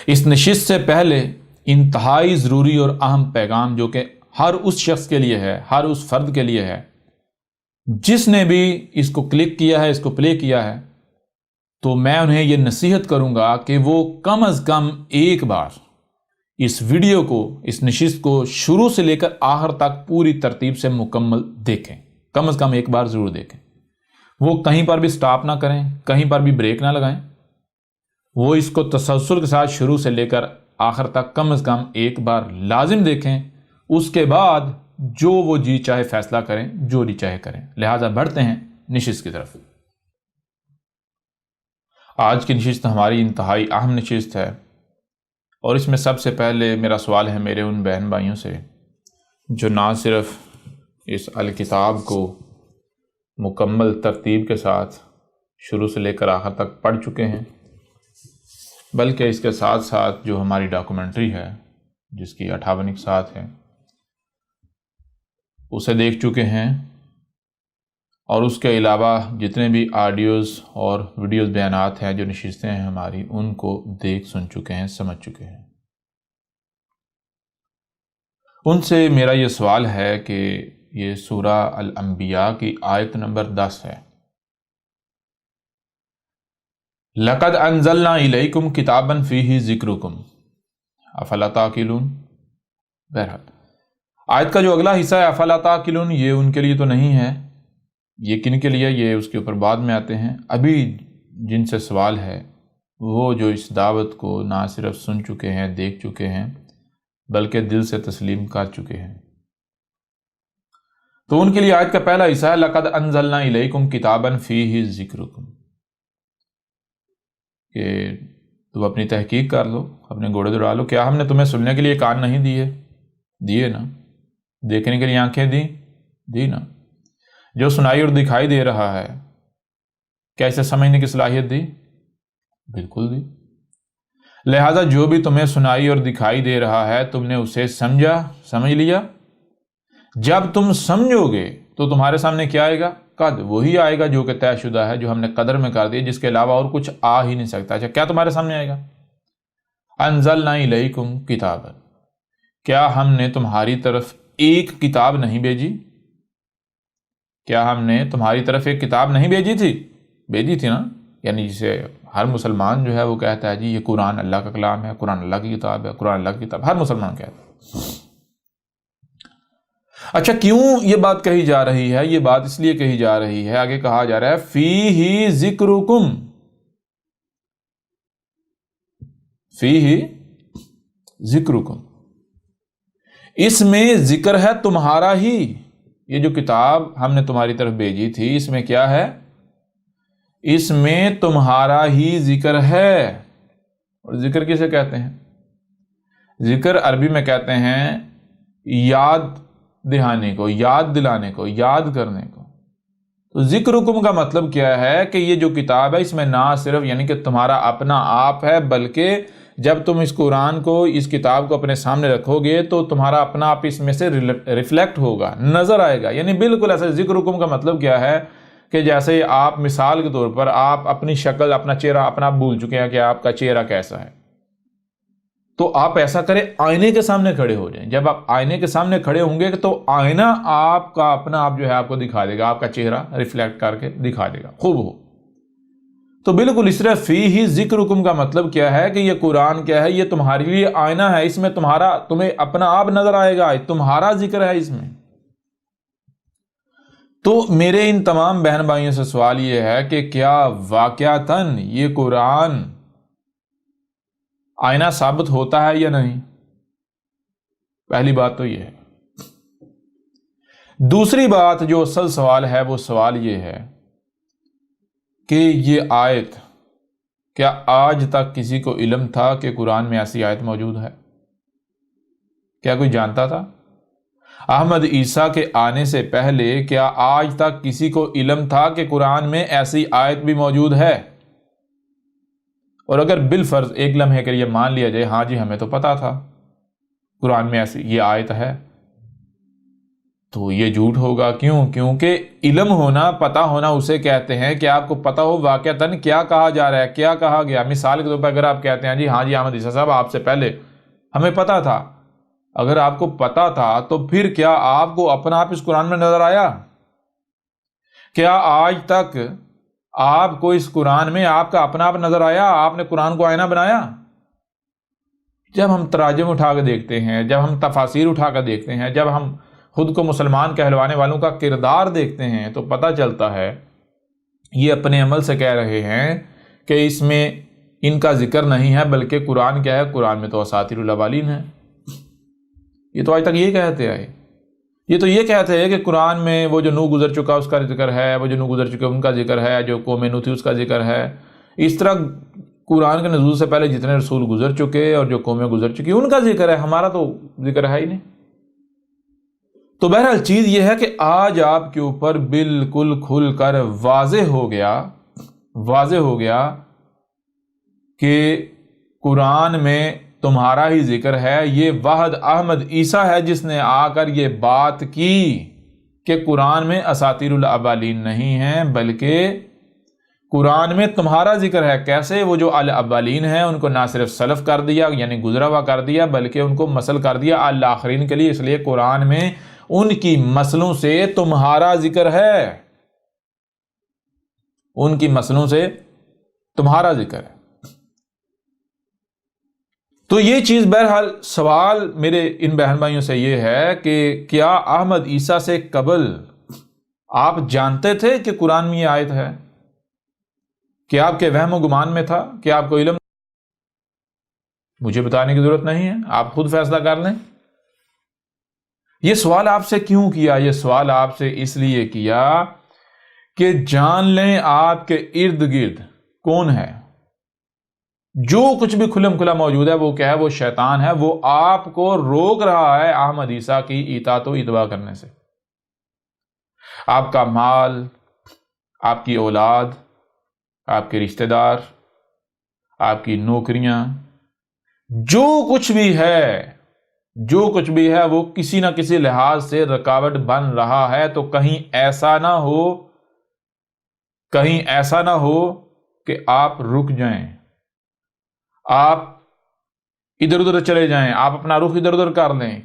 اس نشست سے پہلے انتہائی ضروری اور اہم پیغام جو کہ ہر اس شخص کے لیے ہے، ہر اس فرد کے لیے ہے جس نے بھی اس کو کلک کیا ہے، اس کو پلے کیا ہے، تو میں انہیں یہ نصیحت کروں گا کہ وہ کم از کم ایک بار اس ویڈیو کو، اس نشست کو شروع سے لے کر آخر تک پوری ترتیب سے مکمل دیکھیں، کم از کم ایک بار ضرور دیکھیں۔ وہ کہیں پر بھی سٹاپ نہ کریں، کہیں پر بھی بریک نہ لگائیں، وہ اس کو تسلسل کے ساتھ شروع سے لے کر آخر تک کم از کم ایک بار لازم دیکھیں۔ اس کے بعد جو وہ جی چاہے فیصلہ کریں، جو جی چاہے کریں۔ لہٰذا بڑھتے ہیں نشست کی طرف۔ آج کی نشست ہماری انتہائی اہم نشست ہے، اور اس میں سب سے پہلے میرا سوال ہے میرے ان بہن بھائیوں سے جو نہ صرف اس الکتاب کو مکمل ترتیب کے ساتھ شروع سے لے کر آخر تک پڑھ چکے ہیں، بلکہ اس کے ساتھ ساتھ جو ہماری ڈاکومنٹری ہے جس کی 58 اقساط ہے اسے دیکھ چکے ہیں، اور اس کے علاوہ جتنے بھی آڈیوز اور ویڈیوز بیانات ہیں جو نشستیں ہیں ہماری، ان کو دیکھ سن چکے ہیں، سمجھ چکے ہیں۔ ان سے میرا یہ سوال ہے کہ یہ سورہ الانبیاء کی آیت نمبر 10 ہے، لَقَدْ أَنزَلْنَا إِلَيْكُمْ كِتَابًا فِيهِ ذِكْرُكُمْ أَفَلَا تَعْقِلُونَ۔ بہرحال آیت کا جو اگلا حصہ ہے افلا تعقلون، یہ ان کے لیے تو نہیں ہے، یہ کن کے لیے، یہ اس کے اوپر بعد میں آتے ہیں۔ ابھی جن سے سوال ہے وہ جو اس دعوت کو نہ صرف سن چکے ہیں، دیکھ چکے ہیں، بلکہ دل سے تسلیم کر چکے ہیں، تو ان کے لیے آیت کا پہلا حصہ ہے لَقَدْ أَنزَلْنَا إِلَيْكُمْ كِتَابًا فِيهِ ذِكْرُكُمْ، کہ تم اپنی تحقیق کر لو، اپنے گھوڑے دوڑا لو۔ کیا ہم نے تمہیں سننے کے لیے کان نہیں دیے؟ دیے نا۔ دیکھنے کے لیے آنکھیں دی نا۔ جو سنائی اور دکھائی دے رہا ہے، کیا اسے سمجھنے کی صلاحیت دی؟ بالکل دی۔ لہذا جو بھی تمہیں سنائی اور دکھائی دے رہا ہے تم نے اسے سمجھ لیا۔ جب تم سمجھو گے تو تمہارے سامنے کیا آئے گا؟ قد، وہی آئے گا جو کہ طے شدہ ہے، جو ہم نے قدر میں کر دیا، جس کے علاوہ اور کچھ آ ہی نہیں سکتا۔ اچھا، کیا تمہارے سامنے آئے گا؟ انزلنا الیکم کتابا، کیا ہم نے تمہاری طرف ایک کتاب نہیں بھیجی؟ کیا ہم نے تمہاری طرف ایک کتاب نہیں بھیجی تھی نا؟ یعنی جسے ہر مسلمان جو ہے وہ کہتا ہے جی یہ قرآن اللہ کا کلام ہے، قرآن اللہ کی کتاب ہے، قرآن اللہ کی کتاب، ہر مسلمان کہتا ہے۔ اچھا، کیوں یہ بات کہی جا رہی ہے؟ یہ بات اس لیے کہی جا رہی ہے، آگے کہا جا رہا ہے فیہ ذکرکم، فیہ ذکرکم، اس میں ذکر ہے تمہارا ہی۔ یہ جو کتاب ہم نے تمہاری طرف بھیجی تھی، اس میں کیا ہے؟ اس میں تمہارا ہی ذکر ہے۔ اور ذکر کسے کہتے ہیں؟ ذکر عربی میں کہتے ہیں یاد دہانے کو، یاد دلانے کو، یاد کرنے کو۔ تو ذکرکم کا مطلب کیا ہے کہ یہ جو کتاب ہے اس میں نہ صرف یعنی کہ تمہارا اپنا آپ ہے، بلکہ جب تم اس قرآن کو، اس کتاب کو اپنے سامنے رکھو گے تو تمہارا اپنا آپ اس میں سے ریفلیکٹ ہوگا، نظر آئے گا۔ یعنی بالکل ایسا ذکرکم کا مطلب کیا ہے کہ جیسے آپ مثال کے طور پر آپ اپنی شکل، اپنا چہرہ اپنا بھول چکے ہیں کہ آپ کا چہرہ کیسا ہے، تو آپ ایسا کریں، آئینے کے سامنے کھڑے ہو جائیں۔ جب آپ آئینے کے سامنے کھڑے ہوں گے تو آئینہ آپ کا اپنا آپ جو ہے آپ کو دکھا دے گا، آپ کا چہرہ ریفلیکٹ کر کے دکھا دے گا خوب ہو۔ تو بالکل اس طرح فیہ ذکرکم کا مطلب کیا ہے کہ یہ قرآن کیا ہے؟ یہ تمہارے لیے آئینہ ہے، اس میں تمہیں اپنا آپ نظر آئے گا، تمہارا ذکر ہے اس میں۔ تو میرے ان تمام بہن بھائیوں سے سوال یہ ہے کہ کیا واقعتاً یہ قرآن آئینہ ثابت ہوتا ہے یا نہیں؟ پہلی بات تو یہ ہے۔ دوسری بات جو اصل سوال ہے وہ سوال یہ ہے کہ یہ آیت، کیا آج تک کسی کو علم تھا کہ قرآن میں ایسی آیت موجود ہے؟ کیا کوئی جانتا تھا؟ احمد عیسیٰ کے آنے سے پہلے کیا آج تک کسی کو علم تھا کہ قرآن میں ایسی آیت بھی موجود ہے؟ اور اگر بالفرض ایک لمحے کے لیے مان لیا جائے، ہاں جی ہمیں تو پتا تھا قرآن میں ایسی یہ آیت ہے، تو یہ جھوٹ ہوگا. کیوں؟ کیونکہ علم ہونا، پتہ ہونا اسے کہتے ہیں کہ آپ کو پتہ ہو واقعتاً کیا کہا جا رہا ہے، کیا کہا گیا. مثال کے طور پر اگر آپ کہتے ہیں جی ہاں جی احمد عیسیٰ صاحب آپ سے پہلے ہمیں پتہ تھا، اگر آپ کو پتہ تھا تو پھر کیا آپ کو اپنا آپ اس قرآن میں نظر آیا؟ کیا آج تک آپ کو اس قرآن میں آپ کا اپنا آپ نظر آیا؟ آپ نے قرآن کو آئینہ بنایا؟ جب ہم تراجم اٹھا کے دیکھتے ہیں، جب ہم تفاسیر اٹھا کے دیکھتے ہیں، جب ہم خود کو مسلمان کہلوانے والوں کا کردار دیکھتے ہیں تو پتہ چلتا ہے یہ اپنے عمل سے کہہ رہے ہیں کہ اس میں ان کا ذکر نہیں ہے، بلکہ قرآن کیا ہے؟ قرآن میں تو اساطیر الاولین ہے. یہ تو آج تک یہ کہتے آئے. یہ تو یہ کہتے ہیں کہ قرآن میں وہ جو نوح گزر چکا اس کا ذکر ہے، وہ جو نوح گزر چکے ان کا ذکر ہے، جو قوم نوح تھی اس کا ذکر ہے. اس طرح قرآن کے نزول سے پہلے جتنے رسول گزر چکے اور جو قومیں گزر چکی ان کا ذکر ہے، ہمارا تو ذکر ہے ہی نہیں. تو بہرحال چیز یہ ہے کہ آج آپ کے اوپر بالکل کھل کر واضح ہو گیا کہ قرآن میں تمہارا ہی ذکر ہے. یہ واحد احمد عیسیٰ ہے جس نے آ کر یہ بات کی کہ قرآن میں اساطیر الاولین نہیں ہیں، بلکہ قرآن میں تمہارا ذکر ہے. کیسے؟ وہ جو الاولین ہیں ان کو نہ صرف سلف کر دیا یعنی گزرا ہوا کر دیا، بلکہ ان کو مثل کر دیا الاخرین کے لیے. اس لیے قرآن میں ان کی مثلوں سے تمہارا ذکر ہے، ان کی مثلوں سے تمہارا ذکر ہے. تو یہ چیز بہرحال سوال میرے ان بہن بھائیوں سے یہ ہے کہ کیا احمد عیسیٰ سے قبل آپ جانتے تھے کہ قرآن میں یہ آیت ہے؟ کیا آپ کے وہم و گمان میں تھا؟ کیا آپ کو علم؟ مجھے بتانے کی ضرورت نہیں ہے، آپ خود فیصلہ کر لیں. یہ سوال آپ سے کیوں کیا؟ یہ سوال آپ سے اس لیے کیا کہ جان لیں آپ کے ارد گرد کون ہے. جو کچھ بھی کھلم کھلا موجود ہے وہ کیا ہے؟ وہ شیطان ہے. وہ آپ کو روک رہا ہے احمد عیسیٰ کی اطاعت و اتباع کرنے سے. آپ کا مال، آپ کی اولاد، آپ کے رشتہ دار، آپ کی نوکریاں، جو کچھ بھی ہے وہ کسی نہ کسی لحاظ سے رکاوٹ بن رہا ہے. تو کہیں ایسا نہ ہو کہ آپ رک جائیں، آپ ادھر ادھر چلے جائیں، آپ اپنا رخ ادھر ادھر کر لیں.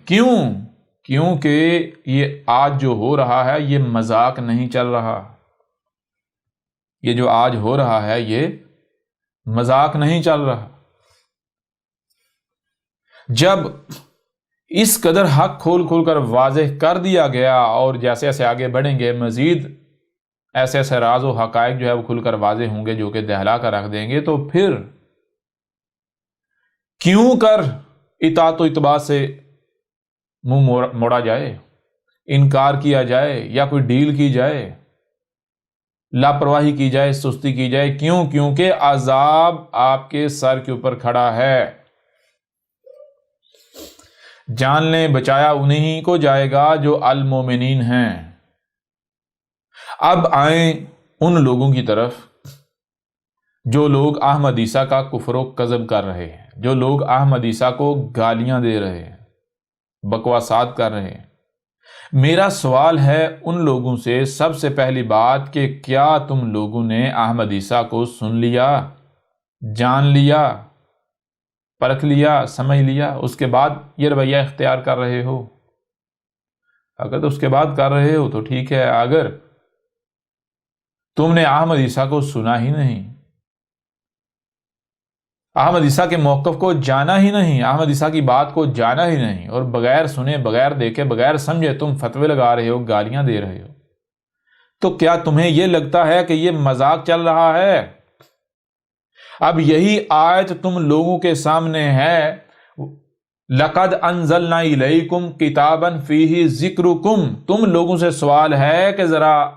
کیونکہ یہ آج جو ہو رہا ہے یہ مذاق نہیں چل رہا. یہ جو آج ہو رہا ہے یہ مذاق نہیں چل رہا. جب اس قدر حق کھول کر واضح کر دیا گیا اور جیسے ایسے آگے بڑھیں گے مزید ایسے راز و حقائق جو ہے وہ کھل کر واضح ہوں گے جو کہ دہلا کر رکھ دیں گے، تو پھر کیوں کر اطاعت و اتباع سے منہ موڑا جائے، انکار کیا جائے یا کوئی ڈیل کی جائے، لاپرواہی کی جائے، سستی کی جائے. کیونکہ عذاب آپ کے سر کے اوپر کھڑا ہے. جان لیں بچایا انہی کو جائے گا جو المومنین ہیں. اب آئیں ان لوگوں کی طرف جو لوگ احمد عیسیٰ کا کفر و کذب کر رہے ہیں، جو لوگ احمد عیسیٰ کو گالیاں دے رہے ہیں، بکواسات کر رہے ہیں. میرا سوال ہے ان لوگوں سے سب سے پہلی بات کہ کیا تم لوگوں نے احمد عیسیٰ کو سن لیا، جان لیا، پرکھ لیا، سمجھ لیا، اس کے بعد یہ رویہ اختیار کر رہے ہو؟ اگر تو اس کے بعد کر رہے ہو تو ٹھیک ہے. اگر تم نے احمد عیسیٰ کو سنا ہی نہیں، احمد عیسیٰ کے موقف کو جانا ہی نہیں، احمد عیسیٰ کی بات کو جانا ہی نہیں، اور بغیر سنے، بغیر دیکھے، بغیر سمجھے تم فتوے لگا رہے ہو، گالیاں دے رہے ہو، تو کیا تمہیں یہ لگتا ہے کہ یہ مذاق چل رہا ہے؟ اب یہی آیت تم لوگوں کے سامنے ہے. لَقَدْ أَنزَلْنَا إِلَيْكُمْ كِتَابًا فِيهِ ذِكْرُكُمْ. تم لوگوں سے سوال ہے کہ ذرا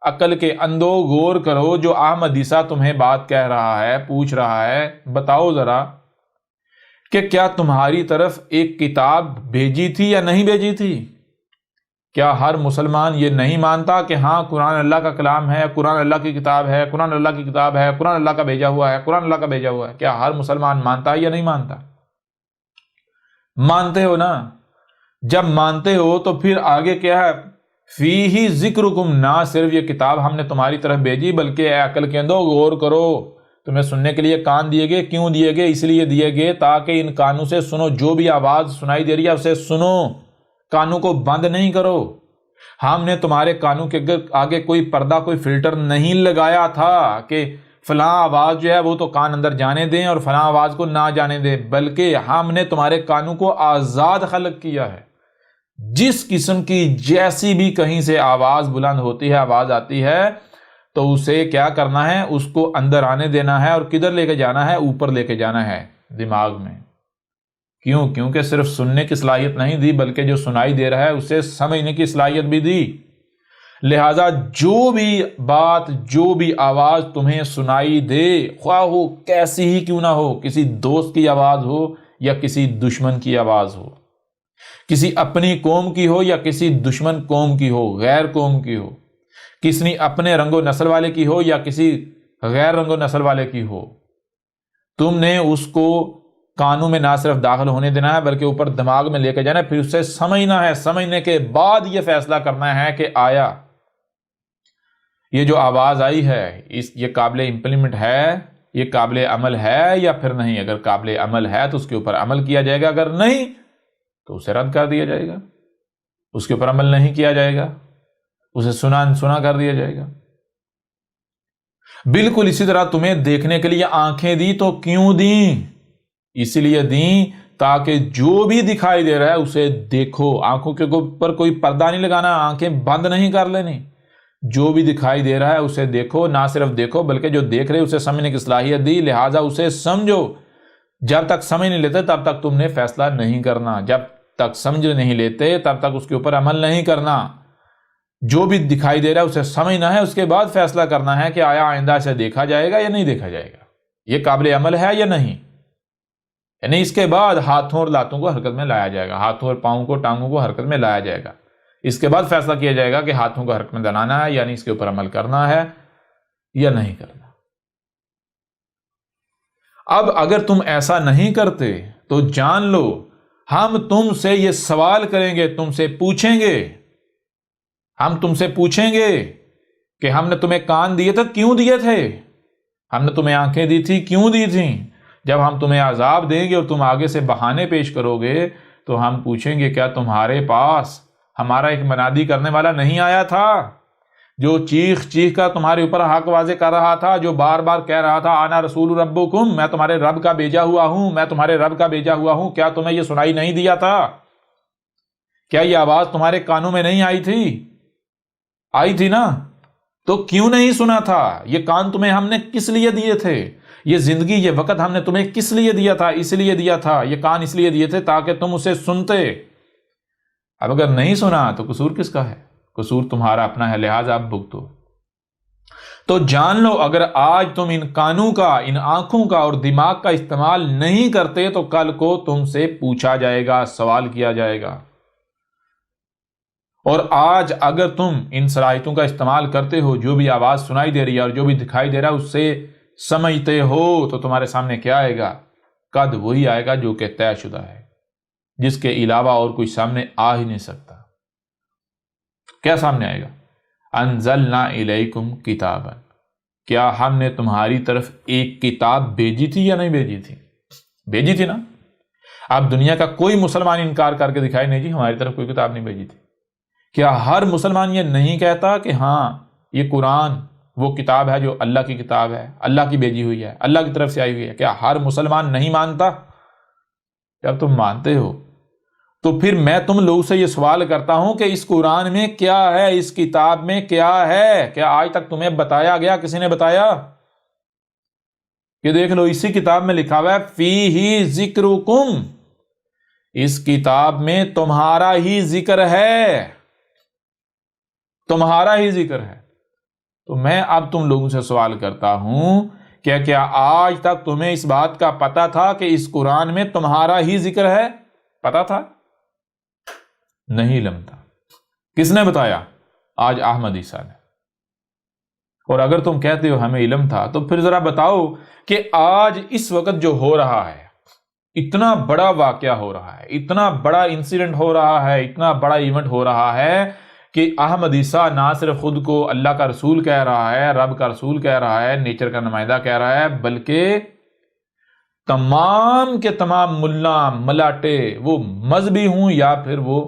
عقل کے اندو غور کرو. جو احمد عیسیٰ تمہیں بات کہہ رہا ہے، پوچھ رہا ہے، بتاؤ ذرا کہ کیا تمہاری طرف ایک کتاب بھیجی تھی یا نہیں بھیجی تھی؟ کیا ہر مسلمان یہ نہیں مانتا کہ ہاں قرآن اللہ کا کلام ہے، قرآن اللہ کی کتاب ہے، قرآن اللہ کی کتاب ہے، قرآن اللہ کا بھیجا ہوا ہے، قرآن اللہ کا بھیجا ہوا ہے؟ کیا ہر مسلمان مانتا ہے یا نہیں مانتا؟ مانتے ہو نا؟ جب مانتے ہو تو پھر آگے کیا ہے؟ فیہ ذکرکم، نہ صرف یہ کتاب ہم نے تمہاری طرف بھیجی بلکہ اے عقل کے اندر غور کرو، تمہیں سننے کے لیے کان دیے گئے، کیوں دیے گئے؟ اس لیے دیے گئے تاکہ ان کانوں سے سنو، جو بھی آواز سنائی دے رہی ہے اسے سنو، کانوں کو بند نہیں کرو۔ ہم نے تمہارے کانوں کے آگے کوئی پردہ، کوئی فلٹر نہیں لگایا تھا کہ فلاں آواز جو ہے وہ تو کان اندر جانے دیں اور فلاں آواز کو نہ جانے دیں، بلکہ ہم نے تمہارے کانوں کو آزاد خلق کیا ہے۔ جس قسم کی جیسی بھی کہیں سے آواز بلند ہوتی ہے، آواز آتی ہے، تو اسے کیا کرنا ہے؟ اس کو اندر آنے دینا ہے، اور کدھر لے کے جانا ہے؟ اوپر لے کے جانا ہے، دماغ میں۔ کیوں؟ کیونکہ صرف سننے کی صلاحیت نہیں دی بلکہ جو سنائی دے رہا ہے اسے سمجھنے کی صلاحیت بھی دی۔ لہذا جو بھی بات، جو بھی آواز تمہیں سنائی دے، خواہ ہو کیسی ہی کیوں نہ ہو، کسی دوست کی آواز ہو یا کسی دشمن کی آواز ہو، کسی اپنی قوم کی ہو یا کسی دشمن قوم کی ہو، غیر قوم کی ہو، کسی اپنے رنگ و نسل والے کی ہو یا کسی غیر رنگ و نسل والے کی ہو، تم نے اس کو کانوں میں نہ صرف داخل ہونے دینا ہے بلکہ اوپر دماغ میں لے کے جانا ہے، پھر اسے سمجھنا ہے، سمجھنے کے بعد یہ فیصلہ کرنا ہے کہ آیا یہ جو آواز آئی ہے یہ قابل امپلیمنٹ ہے، یہ قابل عمل ہے یا پھر نہیں۔ اگر قابل عمل ہے تو اس کے اوپر عمل کیا جائے گا، اگر نہیں تو اسے رد کر دیا جائے گا، اس کے اوپر عمل نہیں کیا جائے گا، اسے سنا کر دیا جائے گا۔ بالکل اسی طرح تمہیں دیکھنے کے لیے آنکھیں دی تو کیوں دیں؟ اس لیے دیں تاکہ جو بھی دکھائی دے رہا ہے اسے دیکھو، آنکھوں کے اوپر کوئی پردہ نہیں لگانا، آنکھیں بند نہیں کر لینی، جو بھی دکھائی دے رہا ہے اسے دیکھو، نہ صرف دیکھو بلکہ جو دیکھ رہے اسے سمجھنے کی صلاحیت دی، لہٰذا اسے سمجھو۔ جب تک سمجھ نہیں لیتے تب تک تم نے فیصلہ نہیں کرنا، جب تک سمجھ نہیں لیتے تب تک اس کے اوپر عمل نہیں کرنا۔ جو بھی دکھائی دے رہا ہے اسے سمجھنا ہے، اس کے بعد فیصلہ کرنا ہے کہ آیا آئندہ اسے دیکھا جائے گا یا نہیں دیکھا جائے گا، یہ قابل عمل ہے یا نہیں۔ یعنی اس کے بعد ہاتھوں اور لاتوں کو حرکت میں لایا جائے گا، ہاتھوں اور پاؤں کو، ٹانگوں کو حرکت میں لایا جائے گا۔ اس کے بعد فیصلہ کیا جائے گا کہ ہاتھوں کو حرکت میں لانا ہے، یعنی اس کے اوپر عمل کرنا ہے یا نہیں کرنا۔ اب اگر تم ایسا نہیں کرتے تو جان لو ہم تم سے یہ سوال کریں گے، تم سے پوچھیں گے، ہم تم سے پوچھیں گے کہ ہم نے تمہیں کان دیے تھے، کیوں دیے تھے؟ ہم نے تمہیں آنکھیں دی تھی، کیوں دی تھیں؟ جب ہم تمہیں عذاب دیں گے اور تم آگے سے بہانے پیش کرو گے تو ہم پوچھیں گے کیا تمہارے پاس ہمارا ایک منادی کرنے والا نہیں آیا تھا، جو چیخ چیخ کر تمہارے اوپر حق واضح کر رہا تھا، جو بار بار کہہ رہا تھا آنا رسول ربکم، میں تمہارے رب کا بھیجا ہوا ہوں، میں تمہارے رب کا بھیجا ہوا ہوں؟ کیا تمہیں یہ سنائی نہیں دیا تھا؟ کیا یہ آواز تمہارے کانوں میں نہیں آئی تھی؟ آئی تھی نا؟ تو کیوں نہیں سنا تھا؟ یہ کان تمہیں ہم نے کس لیے دیے تھے؟ یہ زندگی، یہ وقت ہم نے تمہیں کس لیے دیا تھا؟ اس لیے دیا تھا، یہ کان اس لیے دیے تھے تاکہ تم اسے سنتے۔ اب اگر نہیں سنا تو قصور کس کا ہے؟ قصور تمہارا اپنا ہے، لہٰذا اب بھگتو۔ تو جان لو اگر آج تم ان کانوں کا، ان آنکھوں کا اور دماغ کا استعمال نہیں کرتے تو کل کو تم سے پوچھا جائے گا، سوال کیا جائے گا۔ اور آج اگر تم ان صلاحیتوں کا استعمال کرتے ہو، جو بھی آواز سنائی دے رہی ہے اور جو بھی دکھائی دے رہا ہے اس سے سمجھتے ہو، تو تمہارے سامنے کیا آئے گا؟ قد وہی آئے گا جو کہ طے شدہ ہے، جس کے علاوہ اور کوئی سامنے آ ہی نہیں سکتا۔ کیا سامنے آئے گا؟ انزلنا الیکم کتابا، کیا ہم نے تمہاری طرف ایک کتاب بھیجی تھی یا نہیں بھیجی تھی؟ بھیجی تھی نا۔ اب دنیا کا کوئی مسلمان انکار کر کے دکھائے نہیں جی ہماری طرف کوئی کتاب نہیں بھیجی تھی۔ کیا ہر مسلمان یہ نہیں کہتا کہ ہاں یہ قرآن وہ کتاب ہے جو اللہ کی کتاب ہے، اللہ کی بھیجی ہوئی ہے، اللہ کی طرف سے آئی ہوئی ہے؟ کیا ہر مسلمان نہیں مانتا؟ جب تم مانتے ہو تو پھر میں تم لوگوں سے یہ سوال کرتا ہوں کہ اس قرآن میں کیا ہے، اس کتاب میں کیا ہے؟ کیا آج تک تمہیں بتایا گیا؟ کسی نے بتایا کہ دیکھ لو اسی کتاب میں لکھا ہوا ہے فیہ ذکرکم، اس کتاب میں تمہارا ہی ذکر ہے، تمہارا ہی ذکر ہے۔ تو میں اب تم لوگوں سے سوال کرتا ہوں کہ کیا آج تک تمہیں اس بات کا پتا تھا کہ اس قرآن میں تمہارا ہی ذکر ہے؟ پتا تھا؟ نہیں علم تھا۔ کس نے بتایا؟ آج احمد عیسیٰ نے۔ اور اگر تم کہتے ہو ہمیں علم تھا تو پھر ذرا بتاؤ کہ آج اس وقت جو ہو رہا ہے، اتنا بڑا واقعہ ہو رہا ہے، اتنا بڑا انسیڈنٹ ہو رہا ہے، اتنا بڑا ایونٹ ہو رہا ہے کہ احمد عیسیٰ نہ صرف خود کو اللہ کا رسول کہہ رہا ہے، رب کا رسول کہہ رہا ہے، نیچر کا نمائندہ کہہ رہا ہے، بلکہ تمام کے تمام ملا ملاٹے، وہ مذہبی ہوں یا پھر وہ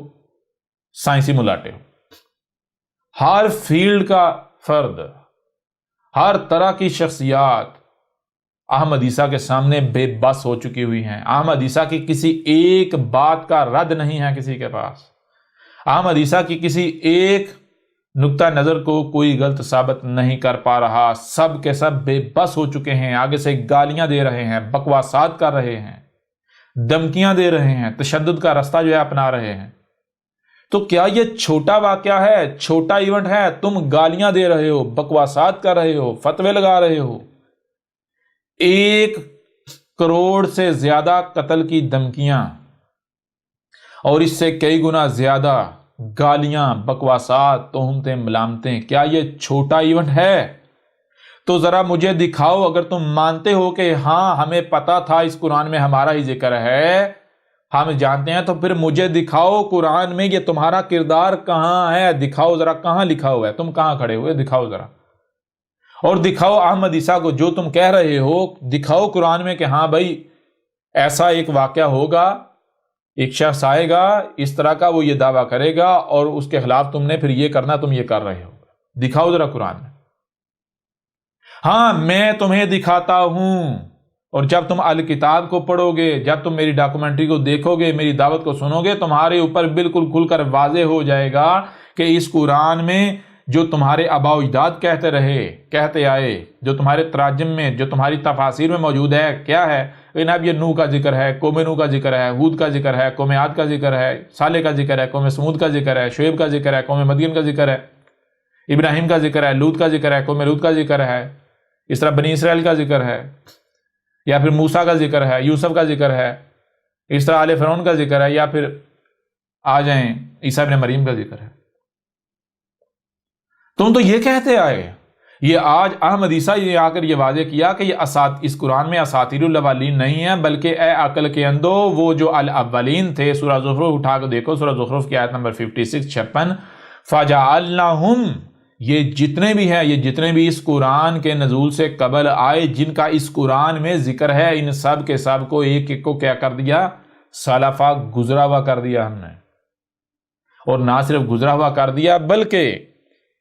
سائنسی ملاٹے ہوں، ہر فیلڈ کا فرد، ہر طرح کی شخصیات احمد عیسیٰ کے سامنے بے بس ہو چکی ہوئی ہیں۔ احمد عیسیٰ کی کسی ایک بات کا رد نہیں ہے کسی کے پاس، احمد عیسیٰ کی کسی ایک نقطہ نظر کو کوئی غلط ثابت نہیں کر پا رہا، سب کے سب بے بس ہو چکے ہیں، آگے سے گالیاں دے رہے ہیں، بکواسات کر رہے ہیں، دھمکیاں دے رہے ہیں، تشدد کا رستہ جو ہے اپنا رہے ہیں۔ تو کیا یہ چھوٹا واقعہ ہے، چھوٹا ایونٹ ہے؟ تم گالیاں دے رہے ہو، بکواسات کر رہے ہو، فتوے لگا رہے ہو، 1 کروڑ سے زیادہ قتل کی دھمکیاں اور اس سے کئی گنا زیادہ گالیاں، بکواسات، تہمتیں، ملامتیں، کیا یہ چھوٹا ایونٹ ہے؟ تو ذرا مجھے دکھاؤ، اگر تم مانتے ہو کہ ہاں ہمیں پتا تھا اس قرآن میں ہمارا ہی ذکر ہے، ہم جانتے ہیں، تو پھر مجھے دکھاؤ قرآن میں یہ تمہارا کردار کہاں ہے، دکھاؤ ذرا کہاں لکھا ہوا ہے، تم کہاں کھڑے ہوئے، دکھاؤ ذرا، اور دکھاؤ احمد عیسیٰ کو جو تم کہہ رہے ہو، دکھاؤ قرآن میں کہ ہاں بھائی ایسا ایک واقعہ ہوگا، ایک شخص آئے گا اس طرح کا، وہ یہ دعویٰ کرے گا اور اس کے خلاف تم نے پھر یہ کرنا، تم یہ کر رہے ہو، دکھاؤ ذرا قرآن میں۔ ہاں میں تمہیں دکھاتا ہوں، اور جب تم الکتاب کو پڑھو گے، جب تم میری ڈاکومنٹری کو دیکھو گے، میری دعوت کو سنو گے، تمہارے اوپر بالکل کھل کر واضح ہو جائے گا کہ اس قرآن میں جو تمہارے آباء و اجداد کہتے رہے، کہتے آئے، جو تمہارے تراجم میں، جو تمہاری تفاسیر میں موجود ہے، کیا ہے؟ جناب یہ نوح کا ذکر ہے، قوم نوح کا ذکر ہے، ہود کا ذکر ہے، قوم عاد کا ذکر ہے، صالح کا ذکر ہے، قوم سمود کا ذکر ہے، شعیب کا ذکر ہے، قوم مدین کا ذکر ہے، ابراہیم کا ذکر ہے، لوط کا ذکر ہے، قوم لوط کا ذکر ہے، اس طرح بنی اسرائیل کا ذکر ہے، یا پھر موسیٰ کا ذکر ہے، یوسف کا ذکر ہے، اس طرح آل فرعون کا ذکر ہے، یا پھر آ جائیں عیسیٰ ابن مریم کا ذکر ہے۔ تم تو یہ کہتے آئے، یہ آج احمد عیسیٰ یہ آ کر یہ واضح کیا کہ یہ اس قرآن میں اساطیر الاولین نہیں ہے، بلکہ اے عقل کے اندو وہ جو الاولین تھے۔ سورہ زخرف اٹھا کے دیکھو، سورہ زخرف کی آیت نمبر 56 فَجَعَلْنَاهُمْ، یہ جتنے بھی ہیں، یہ جتنے بھی اس قرآن کے نزول سے قبل آئے، جن کا اس قرآن میں ذکر ہے، ان سب کے سب کو ایک ایک کو کیا کر دیا؟ سلفا، گزرا ہوا کر دیا ہم نے، اور نہ صرف گزرا ہوا کر دیا بلکہ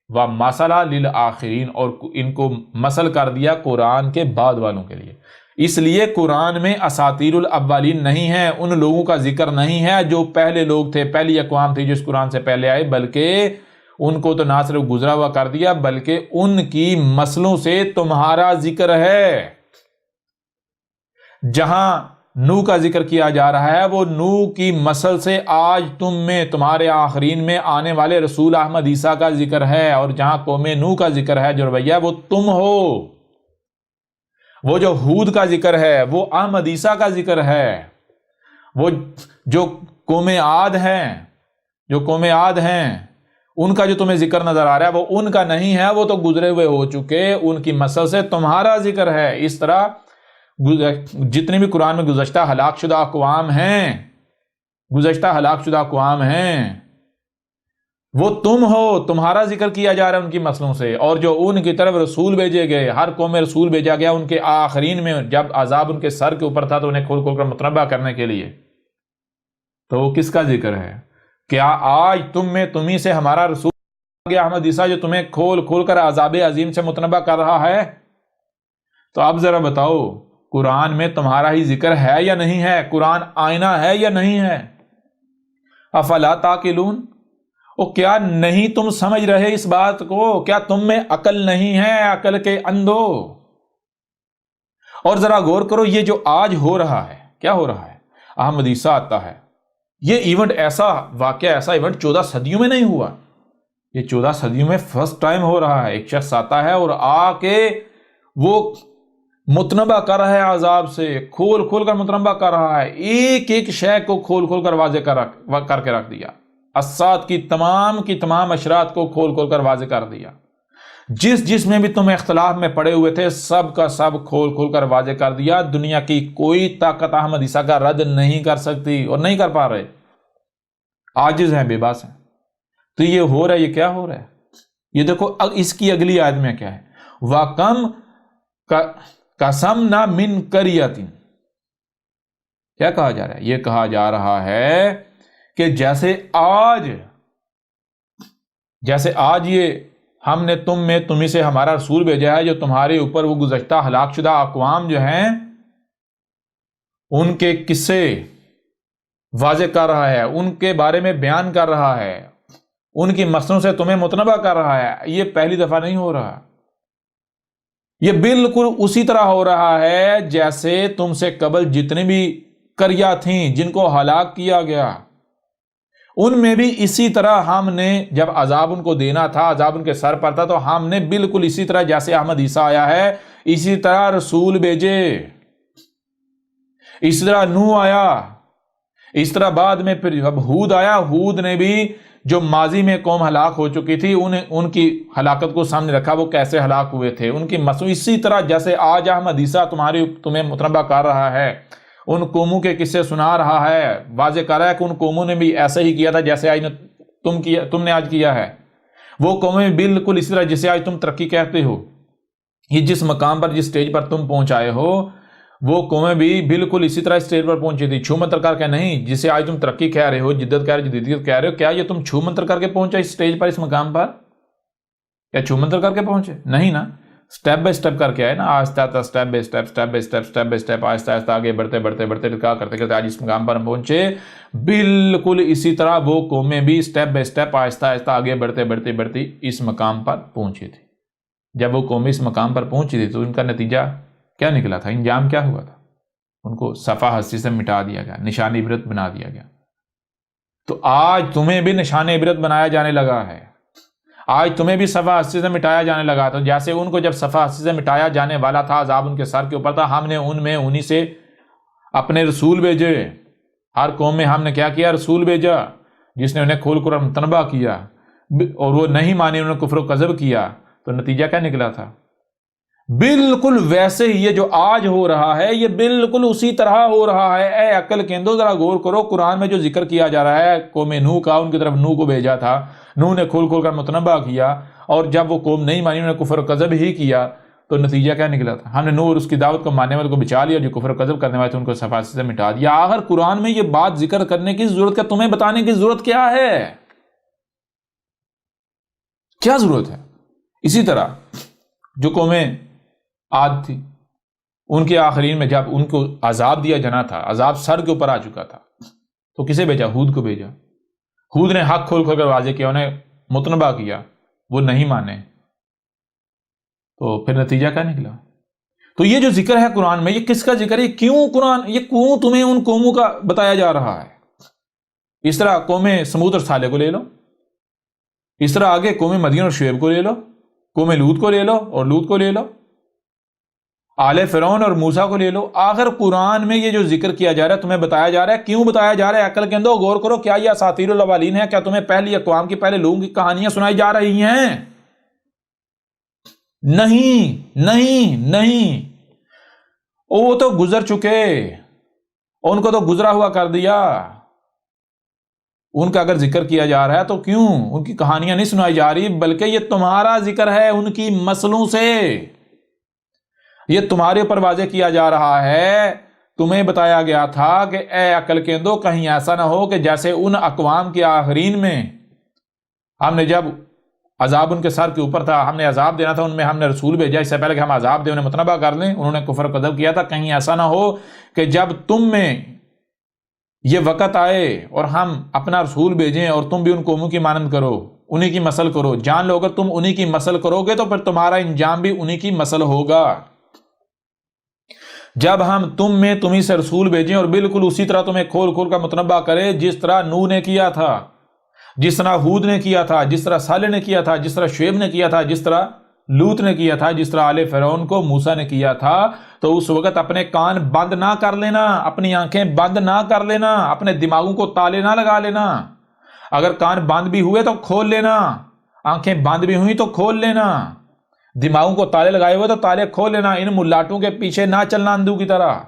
وَمَثَلًا لِلْآخِرِينَ، اور ان کو مثل کر دیا قرآن کے بعد والوں کے لیے۔ اس لیے قرآن میں اساطیر الاولین نہیں ہے، ان لوگوں کا ذکر نہیں ہے جو پہلے لوگ تھے، پہلی اقوام تھی جو اس قرآن سے پہلے آئے، بلکہ ان کو تو نہ صرف گزرا ہوا کر دیا بلکہ ان کی مسلوں سے تمہارا ذکر ہے۔ جہاں نوح کا ذکر کیا جا رہا ہے، وہ نوح کی مسل سے آج تم میں، تمہارے آخرین میں آنے والے رسول احمد عیسیٰ کا ذکر ہے، اور جہاں قوم نوح کا ذکر ہے جو رویہ، وہ تم ہو۔ وہ جو ہود کا ذکر ہے وہ احمد عیسیٰ کا ذکر ہے۔ وہ جو قوم عاد ہیں ان کا جو تمہیں ذکر نظر آ رہا ہے وہ ان کا نہیں ہے، وہ تو گزرے ہوئے ہو چکے، ان کی مسل سے تمہارا ذکر ہے۔ اس طرح جتنے بھی قرآن میں گزشتہ ہلاک شدہ اقوام ہیں وہ تم ہو، تمہارا ذکر کیا جا رہا ہے ان کی مسلوں سے، اور جو ان کی طرف رسول بھیجے گئے، ہر قوم میں رسول بھیجا گیا، ان کے آخرین میں جب عذاب ان کے سر کے اوپر تھا تو انہیں کھول کھول کر متنبہ کرنے کے لیے، تو وہ کس کا ذکر ہے؟ کیا آج تم میں تمہیں سے ہمارا رسول گیا احمد عیسیٰ جو تمہیں کھول کھول کر عذاب عظیم سے متنبہ کر رہا ہے؟ تو اب ذرا بتاؤ قرآن میں تمہارا ہی ذکر ہے یا نہیں ہے؟ قرآن آئینہ ہے یا نہیں ہے؟ افلا تعقلون، او کیا نہیں تم سمجھ رہے اس بات کو؟ کیا تم میں عقل نہیں ہے؟ عقل کے اندھو، اور ذرا غور کرو یہ جو آج ہو رہا ہے، کیا ہو رہا ہے؟ احمد عیسیٰ آتا ہے، یہ ایونٹ ایسا واقعہ، ایسا ایونٹ 14 صدیوں میں نہیں ہوا، یہ 14 صدیوں میں فرسٹ ٹائم ہو رہا ہے۔ ایک شخص آتا ہے اور آ کے وہ متنبہ کر رہا ہے عذاب سے، کھول کھول کر متنبہ کر رہا ہے، ایک ایک شے کو کھول کھول کر واضح کر کے رکھ دیا، الساعۃ کی تمام اشرات کو کھول کھول کر واضح کر دیا۔ جس میں بھی تم اختلاف میں پڑے ہوئے تھے سب کا سب کھول کھول کر واضح کر دیا. دنیا کی کوئی طاقت احمد عیسیٰ کا رد نہیں کر سکتی اور نہیں کر پا رہے، عاجز ہیں، بے بس ہیں. تو یہ ہو رہا ہے، یہ کیا ہو رہا ہے؟ یہ دیکھو اس کی اگلی آیت میں کیا ہے، وَقَمْ قَسَمْنَا مِنْ قَرْيَةٍ. کیا کہا جا رہا ہے؟ یہ کہا جا رہا ہے کہ جیسے آج یہ ہم نے تمہیں سے ہمارا رسول بھیجا ہے جو تمہارے اوپر وہ گزشتہ ہلاک شدہ اقوام جو ہیں ان کے قصے واضح کر رہا ہے، ان کے بارے میں بیان کر رہا ہے، ان کی مسلوں سے تمہیں متنبہ کر رہا ہے. یہ پہلی دفعہ نہیں ہو رہا، یہ بالکل اسی طرح ہو رہا ہے جیسے تم سے قبل جتنی بھی قریہ تھیں جن کو ہلاک کیا گیا، ان میں بھی اسی طرح ہم نے جب عذاب ان کو دینا تھا، عذاب ان کے سر پر تھا، تو ہم نے بالکل اسی طرح جیسے احمد عیسیٰ آیا ہے اسی طرح رسول بھیجے، اسی طرح نوح آیا، اس طرح بعد میں پھر اب ہود آیا. ہود نے بھی جو ماضی میں قوم ہلاک ہو چکی تھی ان کی ہلاکت کو سامنے رکھا، وہ کیسے ہلاک ہوئے تھے، ان کی مسئلہ. اسی طرح جیسے آج احمد عیسیٰ تمہیں متنبہ کر رہا ہے، ان قوموں کے قصے سنا رہا ہے، واضح کر رہا ہے کہ ان قوموں نے بھی ایسے ہی کیا تھا جیسے آج تم نے آج کیا ہے. وہ قومیں بالکل اسی طرح جسے آج تم ترقی کہتے ہو، یہ جس مقام پر جس سٹیج پر تم پہنچائے ہو وہ قومیں بھی بالکل اسی طرح سٹیج پر پہنچی تھی. چھو منتر کر کے نہیں، جسے آج تم ترقی کہہ رہے ہو، جدت کہہ رہے ہو، جدیدیت کہہ رہے ہو، کیا یہ تم چھو منتر کر کے پہنچے اس سٹیج پر، اس مقام پر؟ کیا چھو منتر کر کے پہنچے؟ نہیں نا، سٹیپ بائی سٹیپ کر کے آئے نا، آہستہ آہستہ step by step step by step آہستہ آہستہ آگے بڑھتے کیا کرتے آج اس مقام پر ہم پہنچے. بالکل اسی طرح وہ قومیں بھی سٹیپ بائی سٹیپ آہستہ آہستہ آگے بڑھتے اس مقام پر پہنچی تھی. جب وہ قومیں اس مقام پر پہنچی تھی تو ان کا نتیجہ کیا نکلا تھا، انجام کیا ہوا تھا؟ ان کو صفحہ ہستی سے مٹا دیا گیا، نشان عبرت بنا دیا گیا. تو آج تمہیں بھی نشان عبرت بنایا جانے لگا ہے، آج تمہیں بھی صفحہ ہستی سے مٹایا جانے لگا. تو جیسے ان کو جب صفحہ ہستی سے مٹایا جانے والا تھا، عذاب ان کے سر کے اوپر تھا، ہم نے انہی سے اپنے رسول بھیجے. ہر قوم میں ہم نے کیا کیا؟ رسول بھیجا، جس نے انہیں کھول کر متنبہ کیا، اور وہ نہیں مانی، انہوں نے کفر و کذب کیا. تو نتیجہ کیا نکلا تھا؟ بالکل ویسے ہی یہ جو آج ہو رہا ہے یہ بالکل اسی طرح ہو رہا ہے. اے عقل کے اندو ذرا غور کرو، قرآن میں جو ذکر کیا جا رہا ہے قوم نوح کا، ان کی طرف نوح کو بھیجا تھا، نوح نے کھول کھول کر متنبہ کیا، اور جب وہ قوم نہیں مانی، انہوں نے کفر و کذب ہی کیا. تو نتیجہ کیا نکلا تھا؟ ہم نے نوح اور اس کی دعوت کو ماننے والے کو بچا لیا، جو کفر و کذب کرنے والے تھے ان کو صفحہ سے مٹا دیا. آخر قرآن میں یہ بات ذکر کرنے کی ضرورت کیا؟ تمہیں بتانے کی ضرورت کیا ہے؟ کیا ضرورت ہے؟ اسی طرح جو قومیں عاد تھی، ان کے آخرین میں جب ان کو عذاب دیا جانا تھا، عذاب سر کے اوپر آ چکا تھا، تو کسے بھیجا؟ ہود کو بھیجا. ہود نے حق کھول کھول کر واضح کیا، انہیں متنبہ کیا، وہ نہیں مانے. تو پھر نتیجہ کیا نکلا؟ تو یہ جو ذکر ہے قرآن میں، یہ کس کا ذکر ہے؟ یہ کیوں تمہیں ان قوموں کا بتایا جا رہا ہے؟ اس طرح قوم سمود اور صالح کو لے لو، اس طرح آگے قوم مدین اور شعیب کو لے لو، قوم لوط کو لے لو اور لوط کو لے لو، آل فرعون اور موسیٰ کو لے لو. آخر قرآن میں یہ جو ذکر کیا جا رہا ہے تمہیں بتایا جا رہا ہے، کیوں بتایا جا رہا ہے؟ عقل کے اندر غور کرو. کیا یہ اساطیر الاولین ہے؟ کیا تمہیں پہلی اقوام کی، پہلے لوگوں کی کہانیاں سنائی جا رہی ہیں؟ نہیں. وہ تو گزر چکے، ان کو تو گزرا ہوا کر دیا. ان کا اگر ذکر کیا جا رہا ہے تو کیوں ان کی کہانیاں نہیں سنائی جا رہی، بلکہ یہ تمہارا ذکر ہے ان کی مسئلوں سے، یہ تمہارے اوپر واضح کیا جا رہا ہے. تمہیں بتایا گیا تھا کہ اے عقل کے اندو، کہیں ایسا نہ ہو کہ جیسے ان اقوام کے آخرین میں ہم نے جب عذاب ان کے سر کے اوپر تھا، ہم نے عذاب دینا تھا، ان میں ہم نے رسول بھیجا، اس سے پہلے کہ ہم عذاب دیں انہیں متنبہ کر لیں، انہوں نے کفر و کذب کیا تھا. کہیں ایسا نہ ہو کہ جب تم میں یہ وقت آئے اور ہم اپنا رسول بھیجیں اور تم بھی ان قوموں کی مانند کرو، انہی کی مسل کرو. جان لو اگر تم انہی کی مسل کرو گے تو پھر تمہارا انجام بھی انہی کی مسل ہوگا. جب ہم تمہیں سے رسول بھیجیں اور بالکل اسی طرح تمہیں کھول کھول کر متنبہ کرے، جس طرح نوح نے کیا تھا، جس طرح ہود نے کیا تھا، جس طرح صالح نے کیا تھا، جس طرح شعیب نے کیا تھا، جس طرح لوط نے کیا تھا، جس طرح آل فرعون کو موسیٰ نے کیا تھا، تو اس وقت اپنے کان بند نہ کر لینا، اپنی آنکھیں بند نہ کر لینا، اپنے دماغوں کو تالے نہ لگا لینا. اگر کان بند بھی ہوئے تو کھول لینا، آنکھیں بند بھی ہوئی تو کھول لینا. دماغوں کو تالے لگائے ہوئے تو تالے کھول لینا، ان ملاٹوں کے پیچھے نہ چلنا اندھو کی طرح،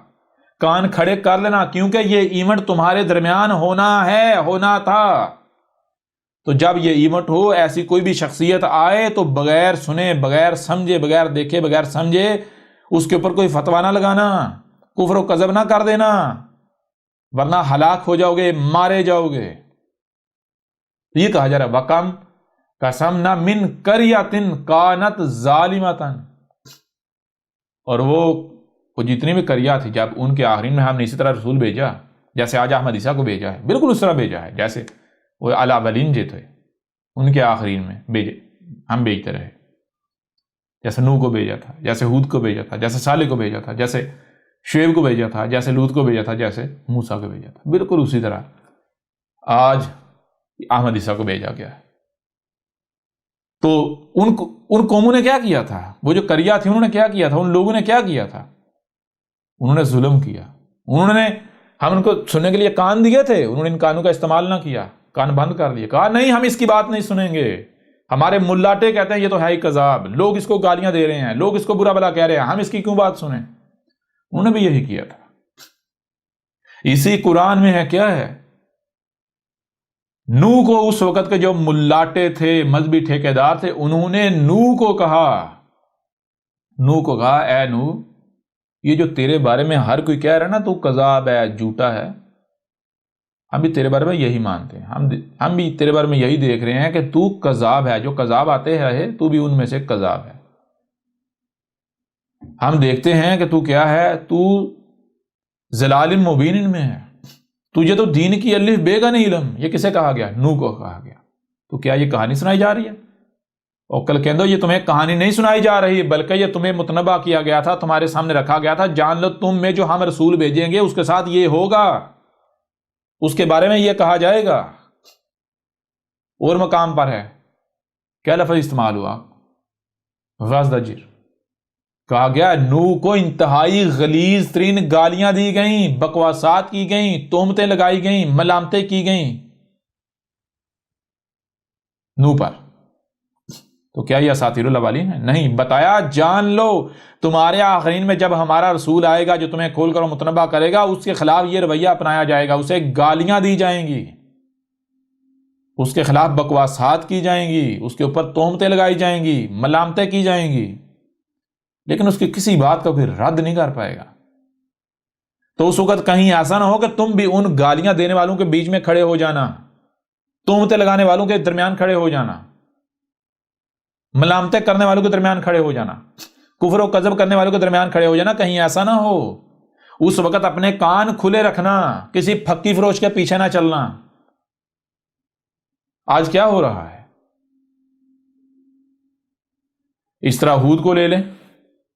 کان کھڑے کر لینا، کیونکہ یہ ایونٹ تمہارے درمیان ہونا ہے، ہونا تھا۔ تو جب یہ ایونٹ ہو، ایسی کوئی بھی شخصیت آئے تو بغیر سنے، بغیر سمجھے، بغیر دیکھے، بغیر سمجھے اس کے اوپر کوئی فتویٰ نہ لگانا، کفر و کذب نہ کر دینا، ورنہ ہلاک ہو جاؤ گے، مارے جاؤ گے۔ یہ کہا جا رہا ہے وَقَمْ قَسَمْنَا مِنْ قَرْيَةٍ كَانَتْ ظَالِمَةً، اور وہ جتنی بھی قریہ تھی، جب ان کے آخرین میں ہم نے اسی طرح رسول بھیجا، جیسے آج احمد عیسیٰ کو بھیجا ہے، بالکل اس طرح بھیجا ہے جیسے وہ الاولین جو تھے ان کے آخرین میں بھیجے، ہم بھیجتے رہے، جیسے نوح کو بھیجا تھا، جیسے ہود کو بھیجا تھا، جیسے صالح کو بھیجا تھا، جیسے شعیب کو بھیجا تھا، جیسے لوط کو بھیجا تھا، جیسے موسیٰ کو بھیجا تھا، بالکل اسی طرح آج احمد عیسیٰ کو بھیجا گیا ہے۔ تو ان قوموں نے کیا کیا تھا؟ وہ جو قریہ تھی انہوں نے کیا کیا تھا؟ ان لوگوں نے کیا کیا تھا؟ انہوں نے ظلم کیا۔ انہوں نے، ہم ان کو سننے کے لیے کان دیے تھے، انہوں نے ان کانوں کا استعمال نہ کیا، کان بند کر لیے، کہا نہیں ہم اس کی بات نہیں سنیں گے، ہمارے ملاٹے کہتے ہیں یہ تو ہے ہی کذاب، لوگ اس کو گالیاں دے رہے ہیں، لوگ اس کو برا بھلا کہہ رہے ہیں، ہم اس کی کیوں بات سنیں؟ انہوں نے بھی یہی کیا تھا۔ اسی قرآن میں ہے، کیا ہے؟ نوح کو اس وقت کے جو ملاٹے تھے، مذہبی ٹھیکیدار تھے، انہوں نے نوح کو کہا، اے نوح، یہ جو تیرے بارے میں ہر کوئی کہہ رہا ہے نا تو کذاب ہے، جھوٹا ہے، ہم بھی تیرے بارے میں یہی مانتے ہیں، ہم بھی تیرے بارے میں یہی دیکھ رہے ہیں کہ تو کذاب ہے، جو کذاب آتے رہے تو بھی ان میں سے کذاب ہے۔ ہم دیکھتے ہیں کہ تو کیا ہے، تو ضلال مبین میں ہے، تجھے تو دین کی الف بے کا نہیں علم۔ یہ کسے کہا گیا؟ نوح کو کہا گیا۔ تو کیا یہ کہانی سنائی جا رہی ہے؟ اور کل کہندو یہ تمہیں کہانی نہیں سنائی جا رہی، بلکہ یہ تمہیں متنبہ کیا گیا تھا، تمہارے سامنے رکھا گیا تھا، جان لو تم میں جو ہم رسول بھیجیں گے اس کے ساتھ یہ ہوگا، اس کے بارے میں یہ کہا جائے گا۔ اور مقام پر ہے کیا لفظ استعمال ہوا؟ غزدجر، کہا گیا نوح کو انتہائی غلیظ ترین گالیاں دی گئیں، بکواسات کی گئیں، تہمتیں لگائی گئیں، ملامتیں کی گئیں نوح پر۔ تو کیا یہ اساطیر الاولین ہے؟ نہیں، بتایا جان لو تمہارے آخرین میں جب ہمارا رسول آئے گا جو تمہیں کھول کر متنبہ کرے گا، اس کے خلاف یہ رویہ اپنایا جائے گا، اسے گالیاں دی جائیں گی، اس کے خلاف بکواسات کی جائیں گی، اس کے اوپر تہمتیں لگائی جائیں گی، ملامتیں کی جائیں گی، لیکن اس کی کسی بات کا پھر رد نہیں کر پائے گا۔ تو اس وقت کہیں ایسا نہ ہو کہ تم بھی ان گالیاں دینے والوں کے بیچ میں کھڑے ہو جانا، تہمتیں لگانے والوں کے درمیان کھڑے ہو جانا، ملامتیں کرنے والوں کے درمیان کھڑے ہو جانا، کفر و کذب کرنے والوں کے درمیان کھڑے ہو جانا، کہیں ایسا نہ ہو۔ اس وقت اپنے کان کھلے رکھنا، کسی پھکی فروش کے پیچھے نہ چلنا۔ آج کیا ہو رہا ہے؟ اس طرح ہود کو لے لیں،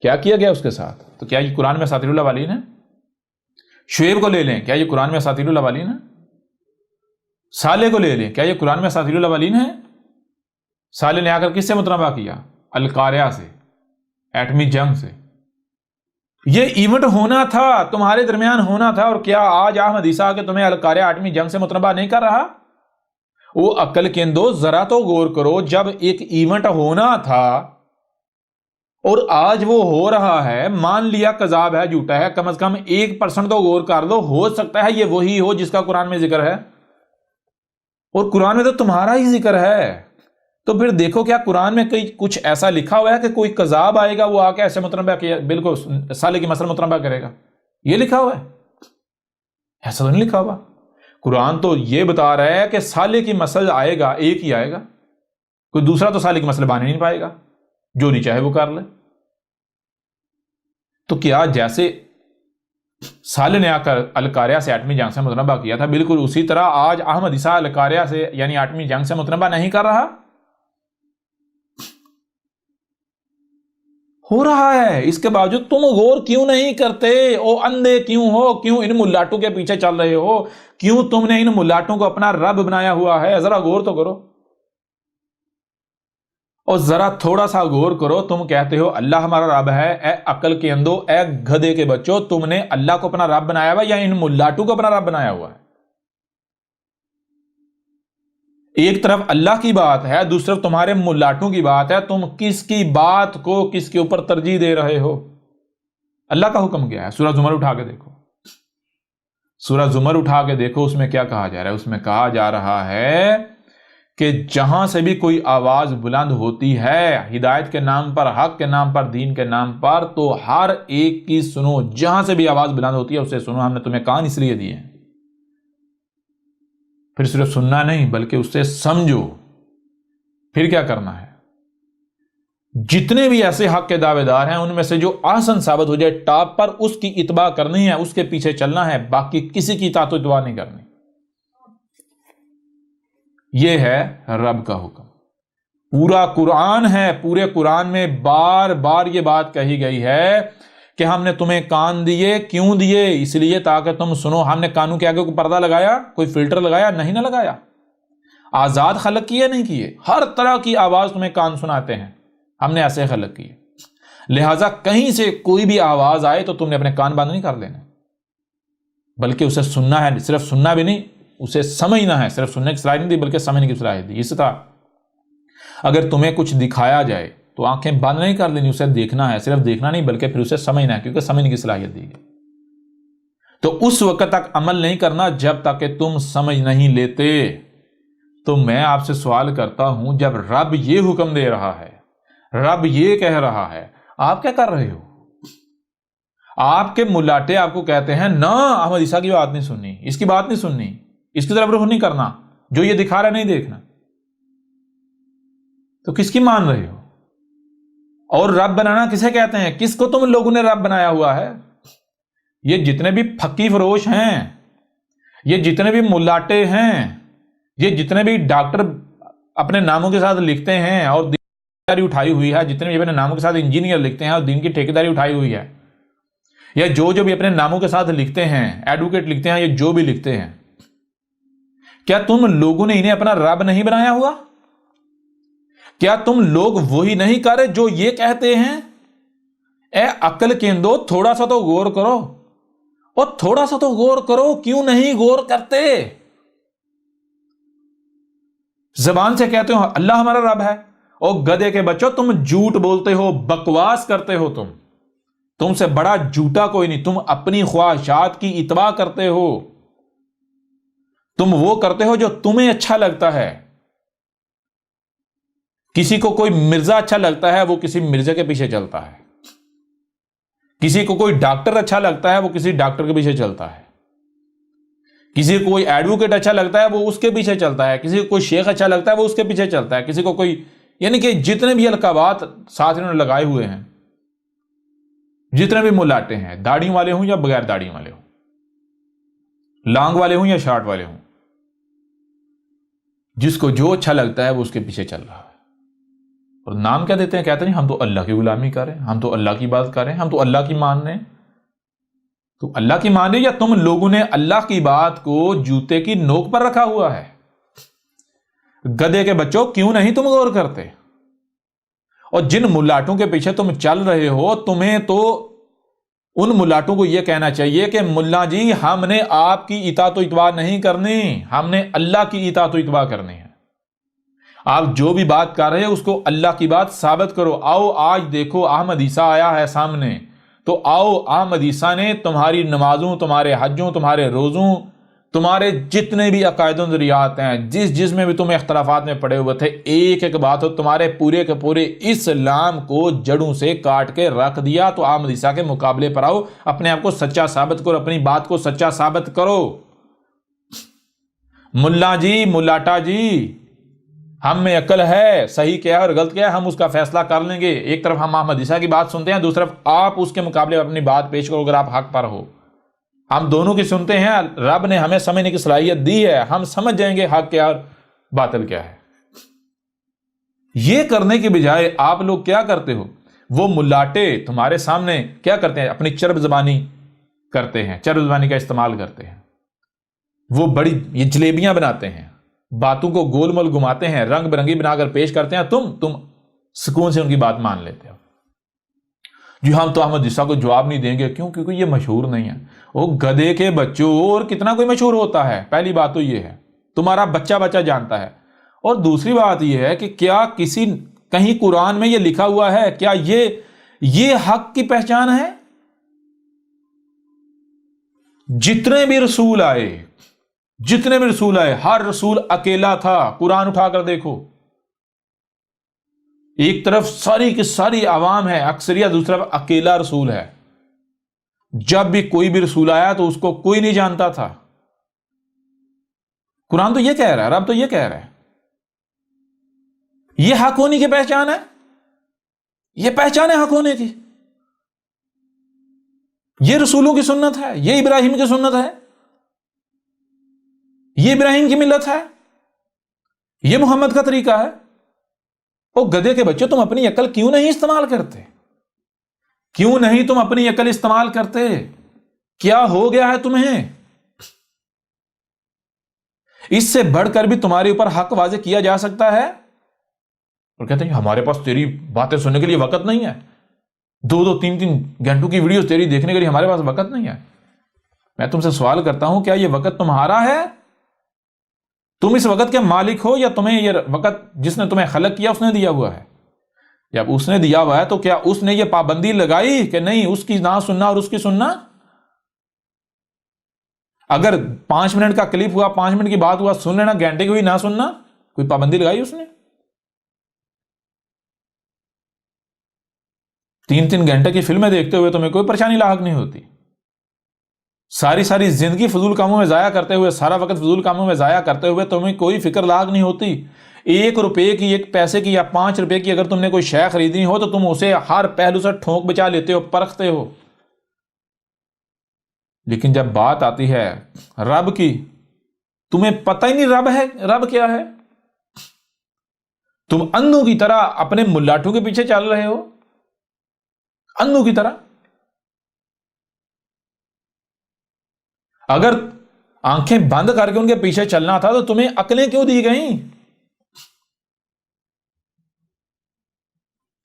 کیا کیا گیا اس کے ساتھ؟ تو کیا یہ قرآن میں اساطیر الاولین ہے؟ شعیب کو لے لیں، کیا یہ قرآن میں اساطیر الاولین ہے؟ صالح کو لے لیں، کیا یہ قرآن میں اساطیر الاولین ہے؟ صالح نے آ کر کس سے متنبہ کیا؟ القاریہ سے، ایٹمی جنگ سے۔ یہ ایونٹ ہونا تھا، تمہارے درمیان ہونا تھا، اور کیا آج احمد عیسیٰ کہ تمہیں القاریہ ایٹمی جنگ سے متنبہ نہیں کر رہا؟ وہ عقل کے اندو ذرا تو غور کرو، جب ایک ایونٹ ہونا تھا اور آج وہ ہو رہا ہے، مان لیا کذاب ہے، جھوٹا ہے، کم از کم 1% تو غور کر لو، ہو سکتا ہے یہ وہی ہو جس کا قرآن میں ذکر ہے، اور قرآن میں تو تمہارا ہی ذکر ہے۔ تو پھر دیکھو کیا قرآن میں کچھ ایسا لکھا ہوا ہے کہ کوئی کذاب آئے گا وہ آ کے ایسے متنبہ کیا، بالکل صالح کی مثل متنبہ کرے گا؟ یہ لکھا ہوا ہے؟ ایسا تو نہیں لکھا ہوا۔ قرآن تو یہ بتا رہا ہے کہ صالح کی مثل آئے گا، ایک ہی آئے گا، کوئی دوسرا تو صالح کی مثل بانے نہیں پائے گا، جو نہیں چاہے وہ کر لے۔ تو کیا جیسے صالح نے آ کر القاریہ سے ایٹمی جنگ سے متنبہ کیا تھا، بالکل اسی طرح آج احمد عیسیٰ القاریہ سے یعنی ایٹمی جنگ سے متنبہ نہیں کر رہا؟ ہو رہا ہے، اس کے باوجود تم غور کیوں نہیں کرتے؟ او اندھے کیوں ہو؟ کیوں ان ملاٹوں کے پیچھے چل رہے ہو؟ کیوں تم نے ان ملاٹوں کو اپنا رب بنایا ہوا ہے؟ ذرا غور تو کرو، اور ذرا تھوڑا سا غور کرو۔ تم کہتے ہو اللہ ہمارا رب ہے، اے عقل کے اندو، اے گدھے کے بچوں، تم نے اللہ کو اپنا رب بنایا ہوا یا ان ملاٹوں کو اپنا رب بنایا ہوا ہے؟ ایک طرف اللہ کی بات ہے، دوسری طرف تمہارے ملاٹوں کی بات ہے، تم کس کی بات کو کس کے اوپر ترجیح دے رہے ہو؟ اللہ کا حکم کیا ہے؟ سورہ زمر اٹھا کے دیکھو، سورہ زمر اٹھا کے دیکھو، اس میں کیا کہا جا رہا ہے؟ اس میں کہا جا رہا ہے کہ جہاں سے بھی کوئی آواز بلند ہوتی ہے ہدایت کے نام پر، حق کے نام پر، دین کے نام پر، تو ہر ایک کی سنو، جہاں سے بھی آواز بلند ہوتی ہے اسے سنو۔ ہم نے تمہیں کان اس لیے دیے ہیں، پھر صرف سننا نہیں بلکہ اس سے سمجھو۔ پھر کیا کرنا ہے؟ جتنے بھی ایسے حق کے دعوے دار ہیں ان میں سے جو احسن ثابت ہو جائے ٹاپ پر، اس کی اتباع کرنی ہے، اس کے پیچھے چلنا ہے، باقی کسی کی اطاعت و اتباع نہیں کرنی۔ یہ ہے رب کا حکم، پورا قرآن ہے، پورے قرآن میں بار بار یہ بات کہی گئی ہے کہ ہم نے تمہیں کان دیے، کیوں دیے؟ اس لیے تاکہ تم سنو۔ ہم نے کانوں کے آگے کوئی پردہ لگایا، کوئی فلٹر لگایا؟ نہیں نہ لگایا۔ آزاد خلق کیے نہیں کیے، ہر طرح کی آواز تمہیں کان سناتے ہیں، ہم نے ایسے خلق کیے، لہٰذا کہیں سے کوئی بھی آواز آئے تو تم نے اپنے کان بند نہیں کر لینا، بلکہ اسے سننا ہے، صرف سننا بھی نہیں، اسے سمجھنا ہے۔ صرف سننے کی صلاحیت نہیں دی بلکہ سمجھنے کی صلاحیت دی۔ اسی طرح اگر تمہیں کچھ دکھایا جائے تو آنکھیں بند نہیں کر لینی، اسے دیکھنا ہے، صرف دیکھنا نہیں بلکہ پھر اسے سمجھنا ہے، کیونکہ سمجھنے کی صلاحیت دی گئی۔ تو اس وقت تک عمل نہیں کرنا جب تک کہ تم سمجھ نہیں لیتے۔ تو میں آپ سے سوال کرتا ہوں، جب رب یہ حکم دے رہا ہے، رب یہ کہہ رہا ہے، آپ کیا کر رہے ہو؟ آپ کے ملاٹے آپ کو کہتے ہیں نا احمد عیسیٰ کی بات نہیں سننی، اس کی بات نہیں سننی، اس کی طرف رخ نہیں کرنا، جو یہ دکھا رہا نہیں دیکھنا، تو کس کی مان رہے ہو؟ اور رب بنانا کسے کہتے ہیں؟ کس کو تم لوگوں نے رب بنایا ہوا ہے؟ یہ جتنے بھی پھکی فروش ہیں، یہ جتنے بھی ملاٹے ہیں، یہ جتنے بھی ڈاکٹر اپنے ناموں کے ساتھ لکھتے ہیں اور داری اٹھائی ہوئی ہے، جتنے بھی اپنے ناموں کے ساتھ انجینئر لکھتے ہیں اور دین کی ٹھیکیداری اٹھائی ہوئی ہے، یا جو بھی اپنے ناموں کے ساتھ لکھتے ہیں، ایڈوکیٹ لکھتے ہیں، یا جو بھی لکھتے ہیں، کیا تم لوگوں نے انہیں اپنا رب نہیں بنایا ہوا؟ کیا تم لوگ وہی نہیں کر رہے جو یہ کہتے ہیں؟ اے عقل کے اندو، تھوڑا سا تو غور کرو، اور تھوڑا سا تو غور کرو، کیوں نہیں غور کرتے؟ زبان سے کہتے ہو اللہ ہمارا رب ہے، اور گدھے کے بچوں تم جھوٹ بولتے ہو، بکواس کرتے ہو، تم سے بڑا جھوٹا کوئی نہیں، تم اپنی خواہشات کی اتباع کرتے ہو، تم وہ کرتے ہو جو تمہیں اچھا لگتا ہے۔ کسی کو کوئی مرزا اچھا لگتا ہے، وہ کسی مرزا کے پیچھے چلتا ہے، کسی کو کوئی ڈاکٹر اچھا لگتا ہے، وہ کسی ڈاکٹر کے پیچھے چلتا ہے، کسی کو کوئی ایڈوکیٹ اچھا لگتا ہے، وہ اس کے پیچھے چلتا ہے، کسی کو کوئی شیخ اچھا لگتا ہے، وہ اس کے پیچھے چلتا ہے، کسی کو کوئی، یعنی کہ جتنے بھی القابات ساتھ انہوں نے لگائے ہوئے ہیں، جتنے بھی ملاٹے ہیں، داڑھی والے ہوں یا بغیر داڑھی والے ہوں، لانگ والے ہوں یا شارٹ والے ہوں، جس کو جو اچھا لگتا ہے وہ اس کے پیچھے چل رہا ہے۔ اور نام کیا دیتے ہیں؟ کہتے ہیں ہم تو اللہ کی غلامی کر رہے ہیں، ہم تو اللہ کی بات کر رہے ہیں، ہم تو اللہ کی مان رہے ہیں۔ تو اللہ کی مان رہے، یا تم لوگوں نے اللہ کی بات کو جوتے کی نوک پر رکھا ہوا ہے؟ گدھے کے بچوں، کیوں نہیں تم غور کرتے؟ اور جن ملاٹوں کے پیچھے تم چل رہے ہو، تمہیں تو ان ملاٹوں کو یہ کہنا چاہیے کہ ملا جی ہم نے آپ کی اطاعت و اتباع نہیں کرنی، ہم نے اللہ کی اطاعت و اتباع کرنی ہے۔ آپ جو بھی بات کر رہے ہیں اس کو اللہ کی بات ثابت کرو۔ آؤ آج دیکھو احمد عیسیٰ آیا ہے سامنے، تو آؤ احمد عیسیٰ نے تمہاری نمازوں، تمہارے حجوں، تمہارے روزوں، تمہارے جتنے بھی عقائد و نظریات ہیں، جس میں بھی تم اختلافات میں پڑے ہوئے تھے، ایک ایک بات ہو، تمہارے پورے کے پورے اسلام کو جڑوں سے کاٹ کے رکھ دیا۔ تو احمد عیسیٰ کے مقابلے پر آؤ، اپنے آپ کو سچا ثابت کرو، اپنی بات کو سچا ثابت کرو۔ ملا جی، ملاٹا جی، ہم میں عقل ہے، صحیح کیا ہے اور غلط کیا ہے ہم اس کا فیصلہ کر لیں گے۔ ایک طرف ہم احمد عیسیٰ کی بات سنتے ہیں، دوسری طرف آپ اس کے مقابلے اپنی بات پیش کرو اگر آپ حق پر ہو۔ ہم دونوں کی سنتے ہیں، رب نے ہمیں سمجھنے کی صلاحیت دی ہے، ہم سمجھ جائیں گے حق کیا اور باطل کیا ہے۔ یہ کرنے کے بجائے آپ لوگ کیا کرتے ہو؟ وہ ملاٹے تمہارے سامنے کیا کرتے ہیں؟ اپنی چرب زبانی کرتے ہیں، چرب زبانی کا استعمال کرتے ہیں، وہ بڑی یہ جلیبیاں بناتے ہیں، باتوں کو گول مول گھماتے ہیں، رنگ برنگی بنا کر پیش کرتے ہیں، تم سکون سے ان کی بات مان لیتے ہو۔ جی ہم تو احمد عیسیٰ کو جواب نہیں دیں گے، کیوں؟ کیونکہ یہ مشہور نہیں ہے۔ وہ گدھے کے بچوں، اور کتنا کوئی مشہور ہوتا ہے؟ پہلی بات تو یہ ہے، تمہارا بچہ جانتا ہے، اور دوسری بات یہ ہے کہ کیا کہیں قرآن میں یہ لکھا ہوا ہے، کیا یہ حق کی پہچان ہے؟ جتنے بھی رسول آئے ہر رسول اکیلا تھا. قرآن اٹھا کر دیکھو، ایک طرف ساری کی ساری عوام ہے، اکثریت، دوسری طرف اکیلا رسول ہے. جب بھی کوئی بھی رسول آیا تو اس کو کوئی نہیں جانتا تھا. قرآن تو یہ کہہ رہا ہے، رب تو یہ کہہ رہا ہے. یہ حق ہونے کی پہچان ہے، یہ پہچان ہے حق ہونے کی. یہ رسولوں کی سنت ہے، یہ ابراہیم کی سنت ہے، یہ ابراہیم کی ملت ہے، یہ محمد کا طریقہ ہے. او گدھے کے بچے، تم اپنی عقل کیوں نہیں استعمال کرتے؟ کیوں نہیں تم اپنی عقل استعمال کرتے؟ کیا ہو گیا ہے تمہیں؟ اس سے بڑھ کر بھی تمہارے اوپر حق واضح کیا جا سکتا ہے، اور کہتے ہیں ہمارے پاس تیری باتیں سننے کے لیے وقت نہیں ہے، 2-3 گھنٹوں کی ویڈیو تیری دیکھنے کے لیے ہمارے پاس وقت نہیں ہے. میں تم سے سوال کرتا ہوں، کیا یہ وقت تمہارا ہے؟ تم اس وقت کے مالک ہو، یا تمہیں یہ وقت جس نے تمہیں خلق کیا اس نے دیا ہوا ہے؟ جب اس نے دیا ہوا ہے تو کیا اس نے یہ پابندی لگائی کہ نہیں اس کی نہ سننا اور اس کی سننا؟ اگر 5 منٹ کا کلپ ہوا، 5 منٹ کی بات ہوا، سن لینا، گھنٹے کی ہوئی نہ سننا، کوئی پابندی لگائی اس نے؟ 3 گھنٹے کی فلمیں دیکھتے ہوئے تمہیں کوئی پریشانی لاحق نہیں ہوتی. ساری زندگی فضول کاموں میں ضائع کرتے ہوئے، سارا وقت فضول کاموں میں ضائع کرتے ہوئے تمہیں کوئی فکر لاحق نہیں ہوتی. 1 روپے کی، 1 پیسے کی یا 5 روپے کی اگر تم نے کوئی شے خریدنی ہو تو تم اسے ہر پہلو سے ٹھونک بچا لیتے ہو، پرکھتے ہو. لیکن جب بات آتی ہے رب کی، تمہیں پتہ ہی نہیں رب کیا ہے. تم اندھوں کی طرح اپنے ملاٹوں کے پیچھے چل رہے ہو، اندھوں کی طرح. اگر آنکھیں بند کر کے ان کے پیچھے چلنا تھا تو تمہیں عقلیں کیوں دی گئیں؟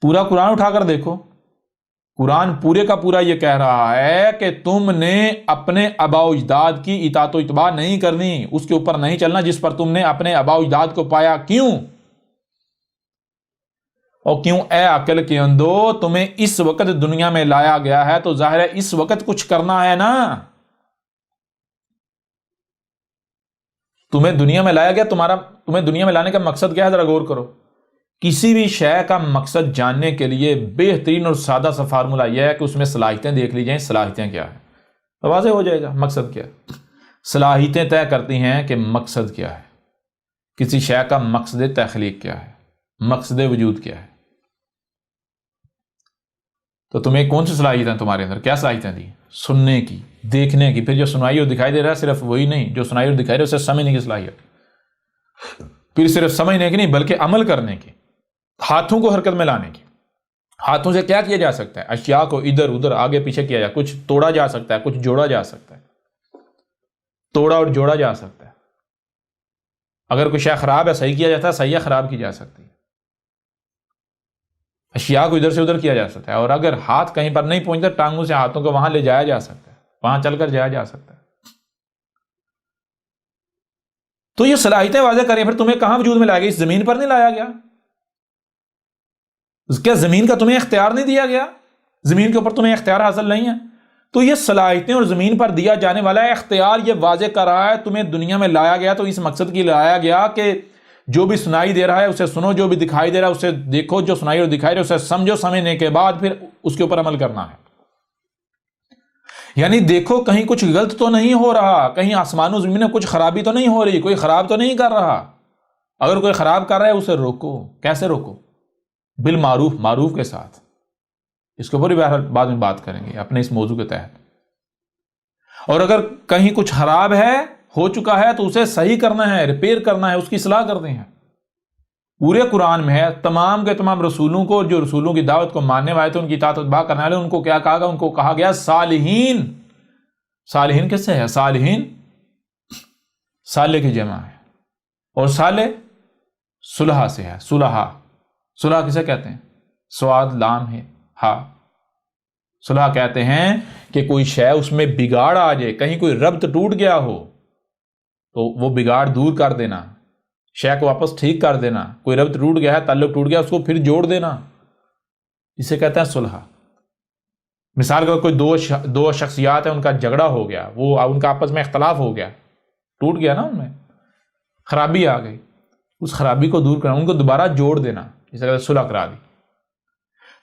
پورا قرآن اٹھا کر دیکھو، قرآن پورے کا پورا یہ کہہ رہا ہے کہ تم نے اپنے آباء و اجداد کی اطاعت و اتباع نہیں کرنی، اس کے اوپر نہیں چلنا جس پر تم نے اپنے آباء و اجداد کو پایا. کیوں؟ اور کیوں اے عقل کے اندھو، تمہیں اس وقت دنیا میں لایا گیا ہے تو ظاہر ہے اس وقت کچھ کرنا ہے نا. تمہیں دنیا میں لایا گیا، تمہیں دنیا میں لانے کا مقصد کیا ہے؟ ذرا غور کرو. کسی بھی شے کا مقصد جاننے کے لیے بہترین اور سادہ سا فارمولا یہ ہے کہ اس میں صلاحیتیں دیکھ لی جائیں. صلاحیتیں کیا ہے تو واضح ہو جائے گا مقصد کیا ہے. صلاحیتیں طے کرتی ہیں کہ مقصد کیا ہے، کسی شے کا مقصد تخلیق کیا ہے، مقصد وجود کیا ہے. تو تمہیں کون سی صلاحیتیں تمہارے اندر کیا صلاحیتیں دی؟ سننے کی، دیکھنے کی. پھر جو سنائی اور دکھائی دے رہا ہے صرف وہی نہیں، جو سنائی اور دکھائی دے رہا ہے اسے سمجھنے کی صلاحیت. پھر صرف سمجھنے کی نہیں بلکہ عمل کرنے کی، ہاتھوں کو حرکت میں لانے کی. ہاتھوں سے کیا کیا جا سکتا ہے؟ اشیاء کو ادھر ادھر آگے پیچھے کیا جائے، کچھ توڑا جا سکتا ہے، کچھ جوڑا جا سکتا ہے. توڑا اور جوڑا جا سکتا ہے. اگر کوئی شے خراب ہے صحیح کیا جاتا ہے، صحیح ہے خراب کی جا سکتی ہے. اشیاء کو ادھر سے ادھر کیا جا سکتا ہے. اور اگر ہاتھ کہیں پر نہیں پہنچتا، ٹانگوں سے ہاتھوں کو وہاں لے جایا جا سکتا ہے، وہاں چل کر جایا جا سکتا ہے. تو یہ صلاحیتیں واضح کریں. پھر تمہیں کہاں وجود میں لایا گیا؟ اس زمین پر نہیں لایا گیا. کیا زمین کا تمہیں اختیار نہیں دیا گیا؟ زمین کے اوپر تمہیں اختیار حاصل نہیں ہے؟ تو یہ صلاحیتیں اور زمین پر دیا جانے والا اختیار یہ واضح کر رہا ہے تمہیں دنیا میں لایا گیا تو اس مقصد کی لایا گیا کہ جو بھی سنائی دے رہا ہے اسے سنو، جو بھی دکھائی دے رہا ہے اسے دیکھو، جو سنائی اور دکھائی رہا ہے اسے سمجھو، سمجھنے کے بعد پھر اس کے اوپر عمل کرنا ہے. یعنی دیکھو کہیں کچھ غلط تو نہیں ہو رہا، کہیں آسمان و زمین میں کچھ خرابی تو نہیں ہو رہی، کوئی خراب تو نہیں کر رہا. اگر کوئی خراب کر رہا ہے اسے روکو. کیسے روکو؟ بالمعروف، معروف کے ساتھ. اس کے اوپر بھی بعد میں بات کریں گے اپنے اس موضوع کے تحت. اور اگر کہیں کچھ خراب ہے، ہو چکا ہے، تو اسے صحیح کرنا ہے، ریپیئر کرنا ہے، اس کی اصلاح کرتے ہیں. پورے قرآن میں ہے تمام کے تمام رسولوں کو، جو رسولوں کی دعوت کو ماننے والے تھے، ان کی اطاعت و اتباع کرنے والے، ان کو کیا کہا گیا؟ ان کو کہا گیا صالحین. صالحین کس سے ہے؟ صالحین صالح کی جمع ہے، اور صالح صلحہ سے ہے. صلحہ، صلح کسے کہتے ہیں؟ سواد لام ہے ہاں. صلح کہتے ہیں کہ کوئی شے اس میں بگاڑ آ جائے، کہیں کوئی ربط ٹوٹ گیا ہو تو وہ بگاڑ دور کر دینا. شے کو واپس ٹھیک کر دینا، کوئی ربط ٹوٹ گیا ہے، تعلق ٹوٹ گیا، اس کو پھر جوڑ دینا، اسے کہتے ہیں صلح۔ مثال کے کوئی دو شخصیات ہیں، ان کا جھگڑا ہو گیا، وہ ان کا آپس میں اختلاف ہو گیا، ٹوٹ گیا نا، ان میں خرابی آ گئی، اس خرابی کو دور کرنا، ان کو دوبارہ جوڑ دینا، جسے کہتے ہیں صلح کرا دی۔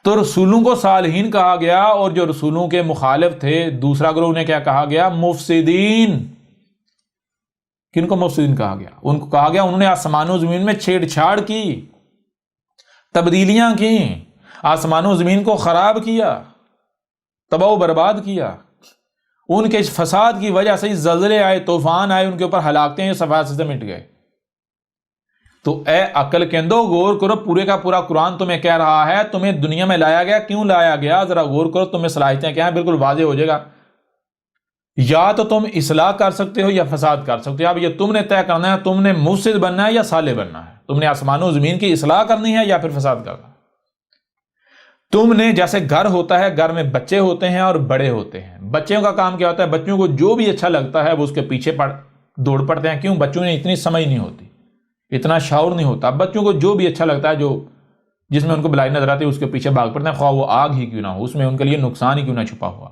تو رسولوں کو صالحین کہا گیا، اور جو رسولوں کے مخالف تھے دوسرا گروہ انہیں کیا کہا گیا؟ مفسدین۔ کن کو مفسدین کہا گیا؟ ان کو کہا گیا انہوں نے آسمان و زمین میں چھیڑ چھاڑ کی، تبدیلیاں کی، آسمان و زمین کو خراب کیا، تباہ و برباد کیا۔ ان کے فساد کی وجہ سے زلزلے آئے، طوفان آئے، ان کے اوپر ہلاکتیں صفات سے مٹ گئے۔ تو اے عقل کے اندو غور کرو، پورے کا پورا قرآن تمہیں کہہ رہا ہے تمہیں دنیا میں لایا گیا، کیوں لایا گیا؟ ذرا غور کرو، تمہیں صلاحیتیں کیا ہیں، بالکل واضح ہو جائے گا۔ یا تو تم اصلاح کر سکتے ہو یا فساد کر سکتے ہو، اب یہ تم نے طے کرنا ہے، تم نے مفسد بننا ہے یا صالح بننا ہے، تم نے آسمان و زمین کی اصلاح کرنی ہے یا پھر فساد کرنا ہے۔ تم نے، جیسے گھر ہوتا ہے، گھر میں بچے ہوتے ہیں اور بڑے ہوتے ہیں، بچوں کا کام کیا ہوتا ہے؟ بچوں کو جو بھی اچھا لگتا ہے وہ اس کے پیچھے دوڑ پڑتے ہیں۔ کیوں؟ بچوں نے اتنی سمجھ نہیں ہوتی، اتنا شعور نہیں ہوتا، بچوں کو جو بھی اچھا لگتا ہے، جس میں ان کو بلائی نظر آتی ہے اس کے پیچھے بھاگ پڑتے ہیں، خواہ وہ آگ ہی کیوں نہ ہو، اس میں ان کے لیے نقصان ہی کیوں نہ چھپا ہوا۔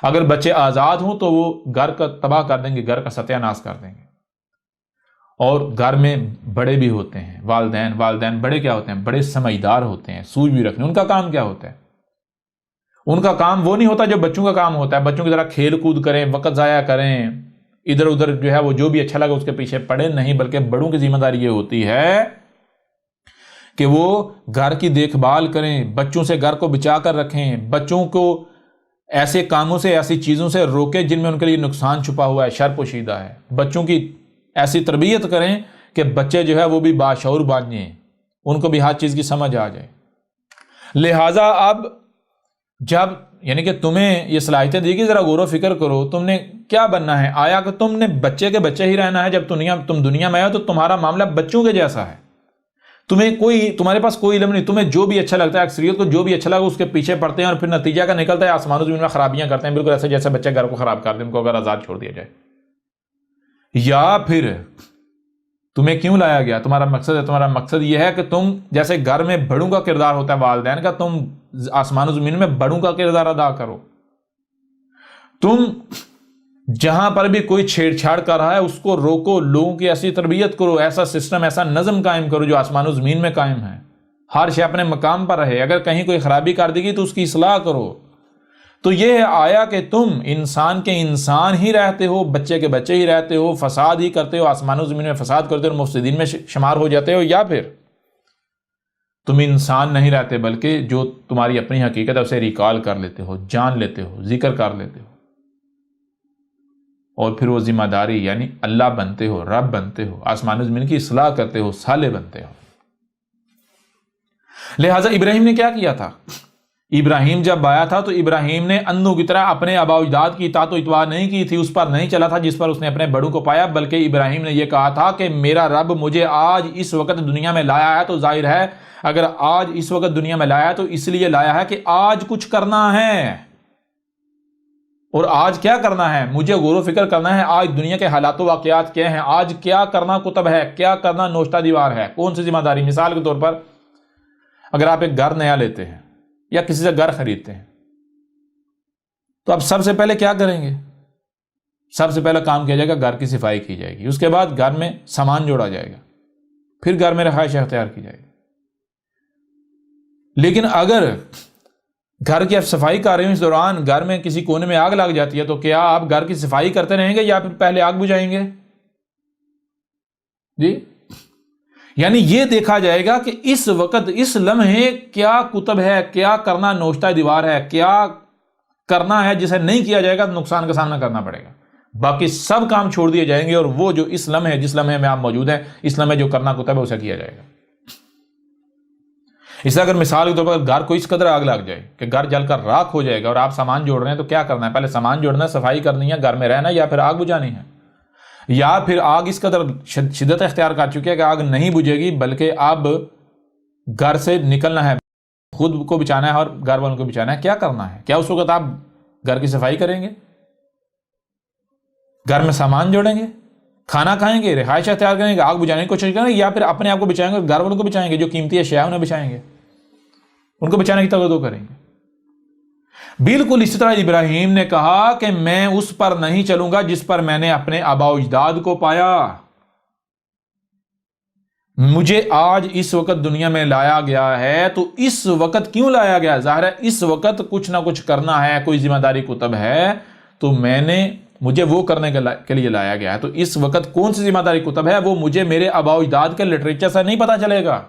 اگر بچے آزاد ہوں تو وہ گھر کا تباہ کر دیں گے، گھر کا ستیہ ناش کر دیں گے۔ اور گھر میں بڑے بھی ہوتے ہیں، والدین بڑے کیا ہوتے ہیں؟ بڑے سمجھدار ہوتے ہیں، سوچ بھی رکھنے۔ ان کا کام کیا ہوتا ہے؟ ان کا کام وہ نہیں ہوتا جو بچوں کا کام ہوتا ہے، بچوں کی طرح کھیل کود کریں، وقت ضائع کریں، ادھر ادھر جو ہے وہ جو بھی اچھا لگا اس کے پیچھے پڑے، نہیں، بلکہ بڑوں کی ذمہ داری یہ ہوتی ہے کہ وہ گھر کی دیکھ بھال کریں، بچوں سے گھر کو بچا کر رکھیں، بچوں کو ایسے کاموں سے، ایسی چیزوں سے روکیں جن میں ان کے لیے نقصان چھپا ہوا ہے، شر پوشیدہ ہے۔ بچوں کی ایسی تربیت کریں کہ بچے جو ہے وہ بھی باشعور بن جائیں، ان کو بھی ہر چیز کی سمجھ آ جائے۔ لہٰذا اب جب یعنی کہ تمہیں یہ صلاحیتیں دی گئی، ذرا غور و فکر کرو تم نے کیا بننا ہے۔ آیا کہ تم نے بچے کے بچے ہی رہنا ہے؟ جب تم دنیا میں آئے تو تمہارا معاملہ بچوں کے جیسا ہے، تمہارے پاس کوئی علم نہیں، تمہیں جو بھی اچھا لگتا ہے، اکثریت کو جو بھی اچھا لگا اس کے پیچھے پڑتے ہیں، اور پھر نتیجہ کا نکلتا ہے آسمان و زمین میں خرابیاں کرتے ہیں، بالکل ایسے جیسے بچے گھر کو خراب کر دیں، ان کو اگر آزاد چھوڑ دیا جائے۔ یا پھر تمہیں کیوں لایا گیا؟ تمہارا مقصد یہ ہے کہ تم جیسے گھر میں بڑوں کا کردار ہوتا ہے والدین کا، تم آسمان و زمین میں بڑوں کا کردار ادا کرو۔ تم جہاں پر بھی کوئی چھیڑ چھاڑ کر رہا ہے اس کو روکو، لوگوں کی ایسی تربیت کرو، ایسا سسٹم، ایسا نظم قائم کرو جو آسمان و زمین میں قائم ہے، ہر شے اپنے مقام پر رہے۔ اگر کہیں کوئی خرابی کر دے گی تو اس کی اصلاح کرو۔ تو یہ آیا کہ تم انسان کے انسان ہی رہتے ہو، بچے کے بچے ہی رہتے ہو، فساد ہی کرتے ہو، آسمان و زمین میں فساد کرتے ہو، مفسدین میں شمار ہو جاتے ہو، یا پھر تم انسان نہیں رہتے بلکہ جو تمہاری اپنی حقیقت ہے اسے ریکال کر لیتے ہو، جان لیتے ہو، ذکر کر لیتے ہو، اور پھر وہ ذمہ داری یعنی اللہ بنتے ہو، رب بنتے ہو، آسمان و زمین کی اصلاح کرتے ہو، صالح بنتے ہو۔ لہٰذا ابراہیم نے کیا کیا تھا؟ ابراہیم جب آیا تھا تو ابراہیم نے اندھوں کی طرح اپنے آباء و اجداد کی اطاعت و اتباع نہیں کی تھی، اس پر نہیں چلا تھا جس پر اس نے اپنے بڑوں کو پایا، بلکہ ابراہیم نے یہ کہا تھا کہ میرا رب مجھے آج اس وقت دنیا میں لایا ہے، تو ظاہر ہے اگر آج اس وقت دنیا میں لایا ہے تو اس لیے لایا ہے کہ آج کچھ کرنا ہے۔ اور آج کیا کرنا ہے؟ مجھے غور و فکر کرنا ہے آج دنیا کے حالات و واقعات کیا ہیں، آج کیا کرنا کتب ہے، کیا کرنا نوشتہ دیوار ہے، کون سی ذمہ داری۔ مثال کے طور پر اگر آپ ایک گھر نیا لیتے ہیں یا کسی سے گھر خریدتے ہیں تو اب سب سے پہلے کیا کریں گے؟ سب سے پہلا کام کیا جائے گا، گھر کی صفائی کی جائے گی، اس کے بعد گھر میں سامان جوڑا جائے گا، پھر گھر میں رہائش اختیار کی جائے گی۔ لیکن اگر گھر کی آپ صفائی کر رہے ہیں، اس دوران گھر میں کسی کونے میں آگ لگ جاتی ہے تو کیا آپ گھر کی صفائی کرتے رہیں گے یا پھر پہلے آگ بجھائیں گے؟ جی، یعنی یہ دیکھا جائے گا کہ اس وقت اس لمحے کیا کتب ہے، کیا کرنا نوشتہ دیوار ہے، کیا کرنا ہے جسے نہیں کیا جائے گا تو نقصان کا سامنا کرنا پڑے گا۔ باقی سب کام چھوڑ دیے جائیں گے اور وہ جو اس لمحے جس لمحے میں آپ موجود ہیں، اس لمحے جو کرنا کتب ہے اسے کیا جائے گا۔ اس طرح اگر مثال کے طور پر گھر کو اس قدر آگ لگ جائے کہ گھر جل کر راکھ ہو جائے گا اور آپ سامان جوڑ رہے ہیں تو کیا کرنا ہے؟ پہلے سامان جوڑنا ہے، صفائی کرنی ہے، گھر میں رہنا ہے، یا پھر آگ بجھانی ہے، یا پھر آگ اس قدر شدت اختیار کر چکی ہے کہ آگ نہیں بجھے گی بلکہ اب گھر سے نکلنا ہے، خود کو بچانا ہے اور گھر والوں کو بچانا ہے۔ کیا کرنا ہے؟ کیا اس وقت آپ گھر کی صفائی کریں گے؟ گھر میں سامان جوڑیں گے؟ کھانا کھائیں گے, رہائش اختیار کریں گے, آگ بجھانے کی کوشش کریں گے, یا پھر اپنے آپ کو بچائیں گے اور گھر والوں کو بچائیں گے, جو قیمتی اشیاء انہیں بچائیں گے, ان کو بچانے کی توجہ کریں گے. بالکل اسی طرح ابراہیم نے کہا کہ میں اس پر نہیں چلوں گا جس پر میں نے اپنے آباء و اجداد کو پایا. مجھے آج اس وقت دنیا میں لایا گیا ہے, تو اس وقت کیوں لایا گیا؟ ظاہر ہے اس وقت کچھ نہ کچھ کرنا ہے, کوئی ذمہ داری کتب ہے, تو مجھے وہ کرنے کے لیے لایا گیا ہے. تو اس وقت کون سی ذمہ داری کتب ہے, وہ مجھے میرے آباء و اجداد کے لٹریچر سے نہیں پتا چلے گا,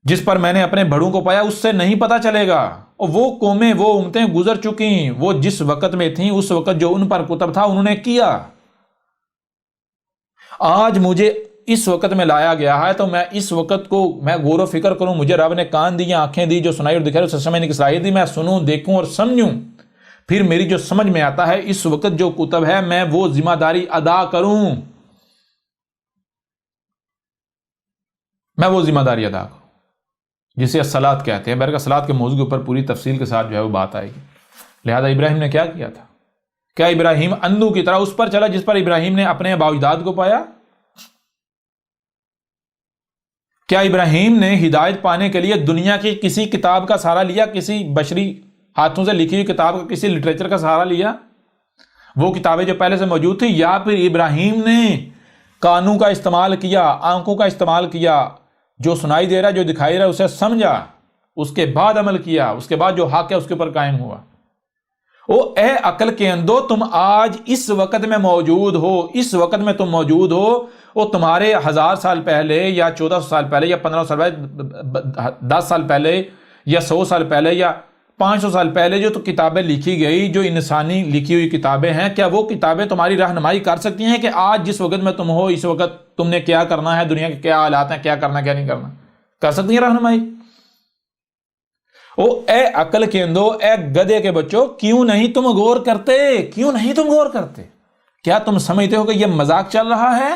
جس پر میں نے اپنے بڑوں کو پایا اس سے نہیں پتا چلے گا. اور وہ قومیں, وہ امتیں گزر چکی, وہ جس وقت میں تھیں اس وقت جو ان پر کتب تھا انہوں نے کیا. آج مجھے اس وقت میں لایا گیا ہے, تو میں اس وقت کو میں غور و فکر کروں. مجھے رب نے کان دی, آنکھیں دی, جو سنائی اور دکھائی اسے سمجھنے کی صلاحیت دی, میں سنوں, دیکھوں اور سمجھوں. پھر میری جو سمجھ میں آتا ہے اس وقت جو کتب ہے میں وہ ذمہ داری ادا کروں, میں وہ ذمہ داری ادا کروں جسے الصلاۃ کہتے ہیں. بہرکہ الصلاۃ کے موضوع کے اوپر پوری تفصیل کے ساتھ جو ہے وہ بات آئے گی. لہذا ابراہیم نے کیا کیا تھا؟ کیا ابراہیم اندھو کی طرح اس پر چلا جس پر ابراہیم نے اپنے آباء و اجداد کو پایا؟ کیا ابراہیم نے ہدایت پانے کے لیے دنیا کی کسی کتاب کا سہارا لیا, کسی بشری ہاتھوں سے لکھی ہوئی کتاب کا, کسی لٹریچر کا سہارا لیا, وہ کتابیں جو پہلے سے موجود تھی؟ یا پھر ابراہیم نے کانوں کا استعمال کیا, آنکھوں کا استعمال کیا, جو سنائی دے رہا جو دکھائی رہا اسے سمجھا, اس کے بعد عمل کیا, اس کے بعد جو حق ہے اس کے اوپر قائم ہوا. او اے عقل کے اندھو, تم آج اس وقت میں موجود ہو, اس وقت میں تم موجود ہو, وہ تمہارے 1000 سال پہلے یا 1400 سال پہلے یا 1500 سال پہلے, 10 سال پہلے یا 100 سال پہلے یا 500 سال پہلے جو تو کتابیں لکھی گئی, جو انسانی لکھی ہوئی کتابیں ہیں, کیا وہ کتابیں تمہاری رہنمائی کر سکتی ہیں کہ آج جس وقت میں تم ہو اس وقت تم نے کیا کرنا ہے, دنیا کے کیا حالات ہیں, کیا کرنا کیا نہیں کرنا؟ کر سکتی ہیں رہنمائی؟ او اے عقل کے اندھو, اے گدھے کے بچوں, کیوں نہیں تم غور کرتے؟ کیوں نہیں تم غور کرتے؟ کیا تم سمجھتے ہو کہ یہ مذاق چل رہا ہے؟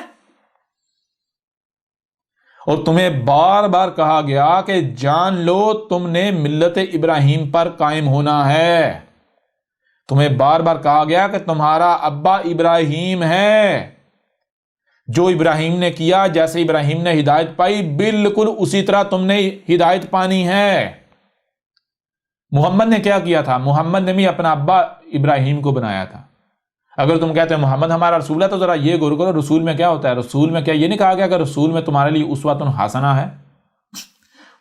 اور تمہیں بار بار کہا گیا کہ جان لو تم نے ملت ابراہیم پر قائم ہونا ہے. تمہیں بار بار کہا گیا کہ تمہارا ابا ابراہیم ہے, جو ابراہیم نے کیا, جیسے ابراہیم نے ہدایت پائی بالکل اسی طرح تم نے ہدایت پانی ہے. محمد نے کیا کیا تھا؟ محمد نے بھی اپنا ابا ابراہیم کو بنایا تھا. اگر تم کہتے ہیں محمد ہمارا رسول ہے, تو ذرا یہ غور کرو رسول میں کیا ہوتا ہے. رسول میں کیا یہ نہیں کہا گیا کہ رسول میں تمہارے لیے اسوۃ حسنہ ہے؟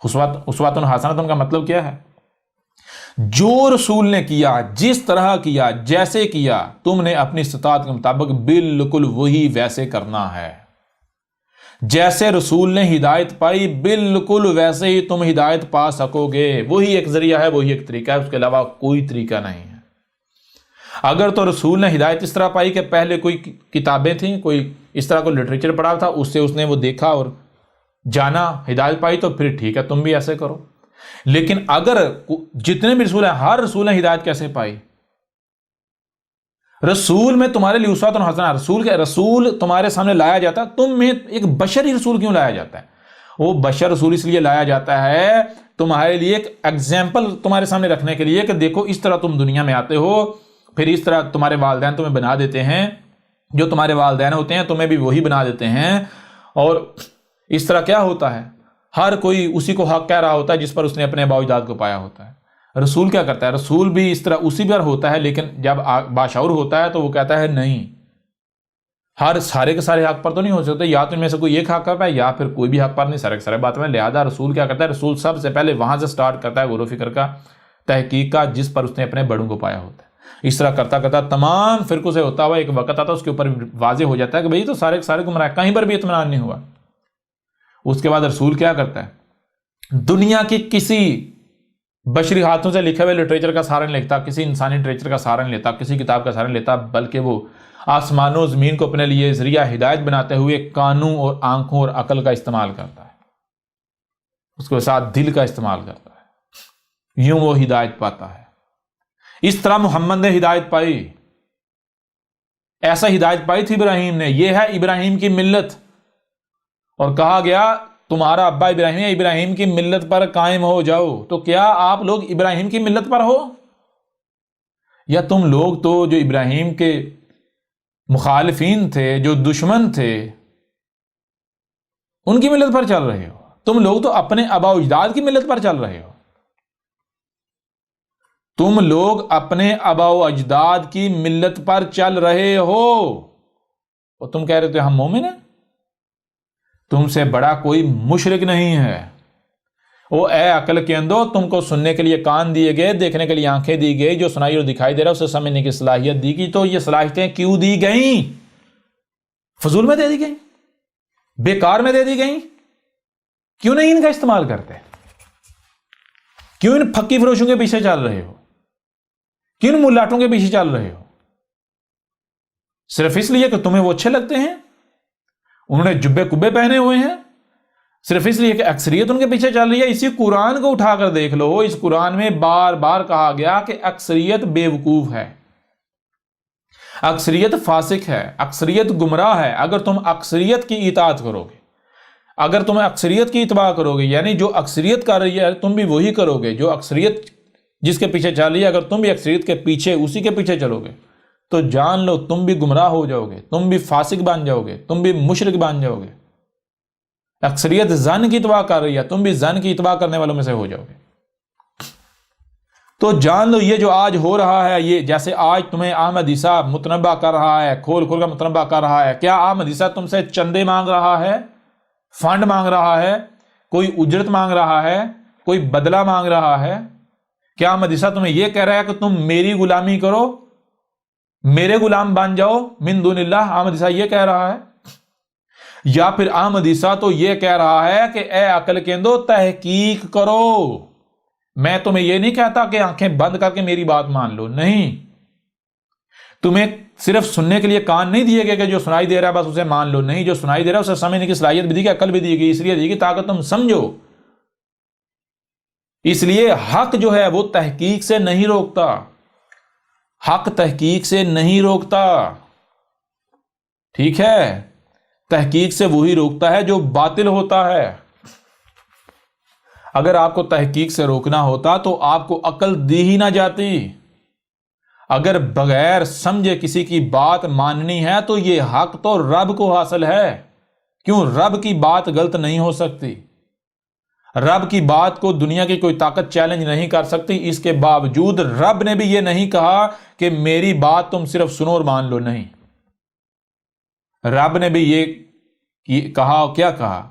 اسوۃ حسنہ کا مطلب کیا ہے؟ جو رسول نے کیا, جس طرح کیا, جیسے کیا, تم نے اپنی استطاعت کے مطابق بالکل وہی ویسے کرنا ہے. جیسے رسول نے ہدایت پائی بالکل ویسے ہی تم ہدایت پا سکو گے. وہی ایک ذریعہ ہے, وہی ایک طریقہ ہے, اس کے علاوہ کوئی طریقہ نہیں ہے. اگر تو رسول نے ہدایت اس طرح پائی کہ پہلے کوئی کتابیں تھیں, کوئی اس طرح کوئی لٹریچر پڑھا تھا, اس سے اس نے وہ دیکھا اور جانا, ہدایت پائی, تو پھر ٹھیک ہے تم بھی ایسے کرو. لیکن اگر جتنے بھی رسول ہیں, ہر رسول نے ہدایت کیسے پائی؟ رسول میں تمہارے لیے اسوۃ حسنہ, رسول تمہارے سامنے لایا جاتا ہے, تم میں ایک بشری رسول کیوں لایا جاتا ہے؟ وہ بشر رسول اس لیے لایا جاتا ہے تمہارے لیے ایک ایگزامپل تمہارے سامنے رکھنے کے لیے کہ دیکھو اس طرح تم دنیا میں آتے ہو, پھر اس طرح تمہارے والدین تمہیں بنا دیتے ہیں, جو تمہارے والدین ہوتے ہیں تمہیں بھی وہی بنا دیتے ہیں. اور اس طرح کیا ہوتا ہے, ہر کوئی اسی کو حق کہہ رہا ہوتا ہے جس پر اس نے اپنے آباء و اجداد کو پایا ہوتا ہے. رسول کیا کرتا ہے؟ رسول بھی اس طرح اسی پر ہوتا ہے, لیکن جب باشعور ہوتا ہے تو وہ کہتا ہے نہیں, ہر سارے کے سارے حق پر تو نہیں ہو سکتے, یا تو ان میں سے کوئی ایک حق پر ہے یا پھر کوئی بھی حق پر نہیں, سارے کے سارے بات میں. لہذا رسول کیا کرتا ہے؟ رسول سب سے پہلے وہاں سے سٹارٹ کرتا ہے غور و فکر کا, تحقیق کا, جس پر اس نے اپنے بڑوں کو پایا ہوتا ہے. اس طرح کرتا کرتا تمام فرقوں سے ہوتا ہوا ایک وقت آتا ہے اس کے اوپر واضح ہو جاتا ہے کہ بھئی تو سارے کے سارے گمراہ, کہیں پر بھی اطمینان نہیں ہوا. اس کے بعد رسول کیا کرتا ہے؟ دنیا کی کسی بشری ہاتھوں سے لکھے ہوئے لٹریچر کا سہارا نہیں لیتا, کسی انسانی لٹریچر کا سہارا نہیں لیتا, کسی کتاب کا سہارا نہیں لیتا, بلکہ وہ آسمانوں و زمین کو اپنے لیے ذریعہ ہدایت بناتے ہوئے کانوں اور آنکھوں اور عقل کا استعمال کرتا ہے, اس کے ساتھ دل کا استعمال کرتا ہے, یوں وہ ہدایت پاتا ہے. اس طرح محمد نے ہدایت پائی, ایسا ہدایت پائی تھی ابراہیم نے. یہ ہے ابراہیم کی ملت, اور کہا گیا تمہارا ابا ابراہیم ہے, ابراہیم کی ملت پر قائم ہو جاؤ. تو کیا آپ لوگ ابراہیم کی ملت پر ہو, یا تم لوگ تو جو ابراہیم کے مخالفین تھے، جو دشمن تھے، ان کی ملت پر چل رہے ہو. تم لوگ تو اپنے آباء و اجداد کی ملت پر چل رہے ہو. تم لوگ اپنے آباء و اجداد کی ملت پر چل رہے ہو اور تم کہہ رہے تھے ہم مومن ہیں. تم سے بڑا کوئی مشرک نہیں ہے. او اے عقل کے اندو، تم کو سننے کے لیے کان دیے گئے، دیکھنے کے لیے آنکھیں دی گئی، جو سنائی اور دکھائی دے رہا اسے سمجھنے کی صلاحیت دی گئی. تو یہ صلاحیتیں کیوں دی گئیں؟ فضول میں دے دی گئیں؟ بیکار میں دے دی گئیں؟ کیوں نہیں ان کا استعمال کرتے؟ کیوں ان پھکی فروشوں کے پیچھے چل رہے ہو؟ کیوں ان ملاٹوں کے پیچھے چل رہے ہو؟ صرف اس لیے کہ تمہیں وہ اچھے لگتے ہیں، انہوں نے جبے کبے پہنے ہوئے ہیں، صرف اس لیے کہ اکثریت ان کے پیچھے چل رہی ہے. اسی قرآن کو اٹھا کر دیکھ لو، اس قرآن میں بار بار کہا گیا کہ اکثریت بے وقوف ہے، اکثریت فاسق ہے، اکثریت گمراہ ہے. اگر تم اکثریت کی اطاعت کرو گے، اگر تم اکثریت کی اتباع کرو گے، یعنی جو اکثریت کر رہی ہے تم بھی وہی کرو گے، جو اکثریت جس کے پیچھے چل رہی ہے، اگر تم بھی اکثریت کے پیچھے اسی کے پیچھے چلو گے تو جان لو تم بھی گمراہ ہو جاؤ گے، تم بھی فاسق بن جاؤ گے، تم بھی مشرک بن جاؤ گے. اکثریت زن کی اتباع کر رہی ہے، تم بھی زن کی اتباع کرنے والوں میں سے ہو جاؤ گے. تو جان لو یہ جو آج ہو رہا ہے، یہ جیسے آج تمہیں احمد عیسیٰ متنبع کر رہا ہے، کھول کھول کر متنبع کر رہا ہے. کیا احمد عیسیٰ تم سے چندے مانگ رہا ہے، فنڈ مانگ رہا ہے، کوئی اجرت مانگ رہا ہے، کوئی بدلہ مانگ رہا ہے؟ کیا احمد عیسیٰ تمہیں یہ کہہ رہا ہے کہ تم میری غلامی کرو، میرے غلام بن جاؤ من دون اللہ؟ احمد عیسیٰ یہ کہہ رہا ہے؟ یا پھر احمد عیسیٰ تو یہ کہہ رہا ہے کہ اے عقل کے اندو تحقیق کرو. میں تمہیں یہ نہیں کہتا کہ آنکھیں بند کر کے میری بات مان لو، نہیں. تمہیں صرف سننے کے لیے کان نہیں دیے گئے کہ جو سنائی دے رہا ہے بس اسے مان لو، نہیں. جو سنائی دے رہا ہے اسے سمجھنے کی صلاحیت بھی دی گئی، عقل بھی دی گئی. اس لیے دی گئی تاکہ تم سمجھو. اس لیے حق جو ہے وہ تحقیق سے نہیں روکتا، حق تحقیق سے نہیں روکتا، ٹھیک ہے؟ تحقیق سے وہی روکتا ہے جو باطل ہوتا ہے. اگر آپ کو تحقیق سے روکنا ہوتا تو آپ کو عقل دی ہی نہ جاتی. اگر بغیر سمجھے کسی کی بات ماننی ہے تو یہ حق تو رب کو حاصل ہے. کیوں؟ رب کی بات غلط نہیں ہو سکتی، رب کی بات کو دنیا کی کوئی طاقت چیلنج نہیں کر سکتی. اس کے باوجود رب نے بھی یہ نہیں کہا کہ میری بات تم صرف سنو اور مان لو، نہیں. رب نے بھی یہ کہا. کیا کہا؟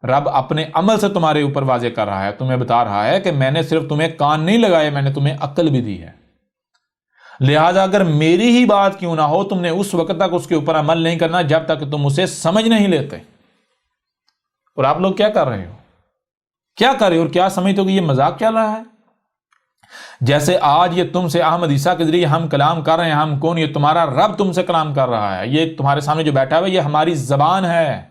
رب اپنے عمل سے تمہارے اوپر واضح کر رہا ہے، تمہیں بتا رہا ہے کہ میں نے صرف تمہیں کان نہیں لگائے، میں نے تمہیں عقل بھی دی ہے. لہذا اگر میری ہی بات کیوں نہ ہو، تم نے اس وقت تک اس کے اوپر عمل نہیں کرنا جب تک تم اسے سمجھ نہیں لیتے. اور آپ لوگ کیا کر رہے ہو؟ کیا کر رہے ہو اور کیا سمجھتے ہو کہ یہ مذاق چل رہا ہے؟ جیسے آج یہ تم سے احمد عیسیٰ کے ذریعے ہم کلام کر رہے ہیں. ہم کون؟ یہ تمہارا رب تم سے کلام کر رہا ہے. یہ تمہارے سامنے جو بیٹھا ہوا ہے یہ ہماری زبان ہے.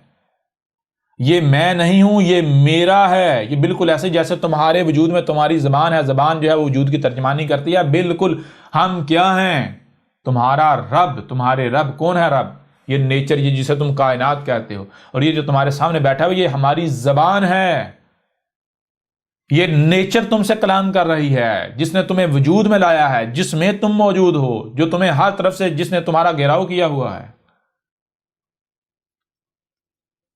یہ میں نہیں ہوں، یہ میرا ہے. یہ بالکل ایسے جیسے تمہارے وجود میں تمہاری زبان ہے، زبان جو ہے وہ وجود کی ترجمانی کرتی ہے. بالکل ہم کیا ہیں؟ تمہارا رب. تمہارے رب کون ہے؟ رب یہ نیچر، یہ جسے تم کائنات کہتے ہو. اور یہ جو تمہارے سامنے بیٹھا ہوا یہ ہماری زبان ہے. یہ نیچر تم سے کلام کر رہی ہے، جس نے تمہیں وجود میں لایا ہے، جس میں تم موجود ہو، جو تمہیں ہر طرف سے جس نے تمہارا گھیراؤ کیا ہوا ہے.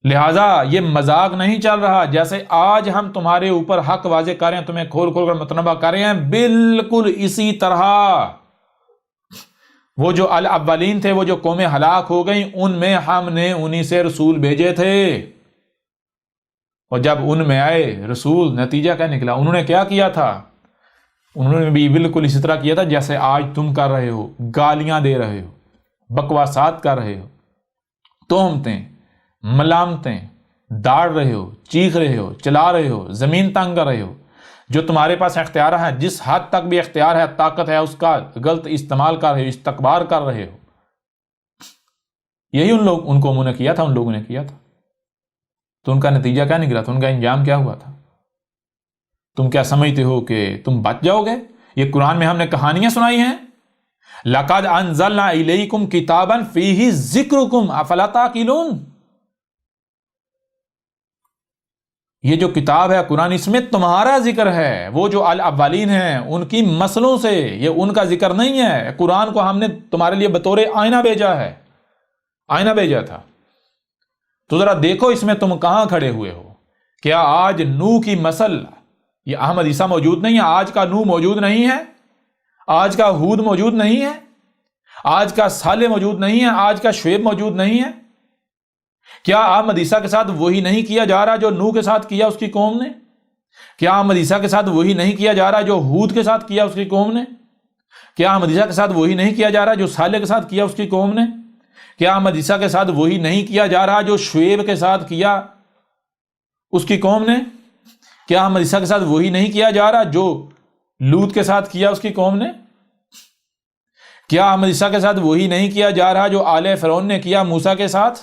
لہذا یہ مذاق نہیں چل رہا. جیسے آج ہم تمہارے اوپر حق واضح کر رہے ہیں، تمہیں کھول کھول کر متنبع کر رہے ہیں، بالکل اسی طرح وہ جو الاولین تھے، وہ جو قومیں ہلاک ہو گئیں، ان میں ہم نے انہی سے رسول بھیجے تھے. اور جب ان میں آئے رسول، نتیجہ کیا نکلا؟ انہوں نے کیا کیا تھا؟ انہوں نے بھی بالکل اسی طرح کیا تھا جیسے آج تم کر رہے ہو. گالیاں دے رہے ہو، بکواسات کر رہے ہو، تہمتیں، ملامتیں داڑ رہے ہو، چیخ رہے ہو، چلا رہے ہو، زمین تنگ کر رہے ہو. جو تمہارے پاس اختیار ہے، جس حد تک بھی اختیار ہے، طاقت ہے، اس کا غلط استعمال کر رہے ہو، استکبار کر رہے ہو. یہی ان قوموں نے کیا تھا، ان لوگوں نے کیا تھا. تو ان کا نتیجہ کیا نکلا تھا؟ ان کا انجام کیا ہوا تھا؟ تم کیا سمجھتے ہو کہ تم بچ جاؤ گے؟ یہ قرآن میں ہم نے کہانیاں سنائی ہیں. لَقَدْ أَنزَلْنَا إِلَيْكُمْ كِتَابًا فِيهِ ذِكْرُكُمْ أَفَلَا تَعْقِلُونَ. یہ جو کتاب ہے قرآن، اس میں تمہارا ذکر ہے. وہ جو الاولین ہیں ان کی مسلوں سے، یہ ان کا ذکر نہیں ہے. قرآن کو ہم نے تمہارے لیے بطور آئینہ بھیجا ہے. آئینہ بھیجا تھا. تو ذرا دیکھو اس میں تم کہاں کھڑے ہوئے ہو. کیا آج نو کی مسل، یہ احمد عیسیٰ موجود نہیں ہے، آج کا نو موجود نہیں ہے، آج کا ہود موجود نہیں ہے، آج کا صالح موجود نہیں ہے، آج کا شعیب موجود نہیں ہے؟ کیا احمد عیسیٰ کے ساتھ وہی نہیں کیا جا رہا جو نو کے ساتھ کیا اس کی قوم نے؟ کیا احمد عیسیٰ کے ساتھ وہی نہیں کیا جا رہا جو ہود کے ساتھ کیا اس کی قوم نے؟ کیا احمد عیسیٰ کے ساتھ وہی نہیں کیا جا رہا جو صالح کے ساتھ کیا اس کی قوم نے؟ کیا احمد عیسیٰ کے ساتھ وہی نہیں کیا جا رہا جو شعیب کے ساتھ کیا اس کی قوم نے؟ کیا احمد عیسیٰ کے ساتھ وہی نہیں کیا جا رہا جو لوط کے ساتھ کیا اس کی قوم نے؟ کیا احمد عیسیٰ کے ساتھ وہی نہیں کیا جا رہا جو آل فرعون نے کیا موسیٰ کے ساتھ؟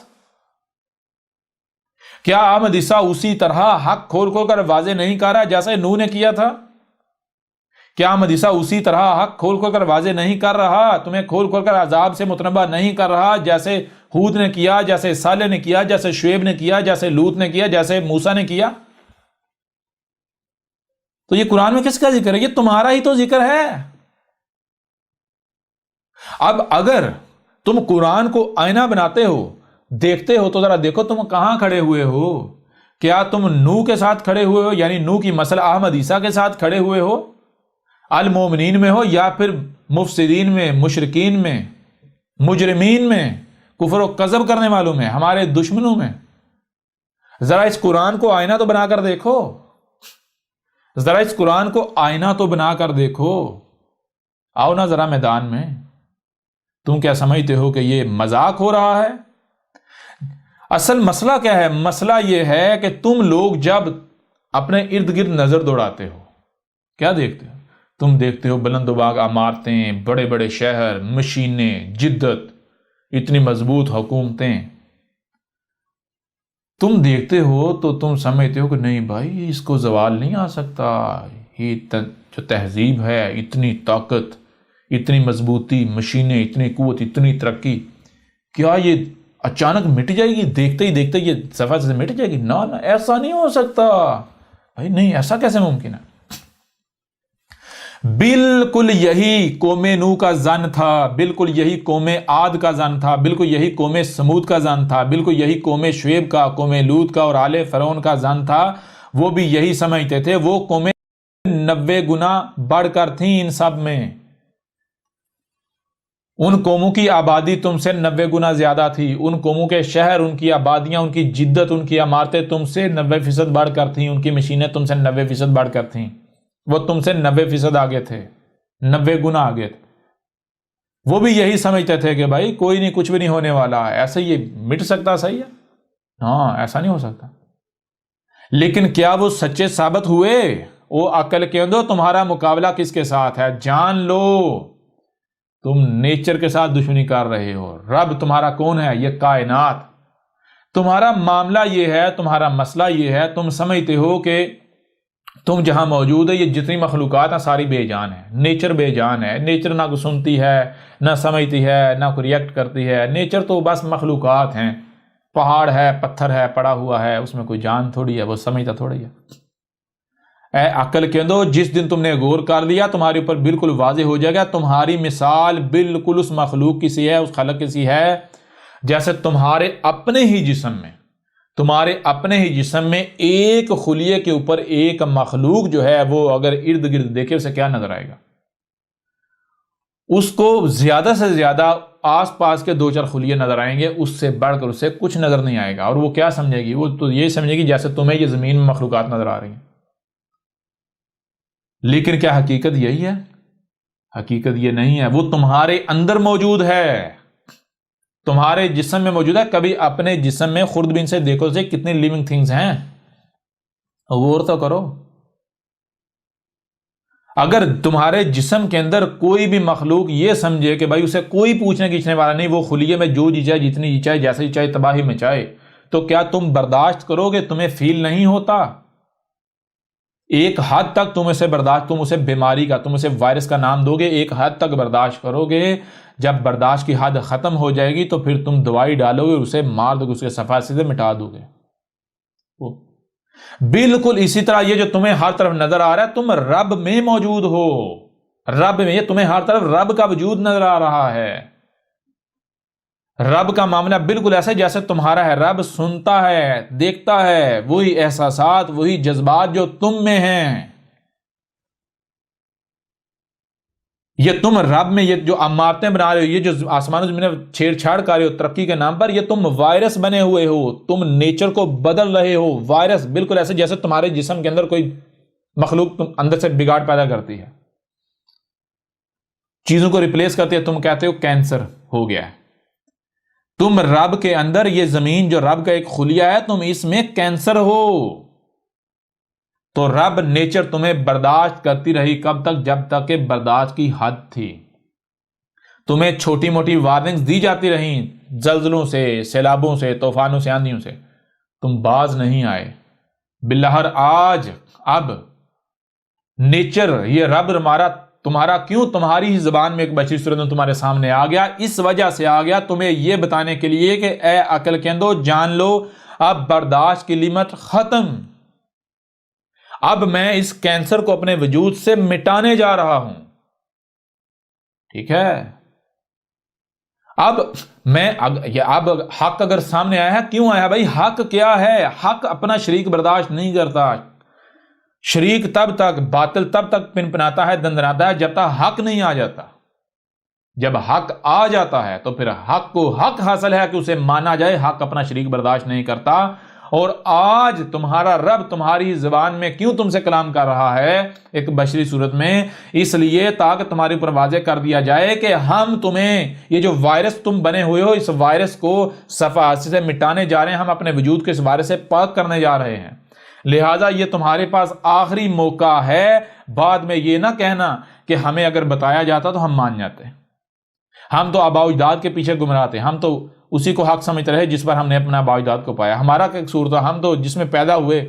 کیا احمد عیسیٰ اسی طرح حق کھول کھول کر واضح نہیں کر رہا جیسے نوح نے کیا تھا؟ کیا احمد عیسیٰ اسی طرح حق کھول کھول کر واضح نہیں کر رہا، تمہیں کھول کھول کر عذاب سے متنبہ نہیں کر رہا جیسے ہود نے کیا، جیسے صالح نے کیا، جیسے شعیب نے کیا، جیسے لوط نے کیا، جیسے موسیٰ نے کیا؟ تو یہ قرآن میں کس کا ذکر ہے؟ یہ تمہارا ہی تو ذکر ہے. اب اگر تم قرآن کو آئینہ بناتے ہو، دیکھتے ہو، تو ذرا دیکھو تم کہاں کھڑے ہوئے ہو. کیا تم نو کے ساتھ کھڑے ہوئے ہو، یعنی نو کی مسل احمد عیسیٰ کے ساتھ کھڑے ہوئے ہو، المومنین میں ہو، یا پھر مفسدین میں، مشرکین میں، مجرمین میں، کفر و کذب کرنے والوں میں، ہمارے دشمنوں میں؟ ذرا اس قرآن کو آئینہ تو بنا کر دیکھو، ذرا اس قرآن کو آئینہ تو بنا کر دیکھو. آؤ نا ذرا میدان میں. تم کیا سمجھتے ہو کہ یہ مذاق ہو رہا ہے؟ اصل مسئلہ کیا ہے؟ مسئلہ یہ ہے کہ تم لوگ جب اپنے ارد گرد نظر دوڑاتے ہو، کیا دیکھتے ہو؟ تم دیکھتے ہو بلند و باغ عمارتیں، بڑے بڑے شہر، مشینیں، جدت، اتنی مضبوط حکومتیں. تم دیکھتے ہو تو تم سمجھتے ہو کہ نہیں بھائی اس کو زوال نہیں آ سکتا، یہ جو تہذیب ہے، اتنی طاقت، اتنی مضبوطی، مشینیں، اتنی قوت، اتنی ترقی، کیا یہ اچانک مٹ جائے گی؟ دیکھتے ہی دیکھتے یہ صفحہ سے مٹ جائے گی؟ نہ ایسا نہیں ہو سکتا بھائی، نہیں، ایسا کیسے ممکن ہے؟ بالکل یہی قوم نو کا زن تھا، بالکل یہی قوم عاد کا زن تھا، بالکل یہی قوم سمود کا زن تھا، بالکل یہی قوم شعیب کا، قوم لوط کا اور آل فرعون کا زن تھا. وہ بھی یہی سمجھتے تھے. وہ قومیں 90 گنا بڑھ کر تھیں ان سب میں. ان قوموں کی آبادی تم سے 90 گنا زیادہ تھی. ان قوموں کے شہر، ان کی آبادیاں، ان کی جدت، ان کی عمارتیں تم سے 90% بڑھ کر تھیں. ان کی مشینیں تم سے 90% بڑھ کر تھیں. وہ تم سے 90% آگے تھے، 90 گنا آگے تھے. وہ بھی یہی سمجھتے تھے کہ بھائی کوئی نہیں، کچھ بھی نہیں ہونے والا، ایسے یہ مٹ سکتا. صحیح ہے، ہاں ایسا نہیں ہو سکتا. لیکن کیا وہ سچے ثابت ہوئے؟ وہ عقل کے اندر تمہارا مقابلہ کس کے ساتھ ہے؟ جان لو تم نیچر کے ساتھ دشمنی کر رہے ہو. رب تمہارا کون ہے؟ یہ کائنات. تمہارا معاملہ یہ ہے، تمہارا مسئلہ یہ ہے، تم سمجھتے ہو کہ تم جہاں موجود ہے یہ جتنی مخلوقات ہیں ساری بے جان ہے. نیچر بے جان ہے. نیچر نہ کوئی سنتی ہے، نہ سمجھتی ہے، نہ کوئی ریئیکٹ کرتی ہے. نیچر تو بس مخلوقات ہیں. پہاڑ ہے، پتھر ہے، پڑا ہوا ہے، اس میں کوئی جان تھوڑی ہے، وہ سمجھتا تھوڑی ہے. اے عقل کے اندر جس دن تم نے غور کر لیا تمہارے اوپر بالکل واضح ہو جائے گا تمہاری مثال بالکل اس مخلوق کی سی ہے، اس خلق کی سی ہے جیسے تمہارے اپنے ہی جسم میں ایک خلیے کے اوپر ایک مخلوق جو ہے وہ اگر ارد گرد دیکھے اسے کیا نظر آئے گا؟ اس کو زیادہ سے زیادہ آس پاس کے 2-4 خلیے نظر آئیں گے، اس سے بڑھ کر اسے کچھ نظر نہیں آئے گا. اور وہ کیا سمجھے گی؟ وہ تو یہ سمجھے گی جیسے تمہیں یہ زمین میں مخلوقات نظر آ رہی ہیں. لیکن کیا حقیقت یہی ہے؟ حقیقت یہ نہیں ہے. وہ تمہارے اندر موجود ہے، تمہارے جسم میں موجود ہے. کبھی اپنے جسم میں خوردبین سے دیکھو سے کتنی لیونگ تھنگز ہیں، غور تو کرو. اگر تمہارے جسم کے اندر کوئی بھی مخلوق یہ سمجھے کہ بھائی اسے کوئی پوچھنے کھینچنے والا نہیں، وہ خلیے میں جو جی چاہے، جتنی جی چاہے، جیسے جی چاہے تباہی میں چاہے، تو کیا تم برداشت کرو گے؟ تمہیں فیل نہیں ہوتا؟ ایک حد تک تم اسے بیماری کا، تم اسے وائرس کا نام دو گے، ایک حد تک برداشت کرو گے. جب برداشت کی حد ختم ہو جائے گی تو پھر تم دوائی ڈالو گے، اسے مار دو گے، اس کے صفحہ سے مٹا دو گے. بالکل اسی طرح یہ جو تمہیں ہر طرف نظر آ رہا ہے، تم رب میں موجود ہو. رب میں، یہ تمہیں ہر طرف رب کا وجود نظر آ رہا ہے. رب کا معاملہ بالکل ایسا جیسے تمہارا ہے. رب سنتا ہے، دیکھتا ہے، وہی احساسات، وہی جذبات جو تم میں ہیں. یہ تم رب میں یہ جو عمارتیں بنا رہے ہو، یہ جو آسمان و زمین میں چھیڑ چھاڑ کر رہے ہو ترقی کے نام پر، یہ تم وائرس بنے ہوئے ہو. تم نیچر کو بدل رہے ہو. وائرس بالکل ایسے جیسے تمہارے جسم کے اندر کوئی مخلوق تم اندر سے بگاڑ پیدا کرتی ہے، چیزوں کو ریپلیس کرتی ہے. تم کہتے ہو کینسر ہو گیا ہے. تم رب کے اندر، یہ زمین جو رب کا ایک خلیہ ہے، تم اس میں کینسر ہو. تو رب نیچر تمہیں برداشت کرتی رہی. کب تک؟ جب تک کہ برداشت کی حد تھی. تمہیں چھوٹی موٹی وارننگز دی جاتی رہیں، زلزلوں سے، سیلابوں سے، طوفانوں سے، آندھیوں سے. تم باز نہیں آئے. باللہر آج اب نیچر، یہ رب تمہارا کیوں تمہاری ہی زبان میں ایک بشری صورت میں تمہارے سامنے آ گیا؟ اس وجہ سے آ گیا تمہیں یہ بتانے کے لیے کہ اے عقل کے اندو، جان لو اب برداشت کی لیمٹ ختم. اب میں اس کینسر کو اپنے وجود سے مٹانے جا رہا ہوں. ٹھیک ہے؟ اب حق اگر سامنے آیا ہے، کیوں آیا بھائی؟ حق کیا ہے؟ حق اپنا شریک برداشت نہیں کرتا. شریک تب تک، باطل تب تک پنپناتا ہے، دندناتا ہے جب تک حق نہیں آ جاتا. جب حق آ جاتا ہے تو پھر حق کو حق حاصل ہے کہ اسے مانا جائے. حق اپنا شریک برداشت نہیں کرتا. اور آج تمہارا رب تمہاری زبان میں کیوں تم سے کلام کر رہا ہے ایک بشری صورت میں؟ اس لیے تاکہ تمہارے اوپر واضح کر دیا جائے کہ ہم تمہیں، یہ جو وائرس تم بنے ہوئے ہو، اس وائرس کو صفحہ سے مٹانے جا رہے ہیں. ہم اپنے وجود کے اس وائرس سے پاک کرنے جا رہے ہیں. لہٰذا یہ تمہارے پاس آخری موقع ہے. بعد میں یہ نہ کہنا کہ ہمیں اگر بتایا جاتا تو ہم مان جاتے. ہم تو آباء و اجداد کے پیچھے گمراہ تھے. ہم تو اسی کو حق سمجھتے رہے جس پر ہم نے اپنا آباء و اجداد کو پایا. ہمارا کیا قصور تھا؟ ہم تو جس میں پیدا ہوئے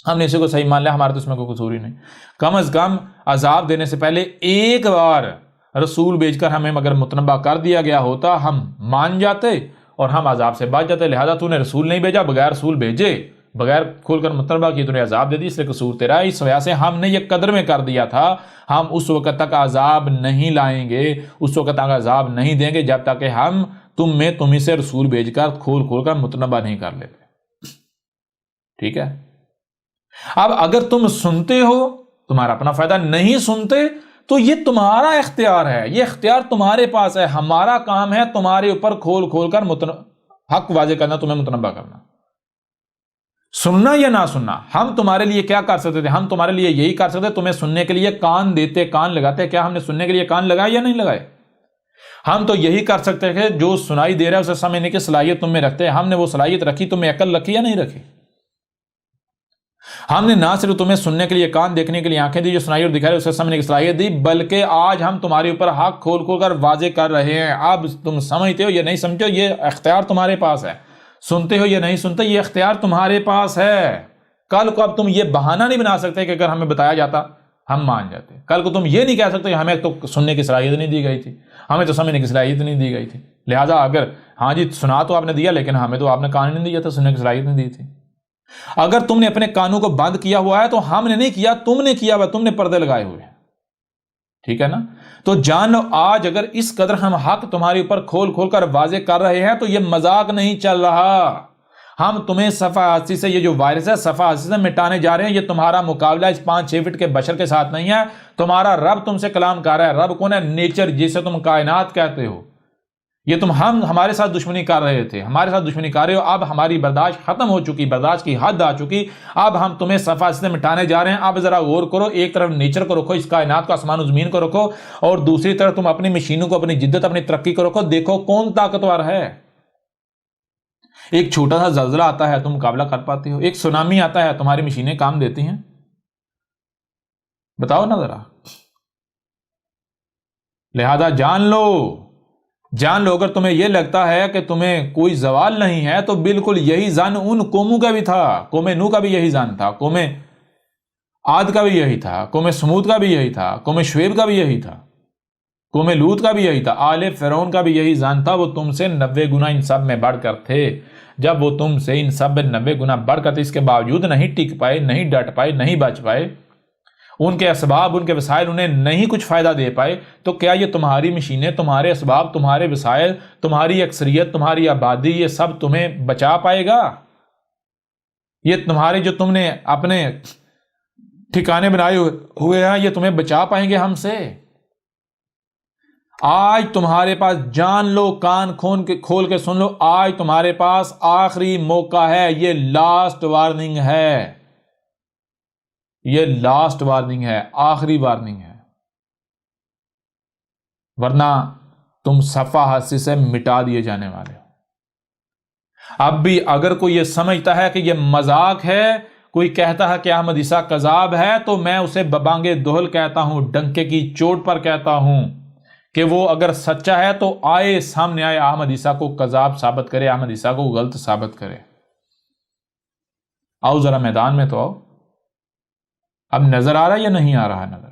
ہم نے اسی کو صحیح مان لیا. ہمارا تو اس میں کوئی قصور ہی نہیں. کم از کم عذاب دینے سے پہلے ایک بار رسول بھیج کر ہمیں مگر متنبہ کر دیا گیا ہوتا، ہم مان جاتے اور ہم عذاب سے بچ جاتے. لہذا تو نے رسول نہیں بھیجا، بغیر رسول بھیجے، بغیر کھول کر متنبہ کی تو نے عذاب دے دی، اس لیے قصور تیرا. اس وجہ سے ہم نے یہ قدر میں کر دیا تھا ہم اس وقت تک عذاب نہیں لائیں گے، اس وقت تک عذاب نہیں دیں گے جب تک کہ ہم تمہیں سے رسول بھیج کر کھول کر متنبہ نہیں کر لیتے. ٹھیک ہے؟ اب اگر تم سنتے ہو تمہارا اپنا فائدہ، نہیں سنتے تو یہ تمہارا اختیار ہے. یہ اختیار تمہارے پاس ہے. ہمارا کام ہے تمہارے اوپر کھول کر حق واضح کرنا، تمہیں متنبہ کرنا. سننا یا نہ سننا، ہم تمہارے لیے کیا کر سکتے تھے؟ ہم تمہارے لیے یہی کر سکتے، تمہیں سننے کے لیے کان دیتے، کان لگاتے. کیا ہم نے سننے کے لیے کان لگائے یا نہیں لگائے؟ ہم تو یہی کر سکتے کہ جو سنائی دے رہا ہے اسے سمجھنے کی صلاحیت تم میں رکھتے. ہم نے وہ صلاحیت رکھی، تم میں عقل رکھی یا نہیں رکھی؟ ہم نے نہ صرف تمہیں سننے کے لیے کان، دیکھنے کے لیے آنکھیں دی، جو سنائی اور دکھائی اسے سمجھنے کی صلاحیت دی، بلکہ آج ہم تمہارے اوپر حق کھول کر واضح کر رہے ہیں. اب تم سمجھتے ہو یا نہیں سمجھتے ہو، یہ اختیار تمہارے پاس ہے. سنتے ہو یا نہیں سنتے، یہ اختیار تمہارے پاس ہے. کل کو اب تم یہ بہانہ نہیں بنا سکتے کہ اگر ہمیں بتایا جاتا ہم مان جاتے. کل کو تم یہ نہیں کہہ سکتے کہ ہمیں تو سننے کی صلاحیت نہیں دی گئی تھی، ہمیں تو سمجھنے کی صلاحیت نہیں دی گئی تھی. لہٰذا اگر ہاں جی سنا تو آپ نے دیا، لیکن ہمیں تو آپ نے کان نہیں دیا تھا، سننے کی صلاحیت نہیں دی تھی. اگر تم نے اپنے کانوں کو بند کیا ہوا ہے تو ہم نے نہیں کیا، تم نے کیا ہوا، تم نے پردے لگائے ہوئے ہیں. ٹھیک ہے نا؟ تو جان لو آج اگر اس قدر ہم حق تمہارے اوپر کھول کر واضح کر رہے ہیں تو یہ مذاق نہیں چل رہا. ہم تمہیں صفحہ ہستی سے، یہ جو وائرس ہے صفحہ ہستی سے مٹانے جا رہے ہیں. یہ تمہارا مقابلہ اس 5-6 فٹ کے بشر کے ساتھ نہیں ہے. تمہارا رب تم سے کلام کر رہا ہے. رب کون ہے؟ نیچر، جسے تم کائنات کہتے ہو. یہ تم ہمارے ساتھ دشمنی کر رہے تھے، ہمارے ساتھ دشمنی کر رہے ہو. اب ہماری برداشت ختم ہو چکی، برداشت کی حد آ چکی. اب ہم تمہیں صفحہ سے مٹانے جا رہے ہیں. اب ذرا غور کرو، ایک طرف نیچر کو رکھو، اس کائنات کو، آسمان و زمین کو رکھو، اور دوسری طرف تم اپنی مشینوں کو، اپنی جدت، اپنی ترقی کو رکھو. دیکھو کون طاقتور ہے. ایک چھوٹا سا زلزلہ آتا ہے تم مقابلہ کر پاتے ہو؟ ایک سونامی آتا ہے تمہاری مشینیں کام دیتی ہیں؟ بتاؤ نا ذرا. لہذا جان لو اگر تمہیں یہ لگتا ہے کہ تمہیں کوئی زوال نہیں ہے تو بالکل یہی ظن ان قوموں کا بھی تھا. قوم نوح کا بھی یہی ظن تھا، قوم عاد کا بھی یہی تھا، قوم سمود کا بھی یہی تھا، قوم شعیب کا بھی یہی تھا، قوم لوط کا بھی یہی تھا، آل فرعون کا بھی یہی ظن تھا. وہ تم سے 90 گنا ان سب میں بڑھ کر تھے. جب وہ تم سے ان سب میں 90 گنا بڑھ کر تھے، اس کے باوجود نہیں ٹک پائے، نہیں ڈٹ پائے، نہیں بچ پائے، ان کے اسباب، ان کے وسائل انہیں نہیں کچھ فائدہ دے پائے، تو کیا یہ تمہاری مشینیں، تمہارے اسباب، تمہارے وسائل، تمہاری اکثریت، تمہاری آبادی، یہ سب تمہیں بچا پائے گا؟ یہ تمہارے جو تم نے اپنے ٹھکانے بنائے ہوئے ہیں، یہ تمہیں بچا پائیں گے ہم سے؟ آج تمہارے پاس، جان لو، کان کھول کے سن لو، آج تمہارے پاس آخری موقع ہے، یہ لاسٹ وارننگ ہے، یہ لاسٹ وارننگ ہے، آخری وارننگ ہے، ورنہ تم صفحہ ہستی سے مٹا دیے جانے والے ہو۔ اب بھی اگر کوئی یہ سمجھتا ہے کہ یہ مذاق ہے، کوئی کہتا ہے کہ احمد عیسیٰ کذاب ہے، تو میں اسے ببانگ دہل کہتا ہوں، ڈنکے کی چوٹ پر کہتا ہوں کہ وہ اگر سچا ہے تو آئے، سامنے آئے، احمد عیسیٰ کو کذاب ثابت کرے، احمد عیسیٰ کو غلط ثابت کرے۔ آؤ ذرا میدان میں تو آؤ۔ اب نظر آ رہا ہے یا نہیں آ رہا نظر؟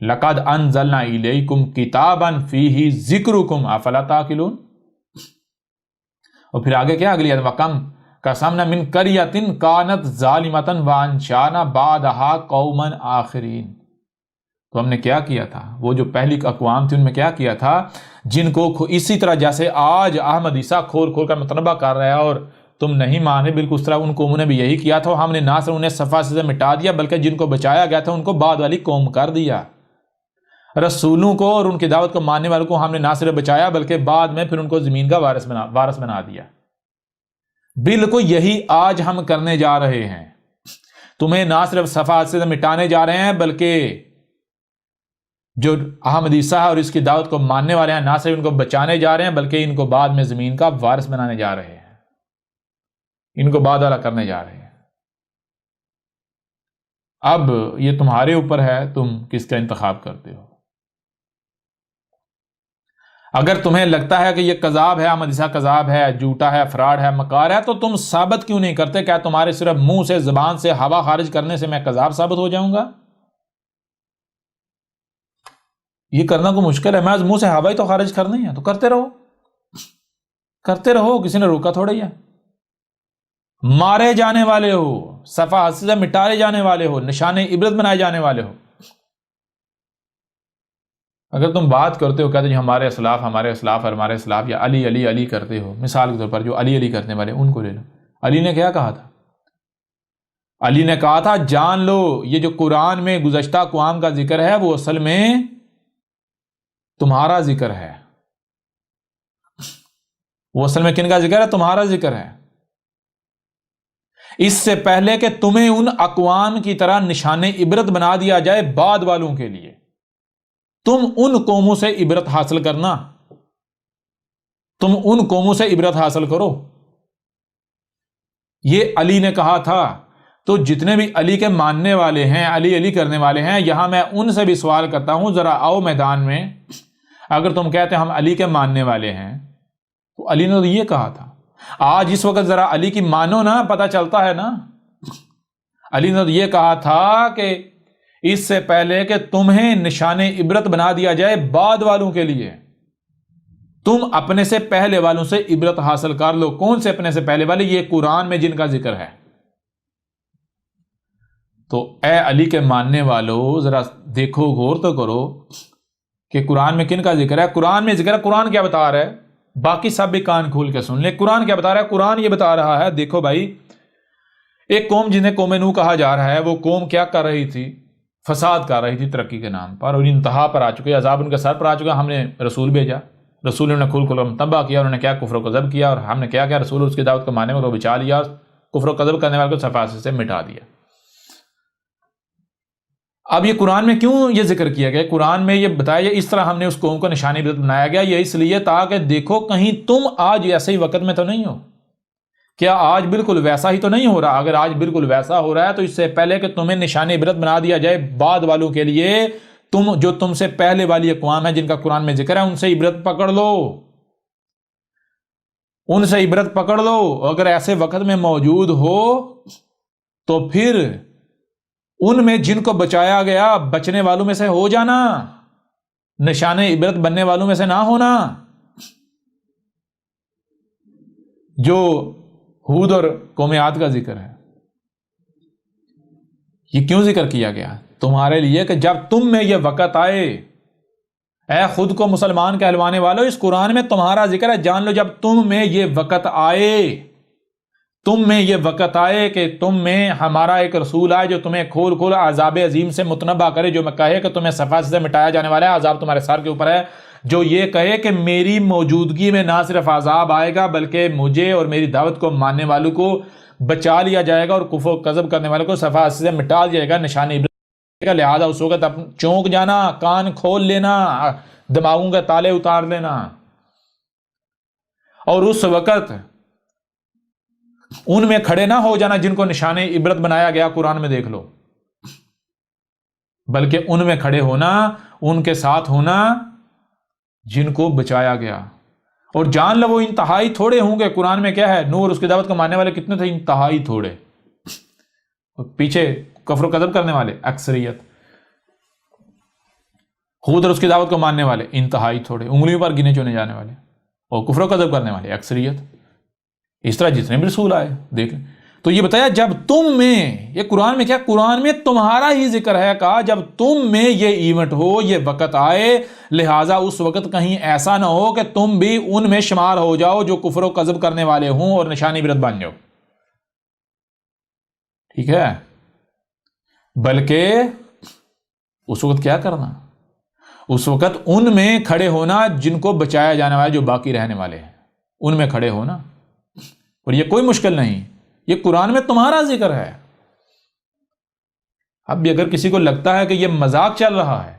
لَقَدْ أَنزَلْنَا إِلَيْكُمْ كِتَابًا فِيهِ ذِكْرُكُمْ أَفَلَا تَعْقِلُونَ۔ اور پھر آگے کیا اگلی آیت، وَكَمْ قَصَمْنَا مِنْ قَرْيَةٍ كَانَتْ ظَالِمَةً وَأَنشَأْنَا بَعْدَهَا قَوْمًا آخَرِينَ۔ تو ہم نے کیا کیا تھا، وہ جو پہلی اقوام تھی ان میں کیا کیا تھا، جن کو اسی طرح جیسے آج احمد عیسیٰ کھول کھول کر مطالبہ کر رہا ہے اور تم نہیں مانے، بالکل اس طرح ان قوموں نے بھی یہی کیا تھا، ہم نے نہ صرف انہیں صفحہ سے مٹا دیا بلکہ جن کو بچایا گیا تھا ان کو بعد والی قوم کر دیا۔ رسولوں کو اور ان کی دعوت کو ماننے والوں کو ہم نے نہ صرف بچایا بلکہ بعد میں پھر ان کو زمین کا وارث بنا دیا۔ بالکل یہی آج ہم کرنے جا رہے ہیں، تمہیں نہ صرف صفحہ سے مٹانے جا رہے ہیں بلکہ جو احمد عیسیٰ اور اس کی دعوت کو ماننے والے ہیں نہ صرف ان کو بچانے جا رہے ہیں بلکہ ان کو بعد میں زمین کا وارث بنانے جا رہے ہیں، ان کو بعد والا کرنے جا رہے ہیں۔ اب یہ تمہارے اوپر ہے، تم کس کا انتخاب کرتے ہو۔ اگر تمہیں لگتا ہے کہ یہ کذاب ہے، احمد عیسیٰ کذاب ہے، جھوٹا ہے، فراڈ ہے، مکار ہے، تو تم ثابت کیوں نہیں کرتے؟ کیا تمہارے صرف منہ سے، زبان سے ہوا خارج کرنے سے میں کذاب ثابت ہو جاؤں گا؟ یہ کرنا کوئی مشکل ہے؟ میں منہ سے ہوا ہی تو خارج کرنی ہے، تو کرتے رہو، کرتے رہو، کسی نے روکا تھوڑا ہی ہے۔ مارے جانے والے ہو، صفحہ ہستی سے مٹائے جانے والے ہو، نشان عبرت بنائے جانے والے ہو۔ اگر تم بات کرتے ہو، کہتے ہیں ہمارے اسلاف، ہمارے اسلاف، ہمارے اسلاف، یا علی علی علی کرتے ہو، مثال کے طور پر جو علی علی کرنے والے ان کو لے لو۔ علی نے کیا کہا تھا؟ علی نے کہا تھا جان لو یہ جو قرآن میں گزشتہ اقوام کا ذکر ہے وہ اصل میں تمہارا ذکر ہے، وہ اصل میں کن کا ذکر ہے؟ تمہارا ذکر ہے۔ اس سے پہلے کہ تمہیں ان اقوام کی طرح نشان عبرت بنا دیا جائے بعد والوں کے لیے، تم ان قوموں سے عبرت حاصل کرنا، تم ان قوموں سے عبرت حاصل کرو۔ یہ علی نے کہا تھا۔ تو جتنے بھی علی کے ماننے والے ہیں، علی علی کرنے والے ہیں، یہاں میں ان سے بھی سوال کرتا ہوں، ذرا آؤ میدان میں۔ اگر تم کہتے ہیں ہم علی کے ماننے والے ہیں، تو علی نے تو یہ کہا تھا۔ آج اس وقت ذرا علی کی مانو نا، پتہ چلتا ہے نا۔ علی نے تو یہ کہا تھا کہ اس سے پہلے کہ تمہیں نشان عبرت بنا دیا جائے بعد والوں کے لیے، تم اپنے سے پہلے والوں سے عبرت حاصل کر لو۔ کون سے اپنے سے پہلے والے؟ یہ قرآن میں جن کا ذکر ہے۔ تو اے علی کے ماننے والوں، ذرا دیکھو، غور تو کرو کہ قرآن میں کن کا ذکر ہے۔ قرآن میں ذکر ہے، قرآن کیا بتا رہا ہے؟ باقی سب بھی کان کھول کے سن لیں، قرآن کیا بتا رہا ہے؟ قرآن یہ بتا رہا ہے، دیکھو بھائی، ایک قوم جنہیں قوم نوح کہا جا رہا ہے، وہ قوم کیا کر رہی تھی؟ فساد کر رہی تھی ترقی کے نام پر، اور انتہا پر آ چکے، عذاب ان کے سر پر آ چکا۔ ہم نے رسول بھیجا، رسول نے کھل کھل تباہ کیا، انہوں نے کیا کفر و کذب کیا، اور ہم نے کیا کیا؟ رسول اس کی دعوت کو ماننے والوں کو بچا لیا، کفر و کذب کرنے والوں کو صفحہ سے مٹا دیا۔ اب یہ قرآن میں کیوں یہ ذکر کیا گیا؟ قرآن میں یہ بتایا گیا اس طرح ہم نے اس قوم کو نشان عبرت بنایا گیا، یہ اس لیے تاکہ دیکھو کہیں تم آج ایسے ہی وقت میں تو نہیں ہو۔ کیا آج بالکل ویسا ہی تو نہیں ہو رہا؟ اگر آج بالکل ویسا ہو رہا ہے تو اس سے پہلے کہ تمہیں نشان عبرت بنا دیا جائے بعد والوں کے لیے، تم جو تم سے پہلے والی اقوام ہے جن کا قرآن میں ذکر ہے، ان سے عبرت پکڑ لو، ان سے عبرت پکڑ لو۔ اگر ایسے وقت میں موجود ہو تو پھر ان میں جن کو بچایا گیا بچنے والوں میں سے ہو جانا، نشان عبرت بننے والوں میں سے نہ ہونا۔ جو ہود اور قوم عاد کا ذکر ہے، یہ کیوں ذکر کیا گیا؟ تمہارے لیے کہ جب تم میں یہ وقت آئے، اے خود کو مسلمان کہلوانے والو، اس قرآن میں تمہارا ذکر ہے، جان لو جب تم میں یہ وقت آئے، تم میں یہ وقت آئے کہ تم میں ہمارا ایک رسول آئے جو تمہیں کھول کھول عذاب عظیم سے متنبع کرے، جو میں کہے کہ تمہیں صفحہ سے مٹایا جانے والا ہے، عذاب تمہارے سر کے اوپر ہے، جو یہ کہے کہ میری موجودگی میں نہ صرف عذاب آئے گا بلکہ مجھے اور میری دعوت کو ماننے والوں کو بچا لیا جائے گا اور کفر و کذب کرنے والوں کو صفحہ سے مٹا دیا جائے گا، نشانی عبرت کا، لہذا اس وقت چونک جانا، کان کھول لینا، دماغوں کے تالے اتار لینا، اور اس وقت ان میں کھڑے نہ ہو جانا جن کو نشان عبرت بنایا گیا قرآن میں دیکھ لو، بلکہ ان میں کھڑے ہونا، ان کے ساتھ ہونا جن کو بچایا گیا، اور جان لو وہ انتہائی تھوڑے ہوں گے۔ قرآن میں کیا ہے، نوح اور اس کی دعوت کو ماننے والے کتنے تھے؟ انتہائی تھوڑے، پیچھے کفر و کذب کرنے والے اکثریت، ہود اور اس کی دعوت کو ماننے والے انتہائی تھوڑے، انگلیوں پر گنے چنے جانے والے، اور کفر و کذب کرنے والے اکثریت۔ اس طرح جتنے بھی رسول آئے دیکھ لیں، تو یہ بتایا جب تم میں، یہ قرآن میں کیا، قرآن میں تمہارا ہی ذکر ہے، کہا جب تم میں یہ ایونٹ ہو، یہ وقت آئے، لہٰذا اس وقت کہیں ایسا نہ ہو کہ تم بھی ان میں شمار ہو جاؤ جو کفر و کذب کرنے والے ہوں اور نشانی عبرت بن جاؤ، ٹھیک ہے؟ بلکہ اس وقت کیا کرنا، اس وقت ان میں کھڑے ہونا جن کو بچایا جانے والا، جو باقی رہنے والے ہیں ان میں کھڑے ہونا، اور یہ کوئی مشکل نہیں، یہ قرآن میں تمہارا ذکر ہے۔ اب بھی اگر کسی کو لگتا ہے کہ یہ مذاق چل رہا ہے،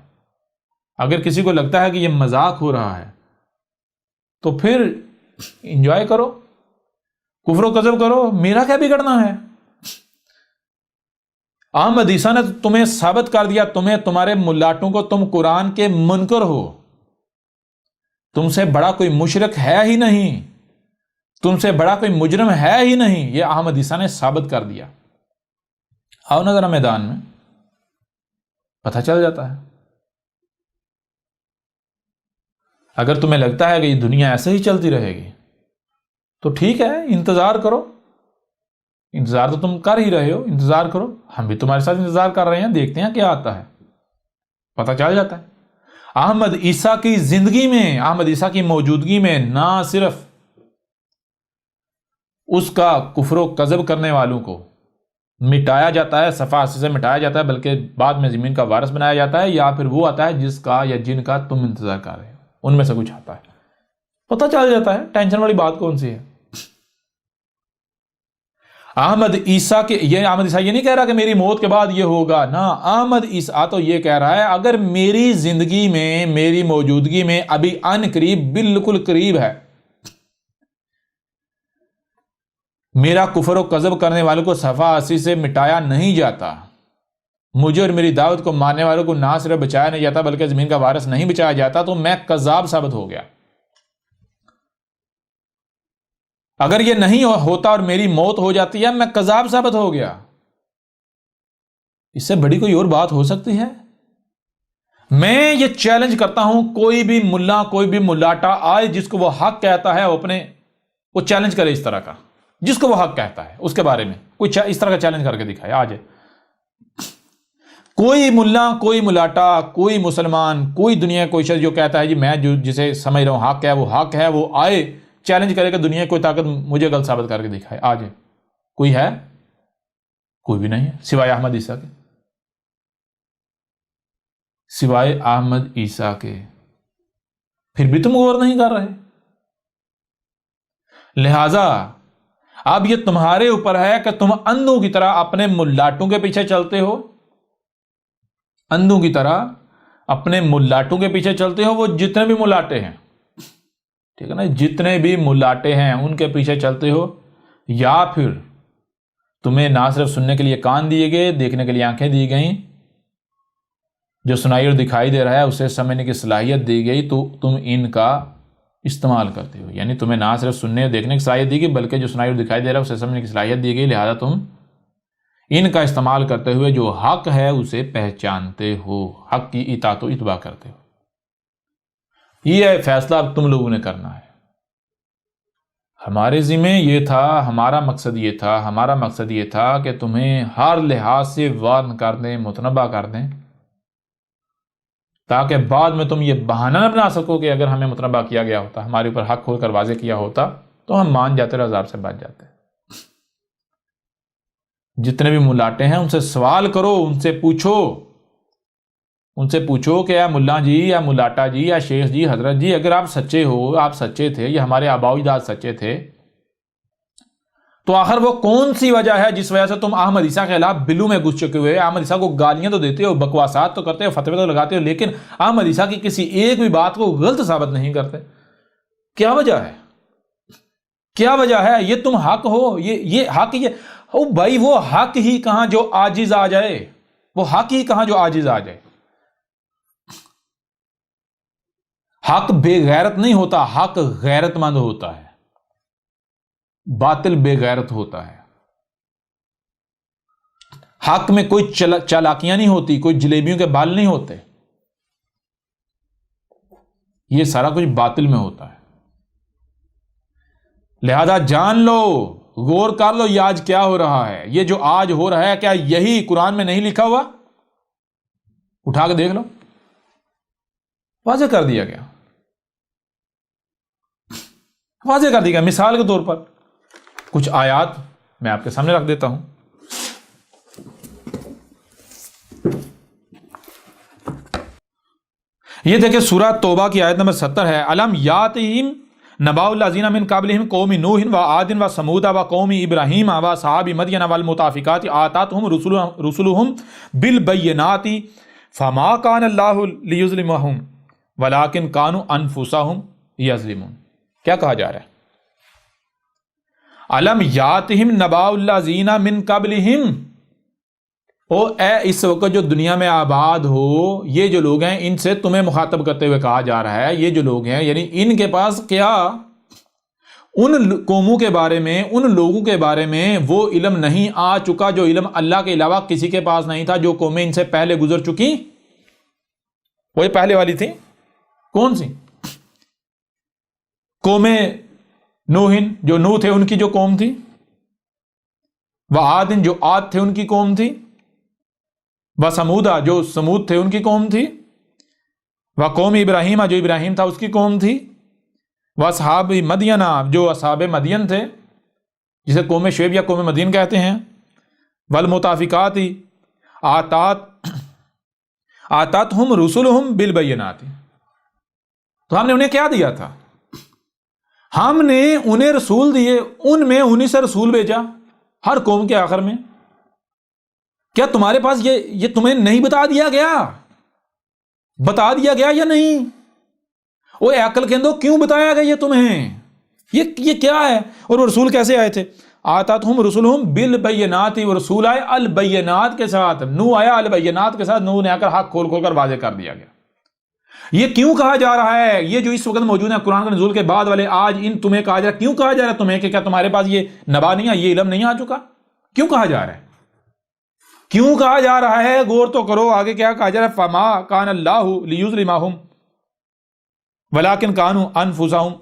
اگر کسی کو لگتا ہے کہ یہ مذاق ہو رہا ہے، تو پھر انجوائے کرو، کفر و کذب کرو، میرا کیا بگڑنا ہے؟ احمد عیسیٰ نے تمہیں ثابت کر دیا، تمہیں، تمہارے ملاٹوں کو، تم قرآن کے منکر ہو، تم سے بڑا کوئی مشرک ہے ہی نہیں، تم سے بڑا کوئی مجرم ہے ہی نہیں، یہ احمد عیسیٰ نے ثابت کر دیا۔ آؤ نہ ذرا میدان میں، پتہ چل جاتا ہے۔ اگر تمہیں لگتا ہے کہ یہ دنیا ایسے ہی چلتی رہے گی تو ٹھیک ہے، انتظار کرو، انتظار تو تم کر ہی رہے ہو، انتظار کرو، ہم بھی تمہارے ساتھ انتظار کر رہے ہیں، دیکھتے ہیں کیا آتا ہے، پتہ چل جاتا ہے۔ احمد عیسیٰ کی زندگی میں، احمد عیسیٰ کی موجودگی میں نہ صرف اس کا کفر و کذب کرنے والوں کو مٹایا جاتا ہے، صفحہ سے مٹایا جاتا ہے، بلکہ بعد میں زمین کا وارث بنایا جاتا ہے، یا پھر وہ آتا ہے جس کا یا جن کا تم انتظار کر رہے ہو، ان میں سے کچھ آتا ہے، پتہ چل جاتا ہے، ٹینشن والی بات کون سی ہے؟ احمد عیسیٰ احمد عیسیٰ یہ نہیں کہہ رہا کہ میری موت کے بعد یہ ہوگا، نہ، احمد عیسیٰ تو یہ کہہ رہا ہے اگر میری زندگی میں، میری موجودگی میں ابھی ان قریب، بالکل قریب ہے، میرا کفر و کذب کرنے والوں کو صفحہ 80 سے مٹایا نہیں جاتا، مجھے اور میری دعوت کو ماننے والوں کو نہ صرف بچایا نہیں جاتا بلکہ زمین کا وارث نہیں بچایا جاتا، تو میں کذاب ثابت ہو گیا۔ اگر یہ نہیں ہوتا اور میری موت ہو جاتی ہے، میں کذاب ثابت ہو گیا۔ اس سے بڑی کوئی اور بات ہو سکتی ہے؟ میں یہ چیلنج کرتا ہوں، کوئی بھی ملا، کوئی بھی ملاٹا آئے جس کو وہ حق کہتا ہے، وہ چیلنج کرے اس طرح کا، جس کو وہ حق کہتا ہے اس کے بارے میں کوئی اس طرح کا چیلنج کر کے دکھائے آج۔ کوئی ملا، کوئی ملاٹا، کوئی مسلمان، کوئی دنیا کوئی شخص جو کہتا ہے جی میں جسے سمجھ رہا ہوں حق ہے، وہ آئے چیلنج کرے کہ دنیا کوئی طاقت مجھے غلط ثابت کر کے دکھائے آج۔ کوئی ہے؟ کوئی بھی نہیں ہے سوائے احمد عیسیٰ کے، سوائے احمد عیسیٰ کے۔ پھر بھی تم غور نہیں کر رہے، لہذا اب یہ تمہارے اوپر ہے کہ تم اندھوں کی طرح اپنے ملاٹوں کے پیچھے چلتے ہو، اندھوں کی طرح اپنے ملاٹوں کے پیچھے چلتے ہو، وہ جتنے بھی ملاٹے ہیں، ٹھیک ہے نا، جتنے بھی ملاٹے ہیں ان کے پیچھے چلتے ہو، یا پھر تمہیں نہ صرف سننے کے لیے کان دیے گئے، دیکھنے کے لیے آنکھیں دی گئیں، جو سنائی اور دکھائی دے رہا ہے اسے سمجھنے کی صلاحیت دی گئی، تو تم ان کا استعمال کرتے ہو، یعنی تمہیں نہ صرف سننے اور دیکھنے کی صلاحیت دی گئی بلکہ جو سنائی اور دکھائی دے رہا ہے اسے سمجھنے کی صلاحیت دی گئی، لہذا تم ان کا استعمال کرتے ہوئے جو حق ہے اسے پہچانتے ہو، حق کی اطاعت و اتباع کرتے ہو۔ یہ فیصلہ اب تم لوگوں نے کرنا ہے۔ ہمارے ذمہ یہ تھا، ہمارا مقصد یہ تھا کہ تمہیں ہر لحاظ سے وارن کر دیں، متنبہ کر دیں، تاکہ بعد میں تم یہ بہانہ نہ بنا سکو کہ اگر ہمیں متنبہ کیا گیا ہوتا، ہمارے اوپر حق کھول کر واضح کیا ہوتا تو ہم مان جاتے اور عذاب سے بچ جاتے۔ جتنے بھی ملاٹے ہیں ان سے سوال کرو، ان سے پوچھو کہ یا ملا جی، یا ملاٹا جی، یا شیخ جی، حضرت جی، اگر آپ سچے ہو، آپ سچے تھے، یا ہمارے آباء و اجداد سچے تھے، تو آخر وہ کون سی وجہ ہے جس وجہ سے تم احمد عیسیٰ کے خلاف بلو میں گھس چکے ہوئے؟ احمد عیسیٰ کو گالیاں تو دیتے ہو، بکواسات تو کرتے ہو، فتوے تو لگاتے ہو، لیکن احمد عیسیٰ کی کسی ایک بھی بات کو غلط ثابت نہیں کرتے۔ کیا وجہ ہے؟ کیا وجہ ہے؟ یہ تم حق ہو، یہ حق، او بھائی وہ حق ہی کہاں جو عاجز آ جائے، وہ حق ہی کہاں جو عاجز آ جائے۔ حق بے غیرت نہیں ہوتا، حق غیرت مند ہوتا ہے، باطل بے غیرت ہوتا ہے۔ حق میں کوئی چالاکیاں نہیں ہوتی، کوئی جلیبیوں کے بال نہیں ہوتے، یہ سارا کچھ باطل میں ہوتا ہے۔ لہذا جان لو، غور کر لو، یہ آج کیا ہو رہا ہے، یہ جو آج ہو رہا ہے کیا یہی قرآن میں نہیں لکھا ہوا؟ اٹھا کے دیکھ لو، واضح کر دیا گیا، واضح کر دیا گیا۔ مثال کے طور پر کچھ آیات میں آپ کے سامنے رکھ دیتا ہوں۔ یہ دیکھیں سورہ توبہ کی آیت نمبر 70 ہے، الم یاتہم نبأ الذین من قبلہم قوم نوح و عاد و ثمود و قوم ابراہیم و اصحاب مدین والمؤتفکات آتتہم رسلہم بالبینات فما کان اللہ لیظلمہم ولکن کانوا انفسہم یظلمون۔ کیا کہا جا رہا ہے؟ الم یاتہم نبأ الذین من قبلہم، او اے اس وقت جو دنیا میں آباد ہو، یہ جو لوگ ہیں ان سے تمہیں مخاطب کرتے ہوئے کہا جا رہا ہے، یہ جو لوگ ہیں یعنی ان کے پاس کیا، ان قوموں کے بارے میں، ان لوگوں کے بارے میں وہ علم نہیں آ چکا جو علم اللہ کے علاوہ کسی کے پاس نہیں تھا، جو قومیں ان سے پہلے گزر چکی۔ وہی پہلے والی تھی، کون سی؟ قوم نوحن، جو نوح تھے ان کی جو قوم تھی، وعاد، جو عاد تھے ان کی قوم تھی، وثمودا، جو سمود تھے ان کی قوم تھی، وقوم ابراہیم، جو ابراہیم تھا اس کی قوم تھی، واصحاب مدین، جو اصحاب مدین تھے جسے قوم شعیب یا قوم مدین کہتے ہیں، والمؤتفکات آتتہم رسلہم بالبینات۔ تو ہم نے انہیں کیا دیا تھا؟ ہم نے انہیں رسول دیے، ان میں انہی سے رسول بھیجا ہر قوم کے آخر میں۔ کیا تمہارے پاس یہ تمہیں نہیں بتا دیا گیا؟ بتا دیا گیا یا نہیں؟ وہ عقل کے اندر کیوں بتایا گیا یہ تمہیں؟ یہ کیا ہے؟ اور وہ رسول کیسے آئے تھے؟ آتتہم رسلہم بالبینات، وہ رسول آئے البینات کے ساتھ، نوح آیا البینات کے ساتھ، نوح نے آ کر حق کھول کر واضح کر دیا گیا۔ یہ کیوں کہا جا رہا ہے؟ یہ جو اس وقت موجود ہے قرآن کے نزول کے بعد والے، آج تمہیں کہا جا رہا ہے، کیوں کہا جا رہا ہے تمہیں کہ کیا تمہارے پاس یہ نبا نہیں ہے، یہ علم نہیں آ چکا؟ کیوں کہا جا رہا ہے؟ کیوں کہا جا رہا ہے؟ غور تو کرو، آگے کیا کہا جا رہا ہے؟ فما کان اللہ لیظلمہم ولکن کانوا انفسہم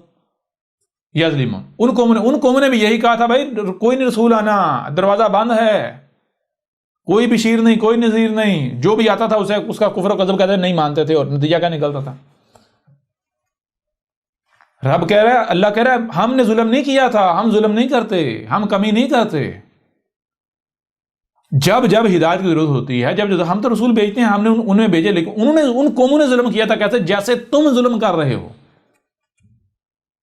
یظلمون۔ ان قوموں نے بھی یہی کہا تھا، بھائی کوئی نہیں رسول آنا، دروازہ بند ہے، کوئی بشیر نہیں، کوئی نذیر نہیں، جو بھی آتا تھا اسے اس کا کفر و کذب کہتے نہیں مانتے تھے، اور نتیجہ کیا نکلتا تھا؟ رب کہہ رہا ہے، اللہ کہہ رہا ہے ہم نے ظلم نہیں کیا تھا، ہم ظلم نہیں کرتے، ہم کمی نہیں کرتے۔ جب ہدایت کی ضرورت ہوتی ہے، جب ہم تو رسول بھیجتے ہیں، ہم نے ان میں بھیجے، لیکن ان قوموں نے ظلم کیا تھا۔ کیسے؟ جیسے تم ظلم کر رہے ہو۔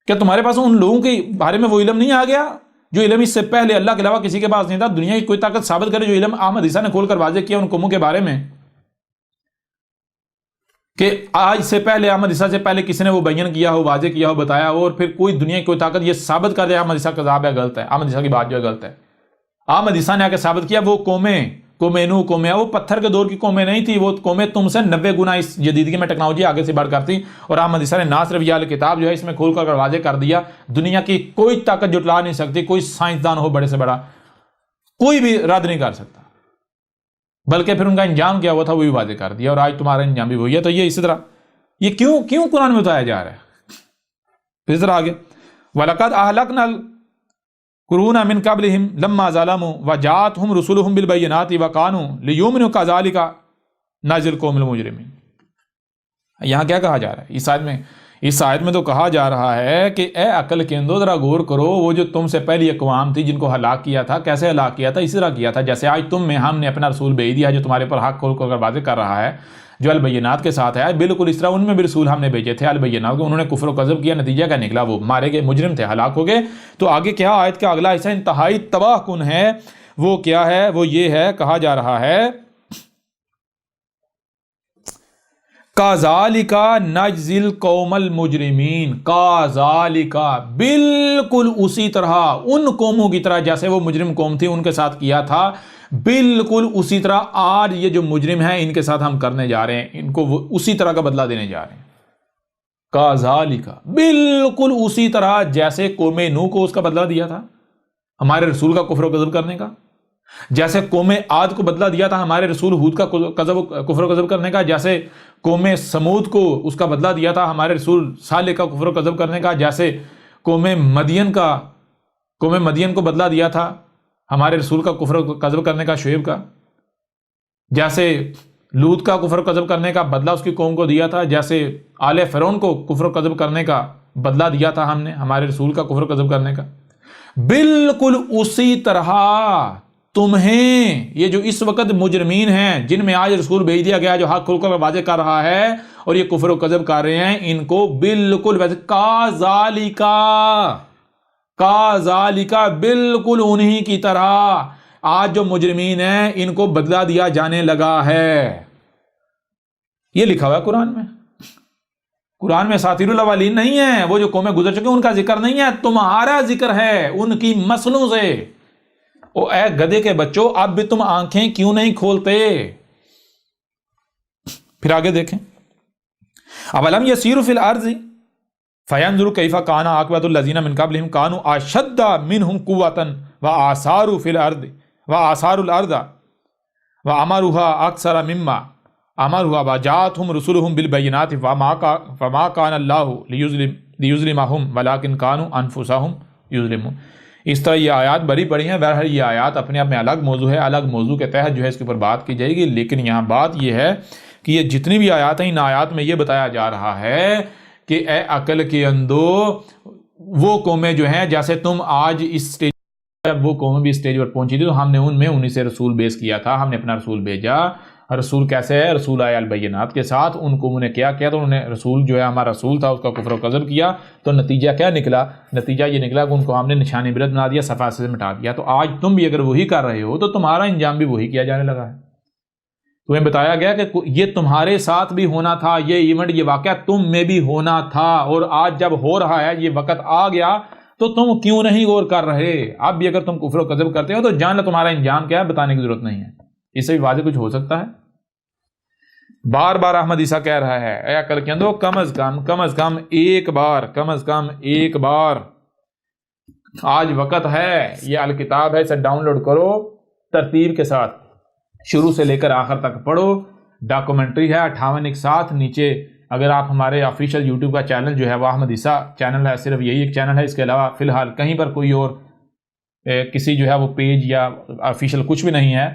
کیا تمہارے پاس ان لوگوں کے بارے میں وہ علم نہیں آ گیا جو علم اس سے پہلے اللہ کے علاوہ کسی کے پاس نہیں تھا؟ دنیا کی کوئی طاقت ثابت کرے جو علم احمد عیسیٰ نے کھول کر واضح کیا ان قوموں کے بارے میں، کہ آج سے پہلے، احمد عیسیٰ سے پہلے کسی نے وہ بیان کیا ہو، واضح کیا ہو، بتایا ہو، اور پھر کوئی دنیا کی کوئی طاقت یہ ثابت کر دے احمد عیسیٰ کذاب ہے، غلط ہے، احمد عیسیٰ کی بات جو ہے غلط ہے۔ احمد عیسیٰ نے آ کے ثابت کیا وہ قوم نوح، وہ پتھر کے دور کی قومیں نہیں تھی، وہ قومیں تم سے 90 گنا اس جدیدگی میں ٹیکنالوجی آگے سے بڑھ کر تھی، اور احمد عیسیٰ نے نہ صرف یہ کتاب جو ہے اس میں کھول کر واضح کر دیا، دنیا کی کوئی طاقت جٹلا نہیں سکتی، کوئی سائنسدان ہو بڑے سے بڑا، کوئی بھی رد نہیں کر سکتا، بلکہ پھر ان کا انجام کیا ہوا تھا وہ بھی واضح کر دیا، اور آج تمہارا انجام بھی وہی ہے۔ تو یہ اسی طرح یہ کیوں قرآن میں بتایا جا رہا ہے؟ اس طرح آگے وَلَقَدْ أَهْلَكْنَا الْقُرُونَ مِنْ قَبْلِهِمْ لَمَّا ظَلَمُوا وَجَاءَتْهُمْ رُسُلُهُم بِالْبَيِّنَاتِ وَكَانُوا لِيُؤْمِنُوا كَذَلِكَ نَجْزِي الْقَوْمَ الْمُجْرِمِينَ۔ یہاں کیا کہا جا رہا ہے اس آیت میں تو کہا جا رہا ہے کہ اے عقل کے اندو ذرا غور کرو، وہ جو تم سے پہلی اقوام تھی جن کو ہلاک کیا تھا، کیسے ہلاک کیا تھا؟ اسی طرح کیا تھا جیسے آج تم میں ہم نے اپنا رسول بھیج دیا جو تمہارے پر حق کھول کر واضح کر رہا ہے، جو البینات کے ساتھ ہے، بالکل اس طرح ان میں بھی رسول ہم نے بھیجے تھے البینات کو، انہوں نے کفر و کذب کیا، نتیجہ کیا نکلا؟ وہ مارے گئے، مجرم تھے، ہلاک ہو گئے۔ تو آگے کیا آیت کا اگلا حصہ انتہائی تباہ کن ہے، وہ کیا ہے؟ وہ یہ ہے، کہا جا رہا ہے کَذَلِکَ نَجْزِی الْقَوْمَ الْمُجْرِمِینَ، کَذَلِکَ بالکل اسی طرح، ان قوموں کی طرح جیسے وہ مجرم قوم تھی ان کے ساتھ کیا تھا، بالکل اسی طرح آج یہ جو مجرم ہیں ان کے ساتھ ہم کرنے جا رہے ہیں، ان کو وہ اسی طرح کا بدلہ دینے جا رہے ہیں۔ کَذَلِکَ بالکل اسی طرح جیسے قوم نوح کو اس کا بدلہ دیا تھا ہمارے رسول کا کفر و کذب کرنے کا، جیسے قوم عاد کو بدلہ دیا تھا ہمارے رسول ہود کا کفر و کذب کرنے کا، جیسے قوم سمود کو اس کا بدلہ دیا تھا ہمارے رسول صالح کا کفر و کذب کرنے کا، جیسے قوم مدین کو بدلہ دیا تھا ہمارے رسول کا کفر و کذب کرنے کا، شعیب کا، جیسے لوط کا کفر و کذب کرنے کا بدلہ اس کی قوم کو دیا تھا، جیسے آل فرعون کو کفر و کذب کرنے کا بدلہ دیا تھا ہم نے ہمارے رسول کا کفر و کذب کرنے کا، بالکل اسی طرح تمہیں یہ جو اس وقت مجرمین ہیں جن میں آج رسول بھیج دیا گیا جو حق کھول کر واضح کر رہا ہے اور یہ کفر و کذب کر رہے ہیں، ان کو بالکل ویسے کَذَلِکَ بالکل انہی کی طرح آج جو مجرمین ہیں ان کو بدلہ دیا جانے لگا ہے۔ یہ لکھا ہوا ہے قرآن میں اساطیر الاولین نہیں ہے، وہ جو قومیں گزر چکے ان کا ذکر نہیں ہے، تمہارا ذکر ہے ان کی مسلوں سے۔ او اے گدھے کے بچوں، اب بھی تم آنکھیں کیوں نہیں کھولتے؟ پھر آگے دیکھیں، اولم یسیروا فی الارض فینظروا کیف کان عاقبۃ الذین من قبلہم کانوا اشد منہم قوۃ وآثاروا فی الارض وعمروها اکثر مما عمروها وجاءتهم رسلهم بالبینات فما کان اللہ لیظلمہم ولکن کانوا انفسہم یظلمون۔ اس طرح یہ آیات بڑی پڑی ہیں، بہرحال یہ آیات اپنے آپ میں الگ موضوع ہے، الگ موضوع کے تحت جو ہے اس کے اوپر بات کی جائے گی، لیکن یہاں بات یہ ہے کہ یہ جتنی بھی آیات ہیں ان آیات میں یہ بتایا جا رہا ہے کہ اے عقل کے اندو، وہ قومیں جو ہیں جیسے تم آج اس سٹیج، وہ قومیں بھی سٹیج پر پہنچی تھی تو ہم نے ان میں انہی سے رسول بیس کیا تھا، ہم نے اپنا رسول بھیجا۔ رسول کیسے ہے؟ رسول آیا البینات کے ساتھ، ان قوموں نے کیا کیا؟ تو انہوں نے رسول جو ہے ہمارا رسول تھا اس کا کفر و کذب کیا، تو نتیجہ کیا نکلا؟ نتیجہ یہ نکلا کہ ان کو ہم نے نشان عبرت بنا دیا، صفحہ سے مٹا دیا۔ تو آج تم بھی اگر وہی کر رہے ہو تو تمہارا انجام بھی وہی کیا جانے لگا ہے۔ تمہیں بتایا گیا کہ یہ تمہارے ساتھ بھی ہونا تھا، یہ ایونٹ، یہ واقعہ تم میں بھی ہونا تھا، اور آج جب ہو رہا ہے، یہ وقت آ گیا تو تم کیوں نہیں غور کر رہے؟ اب بھی اگر تم کفر و کذب کرتے ہو تو جان لو تمہارا انجام کیا ہے، بتانے کی ضرورت نہیں ہے، اس سے بھی واضح کچھ ہو سکتا ہے؟ بار بار احمد عیسیٰ کہہ رہا ہے اے عقل کے اندو، کم از کم ایک بار آج وقت ہے، یہ الکتاب ہے، اسے ڈاؤن لوڈ کرو، ترتیب کے ساتھ شروع سے لے کر آخر تک پڑھو، ڈاکومنٹری ہے 58 نیچے اگر آپ ہمارے آفیشیل یوٹیوب کا چینل جو ہے وہ احمد عیسیٰ چینل ہے، صرف یہی ایک چینل ہے، اس کے علاوہ فی الحال کہیں پر کوئی اور کسی جو ہے وہ پیج یا آفیشیل کچھ بھی نہیں ہے۔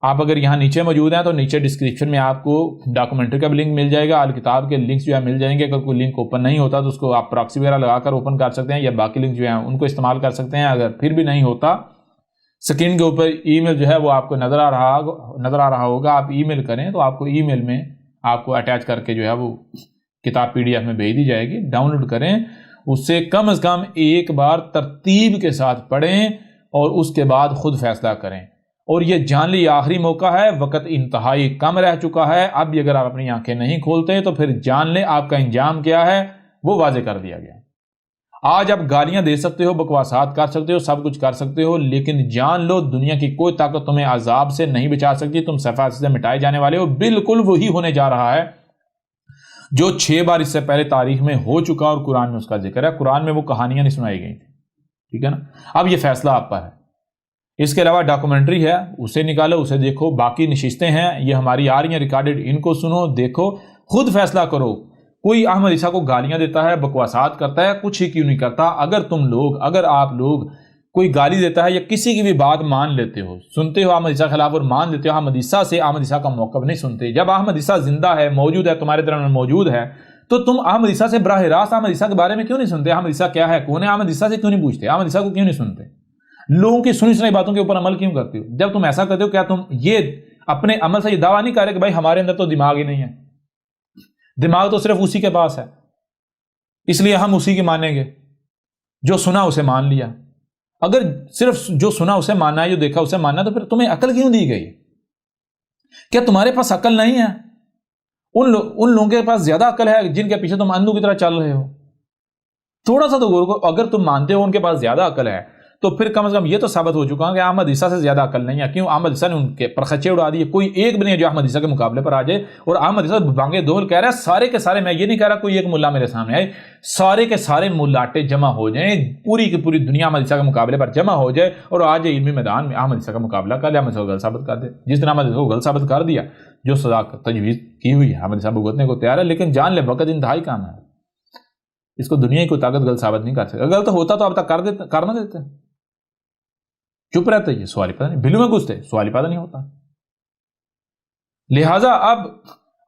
آپ اگر یہاں نیچے موجود ہیں تو نیچے ڈسکرپشن میں آپ کو ڈاکومنٹری کا بھی لنک مل جائے گا، الکتاب کے لنکس جو ہے مل جائیں گے، اگر کوئی لنک اوپن نہیں ہوتا تو اس کو آپ پراکسی وغیرہ لگا کر اوپن کر سکتے ہیں، یا باقی لنک جو ہیں ان کو استعمال کر سکتے ہیں۔ اگر پھر بھی نہیں ہوتا، سکرین کے اوپر ای میل جو ہے وہ آپ کو نظر آ رہا ہوگا، آپ ای میل کریں تو آپ کو ای میل میں آپ کو اٹیچ کر کے جو ہے وہ کتاب PDF میں بھیج دی جائے گی، ڈاؤن لوڈ کریں، اس سے کم از کم ایک بار ترتیب کے ساتھ پڑھیں اور اس کے بعد خود فیصلہ کریں۔ اور یہ جان لی آخری موقع ہے، وقت انتہائی کم رہ چکا ہے، اب بھی اگر آپ اپنی آنکھیں نہیں کھولتے تو پھر جان لیں آپ کا انجام کیا ہے، وہ واضح کر دیا گیا۔ آج آپ گالیاں دے سکتے ہو، بکواسات کر سکتے ہو، سب کچھ کر سکتے ہو، لیکن جان لو دنیا کی کوئی طاقت تمہیں عذاب سے نہیں بچا سکتی، تم صفحہ سے مٹائے جانے والے ہو۔ بالکل وہی ہونے جا رہا ہے جو 6 بار اس سے پہلے تاریخ میں ہو چکا، اور قرآن میں اس کا ذکر ہے، قرآن میں وہ کہانیاں نہیں سنائی گئی تھیں، ٹھیک ہے نا؟ اب یہ فیصلہ آپ پر ہے۔ اس کے علاوہ ڈاکومنٹری ہے، اسے نکالو، اسے دیکھو، باقی نشستیں ہیں یہ ہماری آ رہی ہیں ریکارڈڈ، ان کو سنو، دیکھو، خود فیصلہ کرو کوئی احمد عیسیٰ کو گالیاں دیتا ہے، بکواسات کرتا ہے، کچھ ہی کیوں نہیں کرتا؟ اگر آپ لوگ کوئی گالی دیتا ہے یا کسی کی بھی بات مان لیتے ہو، سنتے ہو احمد عیسیٰ کے خلاف اور مان لیتے ہو، احمد عیسیٰ کا موقف نہیں سنتے، جب احمد عیسیٰ زندہ ہے، موجود ہے، تمہارے درمیان موجود ہے، تو تم احمد عیسیٰ سے براہ راست احمد عیسیٰ کے بارے میں کیوں نہیں سنتے؟ احمد عیسیٰ کیا ہے، کون ہے؟ احمد عیسیٰ سے کیوں نہیں پوچھتے؟ احمد عیسیٰ کو کیوں نہیں سنتے؟ لوگوں کی سنی سنائی باتوں کے اوپر عمل کیوں کرتے ہو؟ جب تم ایسا کرتے ہو، کیا تم یہ اپنے عمل سے یہ دعویٰ نہیں کر رہے کہ بھائی ہمارے اندر تو دماغ ہی نہیں ہے، دماغ تو صرف اسی کے پاس ہے، اس لیے ہم اسی کی مانیں گے، جو سنا اسے مان لیا؟ اگر صرف جو سنا اسے ماننا ہے، جو دیکھا اسے ماننا ہے، تو پھر تمہیں عقل کیوں دی گئی؟ کیا تمہارے پاس عقل نہیں ہے؟ ان لوگوں کے پاس زیادہ عقل ہے جن کے پیچھے تم اندھوں کی طرح چل رہے ہو۔ تھوڑا سا تو غور کرو، اگر تم مانتے ہو ان کے پاس زیادہ عقل ہے تو پھر کم از کم یہ تو ثابت ہو چکا کہ احمد عیسیٰ سے زیادہ عقل نہیں ہے۔ کیوں؟ احمد عیسیٰ نے ان کے پرخچے اڑا دیے، کوئی ایک بھی نہیں ہے جو احمد عیسیٰ کے مقابلے پر آ جائے۔ اور احمد عیسیٰ بانگے دول کہہ رہا ہے، سارے کے سارے، میں یہ نہیں کہہ رہا کوئی ایک ملا میرے سامنے آئے، سارے کے سارے ملاٹے جمع ہو جائیں، پوری کی پوری دنیا احمد عیسیٰ کے مقابلے پر جمع ہو جائے اور آج علمی میدان میں احمد عیسیٰ کا مقابلہ کر لے، احمد عیسیٰ کو غلط ثابت کر دے۔ جس دن احمد عیسیٰ کو غلط ثابت کر دیا، جو سزا تجویز کی ہوئی ہے احمد عیسیٰ بھگتنے کو تیار ہے، لیکن جان لے وقت انتہائی کام ہے، اس کو دنیا کی کوئی طاقت غلط ثابت نہیں کر سکتی۔ اگر غلط ہوتا تو اب تک کر نہ دیتے، چپ رہتے، یہ سوال ہی پیدا نہیں، بلوں میں گھستے، سوال ہی پیدا نہیں ہوتا۔ لہٰذا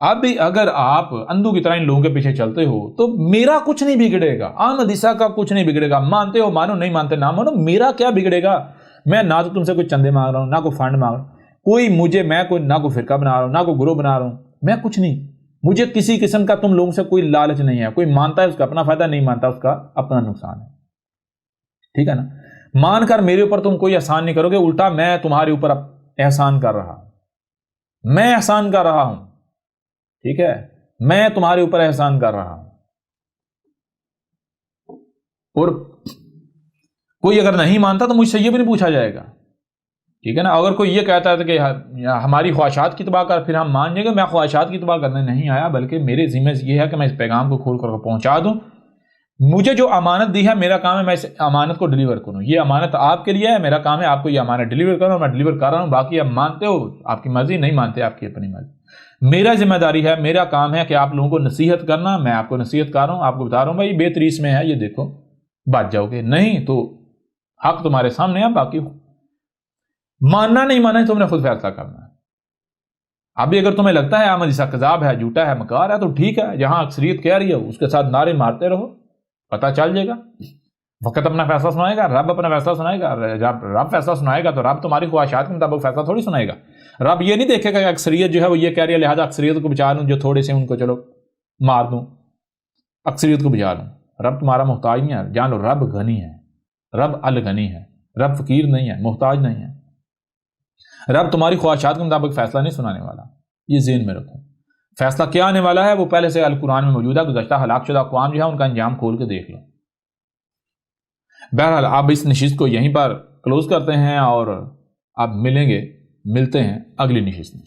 اب بھی اگر آپ اندھوں کی طرح ان لوگوں کے پیچھے چلتے ہو تو میرا کچھ نہیں بگڑے گا، احمد عیسیٰ کا کچھ نہیں بگڑے گا، مانتے ہو مانو، نہیں مانتے نہ مانو، میرا کیا بگڑے گا؟ میں نہ تو تم سے کوئی چندے مانگ رہا ہوں، نہ کوئی فنڈ مانگ رہا ہوں، میں کوئی نہ کوئی فرقہ بنا رہا ہوں، نہ کوئی گروہ بنا رہا ہوں، میں کچھ نہیں، مجھے کسی قسم کا تم لوگوں سے کوئی لالچ نہیں ہے۔ کوئی مانتا ہے اس کا اپنا فائدہ، نہیں مانتا اس کا اپنا نقصان ہے، ٹھیک ہے نا؟ مان کر میرے اوپر تم کوئی احسان نہیں کرو گے، الٹا میں تمہارے اوپر احسان کر رہا ہوں، میں احسان کر رہا ہوں، ٹھیک ہے، میں تمہارے اوپر احسان کر رہا ہوں۔ اور کوئی اگر نہیں مانتا تو مجھ سے یہ بھی نہیں پوچھا جائے گا، ٹھیک ہے نا؟ اگر کوئی یہ کہتا ہے کہ ہماری خواہشات کی تباہ کر پھر ہم مان جائیں گے، میں خواہشات کی تباہ کرنے نہیں آیا، بلکہ میرے ذمہ یہ ہے کہ میں اس پیغام کو کھول کر پہنچا دوں۔ مجھے جو امانت دی ہے، میرا کام ہے میں اس امانت کو ڈیلیور کروں، یہ امانت آپ کے لیے ہے، میرا کام ہے آپ کو یہ امانت ڈیلیور کرنا، اور میں ڈیلیور کر رہا ہوں۔ باقی آپ مانتے ہو آپ کی مرضی، نہیں مانتے آپ کی اپنی مرضی، میرا ذمہ داری ہے، میرا کام ہے کہ آپ لوگوں کو نصیحت کرنا، میں آپ کو نصیحت کر رہا ہوں، آپ کو بتا رہا ہوں بھائی بے تریس میں ہے، یہ دیکھو بچ جاؤ گے، نہیں تو حق تمہارے سامنے ہے، باقی ماننا نہیں ماننا تم نے خود فیصلہ کرنا ہے۔ ابھی اگر تمہیں لگتا ہے احمد عیسیٰ کذاب ہے، جھوٹا ہے، مکار ہے، تو ٹھیک ہے، جہاں اکثریت کہہ رہی ہے اس کے ساتھ نعرے مارتے رہو، پتہ چل جائے گا، وقت اپنا فیصلہ سنائے گا، رب اپنا فیصلہ سنائے گا۔ جب رب فیصلہ سنائے گا تو رب تمہاری خواہشات کے مطابق فیصلہ تھوڑی سنائے گا۔ رب یہ نہیں دیکھے گا کہ اکثریت جو ہے وہ یہ کہہ رہی ہے لہٰذا اکثریت کو بچا لوں، جو تھوڑے سے ان کو چلو مار دوں، اکثریت کو بچا لوں۔ رب تمہارا محتاج نہیں ہے، جان لو رب غنی ہے، رب الغنی ہے، رب فقیر نہیں ہے، محتاج نہیں ہے۔ رب تمہاری خواہشات کے مطابق فیصلہ نہیں سنانے والا، یہ ذہن میں رکھو۔ فیصلہ کیا آنے والا ہے وہ پہلے سے القرآن میں موجود ہے، گزشتہ ہلاک شدہ اقوام جو ہے ان کا انجام کھول کے دیکھ لو۔ بہرحال آپ اس نشست کو یہیں پر کلوز کرتے ہیں اور آپ ملتے ہیں اگلی نشست میں۔